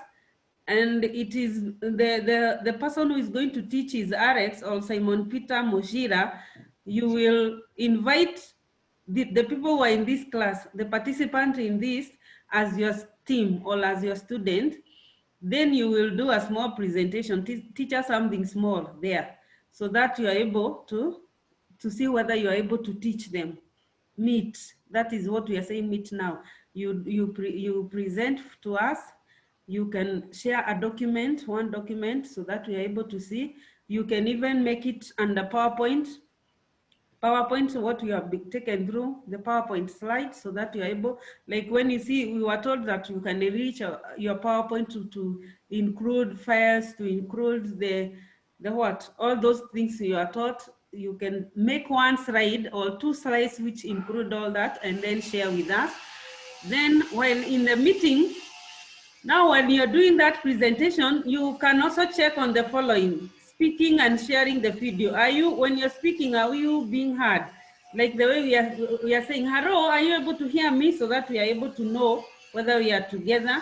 and it is the person who is going to teach is Alex or Simon Peter Moshira, you will invite the people who are in this class, the participant in this, as your team or as your student. Then you will do a small presentation, teach us something small there, so that you are able to see whether you are able to teach them. Meet, that is what we are saying, meet now. You present to us. You can share a document, one document, so that we are able to see. You can even make it under PowerPoint, what you have been taken through, the PowerPoint slides, so that you're able, like when you see, we were told that you can enrich your PowerPoint to include files, to include the all those things you are taught. You can make one slide or two slides which include all that and then share with us. Then while in the meeting, now when you're doing that presentation, you can also check on the following: speaking and sharing the video. When you're speaking, are you being heard? Like the way we are saying, hello, are you able to hear me? So that we are able to know whether we are together.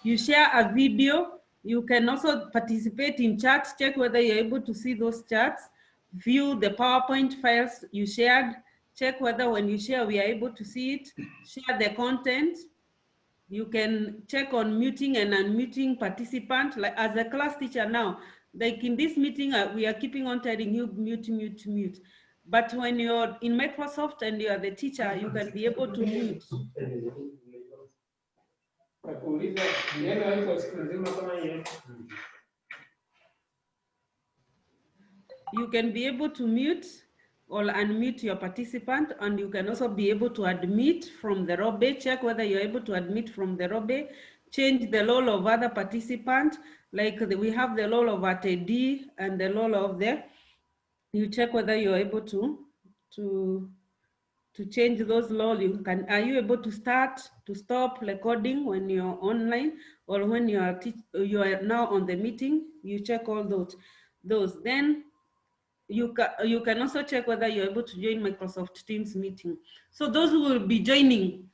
You share a video. You can also participate in chats, check whether you're able to see those chats, view the PowerPoint files you shared, check whether when you share, we are able to see it, share the content. You can check on muting and unmuting participant. Like as a class teacher now, like in this meeting, we are keeping on telling you mute, mute, mute. But when you're in Microsoft and you are the teacher, you can be able to mute. You can be able to mute or unmute your participant, and you can also be able to admit from the robe. Check whether you're able to admit from the robe. Change the role of other participant, like we have the role of attendee and the role of the, you check whether you're able to to change those laws. Are you able to start, to stop recording when you're online, or when you are now on the meeting? You check all those. Then you can also check whether you're able to join Microsoft Teams meeting. So those who will be joining,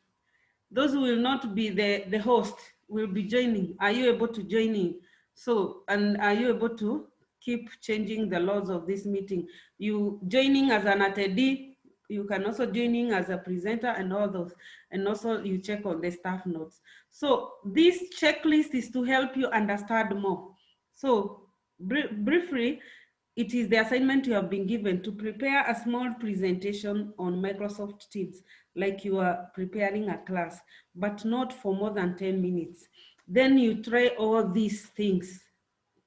those who will not be the host will be joining. Are you able to join in? So, and are you able to keep changing the laws of this meeting? You joining as an attendee, you can also join in as a presenter and all those. And also you check on the staff notes. So this checklist is to help you understand more. So briefly, it is the assignment you have been given to prepare a small presentation on Microsoft Teams, like you are preparing a class, but not for more than 10 minutes. Then you try all these things,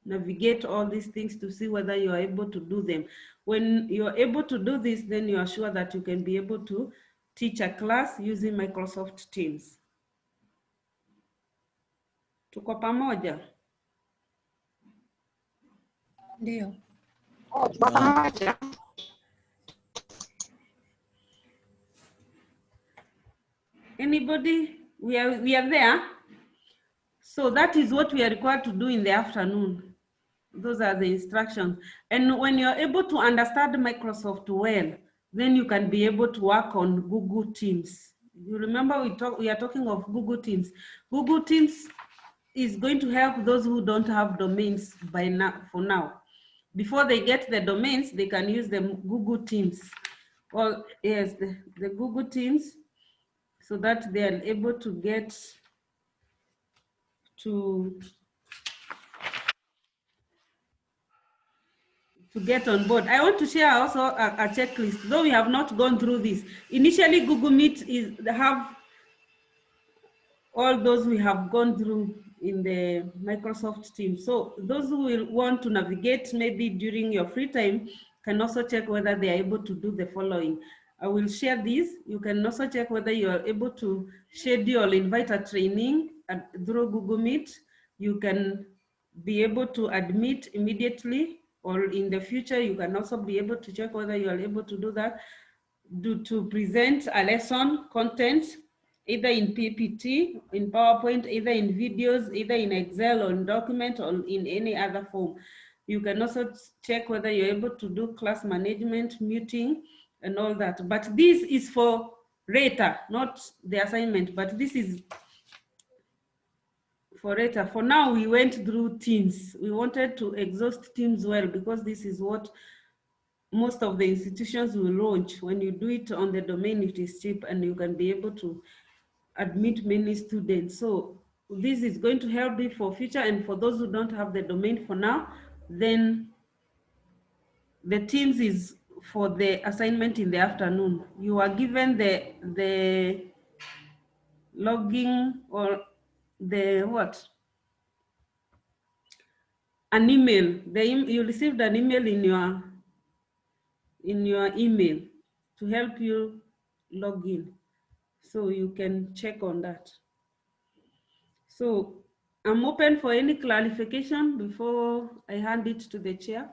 navigate all these things to see whether you are able to do them. When you are able to do this, then you are sure that you can be able to teach a class using Microsoft Teams. Tuko pamoja? Ndio. Anybody? We are there. So that is what we are required to do in the afternoon. Those are the instructions. And when you're able to understand Microsoft well, then you can be able to work on Google Teams. You remember we are talking of Google Teams. Google Teams is going to help those who don't have domains by now, for now. Before they get the domains, they can use the Google Teams. Well, yes, the Google Teams, so that they are able to get to get on board. I want to share also a checklist, though we have not gone through this. Initially, Google Meet have all those we have gone through in the Microsoft team. So those who will want to navigate maybe during your free time can also check whether they are able to do the following. I will share this. You can also check whether you are able to schedule, invite a training through Google Meet. You can be able to admit immediately, or in the future, you can also be able to check whether you are able to do that, to present a lesson content, either in PPT, in PowerPoint, either in videos, either in Excel or in document or in any other form. You can also check whether you're able to do class management, muting, and all that. But this is for later, not the assignment, but this is for later. For now, we went through Teams. We wanted to exhaust Teams well, because this is what most of the institutions will launch. When you do it on the domain, it is cheap and you can be able to admit many students. So this is going to help you for future, and for those who don't have the domain for now, then the Teams is for the assignment in the afternoon. You are given the login, or the what? An email. You received an email in your email to help you log in. So you can check on that. So I'm open for any clarification before I hand it to the chair.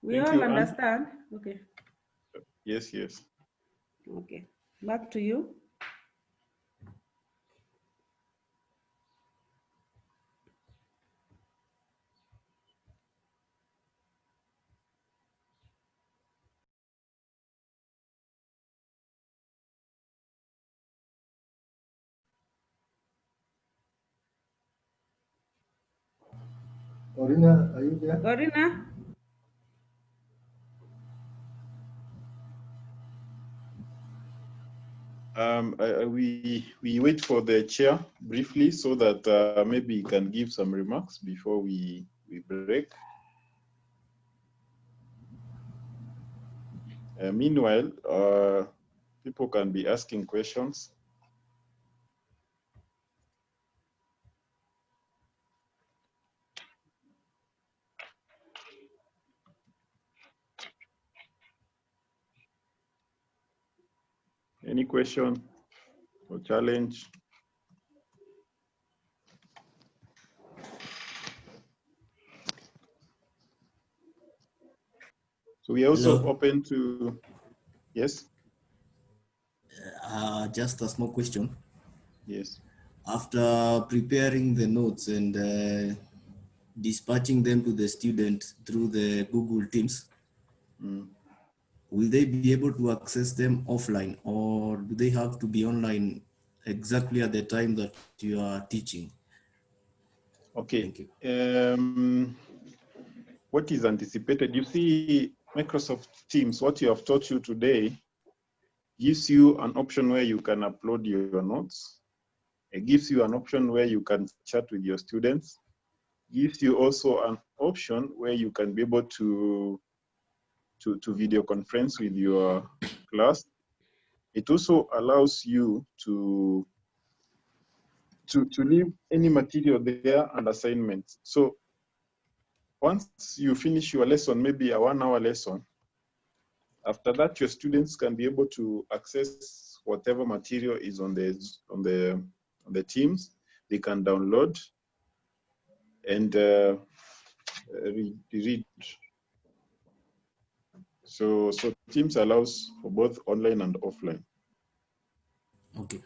We all understand? Okay. Yes, yes. Okay. Back to you. Orina, are you there? Orina? We wait for the chair briefly so that maybe he can give some remarks before we break. Meanwhile, people can be asking questions. Any question or challenge? So we are also Hello. open to, yes? Just a small question. Yes. After preparing the notes and dispatching them to the student through the Google Teams, will they be able to access them offline, or do they have to be online exactly at the time that you are teaching? Okay. Thank you. What is anticipated? You see, Microsoft Teams, what you have taught you today gives you an option where you can upload your notes. It gives you an option where you can chat with your students. Gives you also an option where you can be able to video conference with your class. It also allows you to leave any material there and assignments. So once you finish your lesson, maybe a 1 hour lesson, after that, your students can be able to access whatever material is on the Teams. They can download and read. So Teams allows for both online and offline. Okay.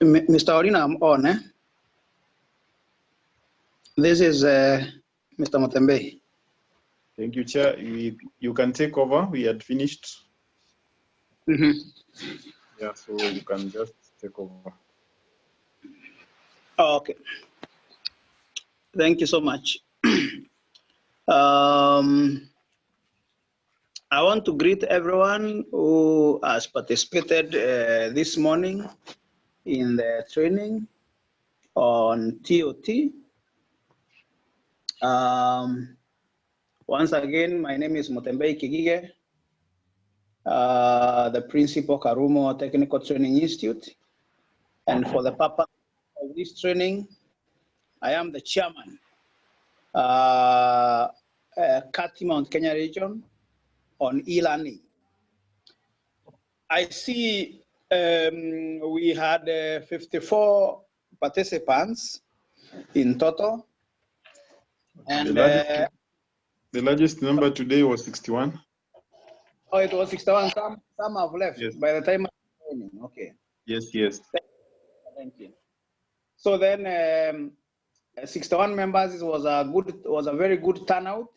Mr. Orina, I'm on. This is Mr. Motembe. Thank you, Chair. You can take over. We had finished. Yeah, so you can just take over. Okay. Thank you so much. I want to greet everyone who has participated this morning in the training on TOT. Once again, my name is Motembe Kigige, the principal Karumo Technical Training Institute. And for the purpose of this training, I am the chairman, Kati Mount Kenya region on e-learning. I see we had 54 participants in total. And the largest number today was 61. Oh, it was 61. Some have left by the time I'm training. Okay. Yes. Thank you. So then 61 members was a very good turnout.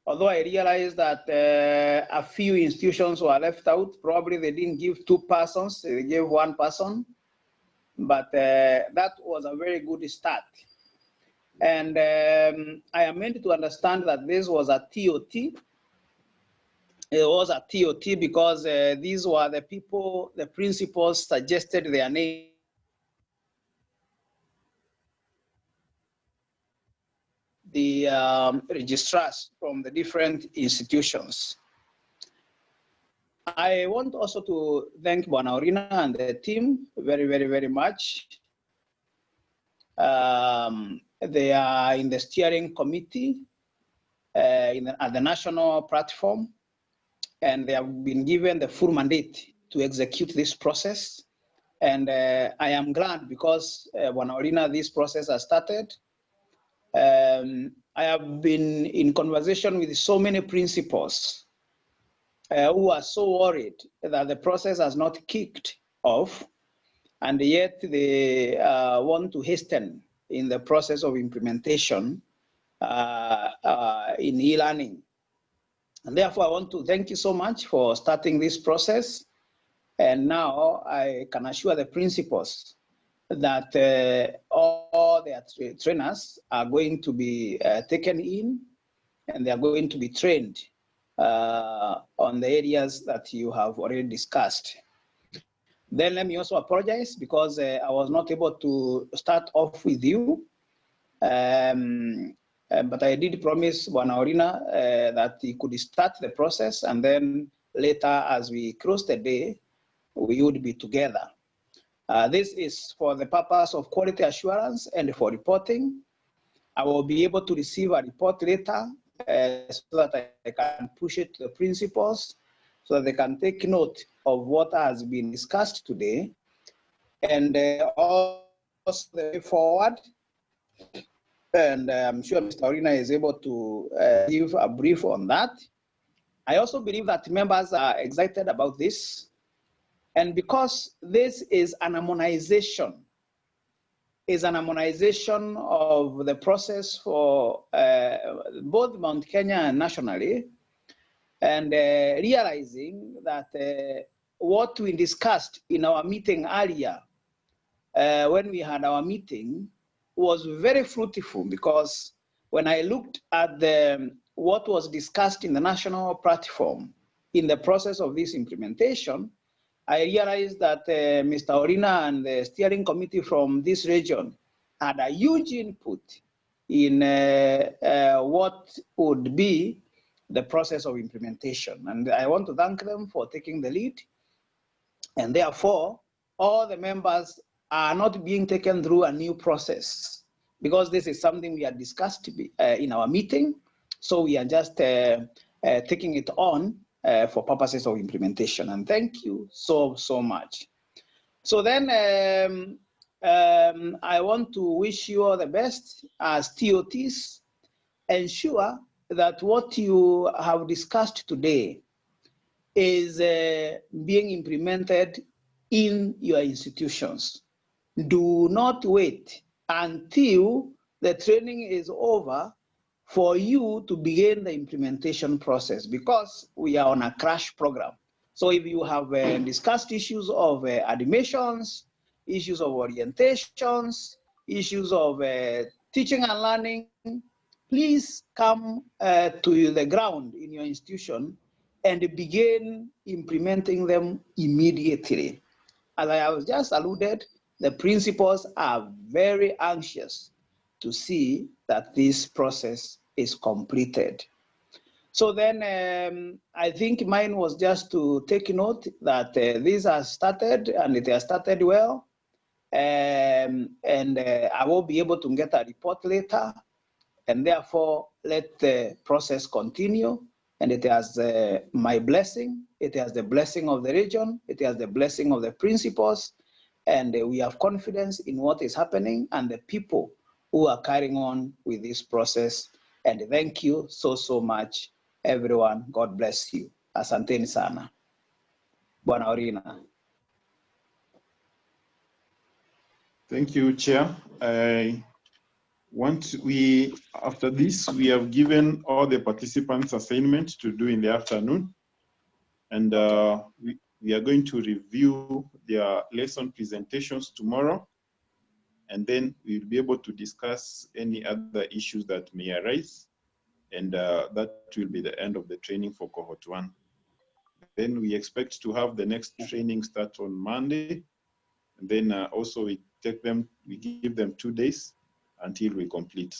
Although I realized that a few institutions were left out. Probably they didn't give 2 persons, they gave 1 person. But that was a very good start. And I am meant to understand that this was a TOT. It was a TOT because these were the people, the principals suggested their name. The registrars from the different institutions. I want also to thank Bonaurina and the team very much. They are in the steering committee at the national platform, and they have been given the full mandate to execute this process. And I am glad because Orina, this process has started. I have been in conversation with so many principals who are so worried that the process has not kicked off, and yet they want to hasten in the process of implementation in e-learning. And therefore, I want to thank you so much for starting this process. And now I can assure the principals that all their trainers are going to be taken in, and they are going to be trained on the areas that you have already discussed. Then let me also apologize because I was not able to start off with you. But I did promise Orina that he could start the process, and then later as we close the day, we would be together. This is for the purpose of quality assurance and for reporting. I will be able to receive a report later so that I can push it to the principals so that they can take note of what has been discussed today. And also the way forward, and I'm sure Mr. Orina is able to give a brief on that. I also believe that members are excited about this. And because this is an harmonization of the process for both Mount Kenya and nationally, and realizing that what we discussed in our meeting earlier, when we had our meeting, was very fruitful, because when I looked at what was discussed in the national platform in the process of this implementation, I realized that Mr. Orina and the steering committee from this region had a huge input in what would be the process of implementation. And I want to thank them for taking the lead. And therefore, all the members are not being taken through a new process, because this is something we had discussed in our meeting. So we are just taking it on for purposes of implementation. And thank you so much. So then I want to wish you all the best as TOTs. Ensure that what you have discussed today is being implemented in your institutions. Do not wait until the training is over for you to begin the implementation process, because we are on a crash program. So if you have discussed issues of admissions, issues of orientations, issues of teaching and learning, please come to the ground in your institution and begin implementing them immediately. As I have just alluded, the principals are very anxious to see that this process is completed. So then I think mine was just to take note that this has started, and it has started well. And I will be able to get a report later, and therefore let the process continue. And it has my blessing, it has the blessing of the region, it has the blessing of the principals, and we have confidence in what is happening and the people who are carrying on with this process. And thank you so much, everyone. God bless you. Asanteni sana. Bwana Orina. Thank you, Chair. After this, we have given all the participants assignments to do in the afternoon. And we are going to review their lesson presentations tomorrow. And then we'll be able to discuss any other issues that may arise. And that will be the end of the training for cohort 1. Then we expect to have the next training start on Monday. And then also we give them 2 days until we complete.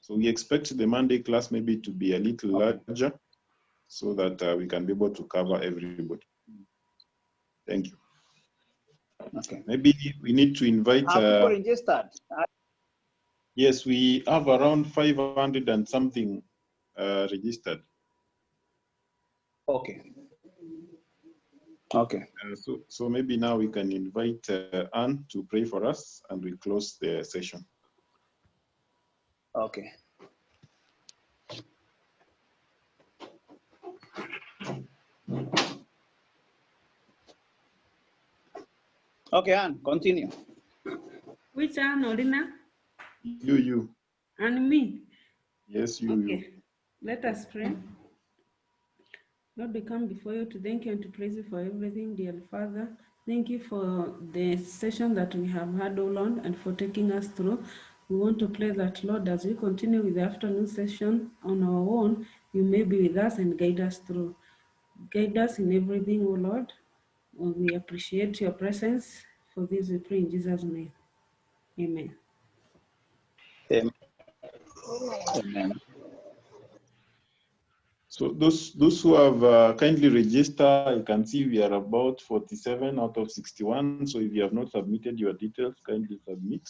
So we expect the Monday class maybe to be a little larger so that we can be able to cover everybody. Thank you. Okay. Maybe we need to invite. Have people registered? Yes, we have around 500 and something registered. Okay. Okay. So maybe now we can invite Anne to pray for us and we close the session. Okay. Okay, Anne, continue. Which Anne, Olina? You. And me? Yes, you. Okay. Let us pray. Lord, we come before you to thank you and to praise you for everything, dear Father. Thank you for the session that we have had, O Lord, and for taking us through. We want to pray that, Lord, as we continue with the afternoon session on our own, you may be with us and guide us through. Guide us in everything, O Lord. We appreciate your presence. For this we pray in Jesus' name. Amen. Amen. So those who have kindly registered, you can see we are about 47 out of 61. So if you have not submitted your details, kindly submit.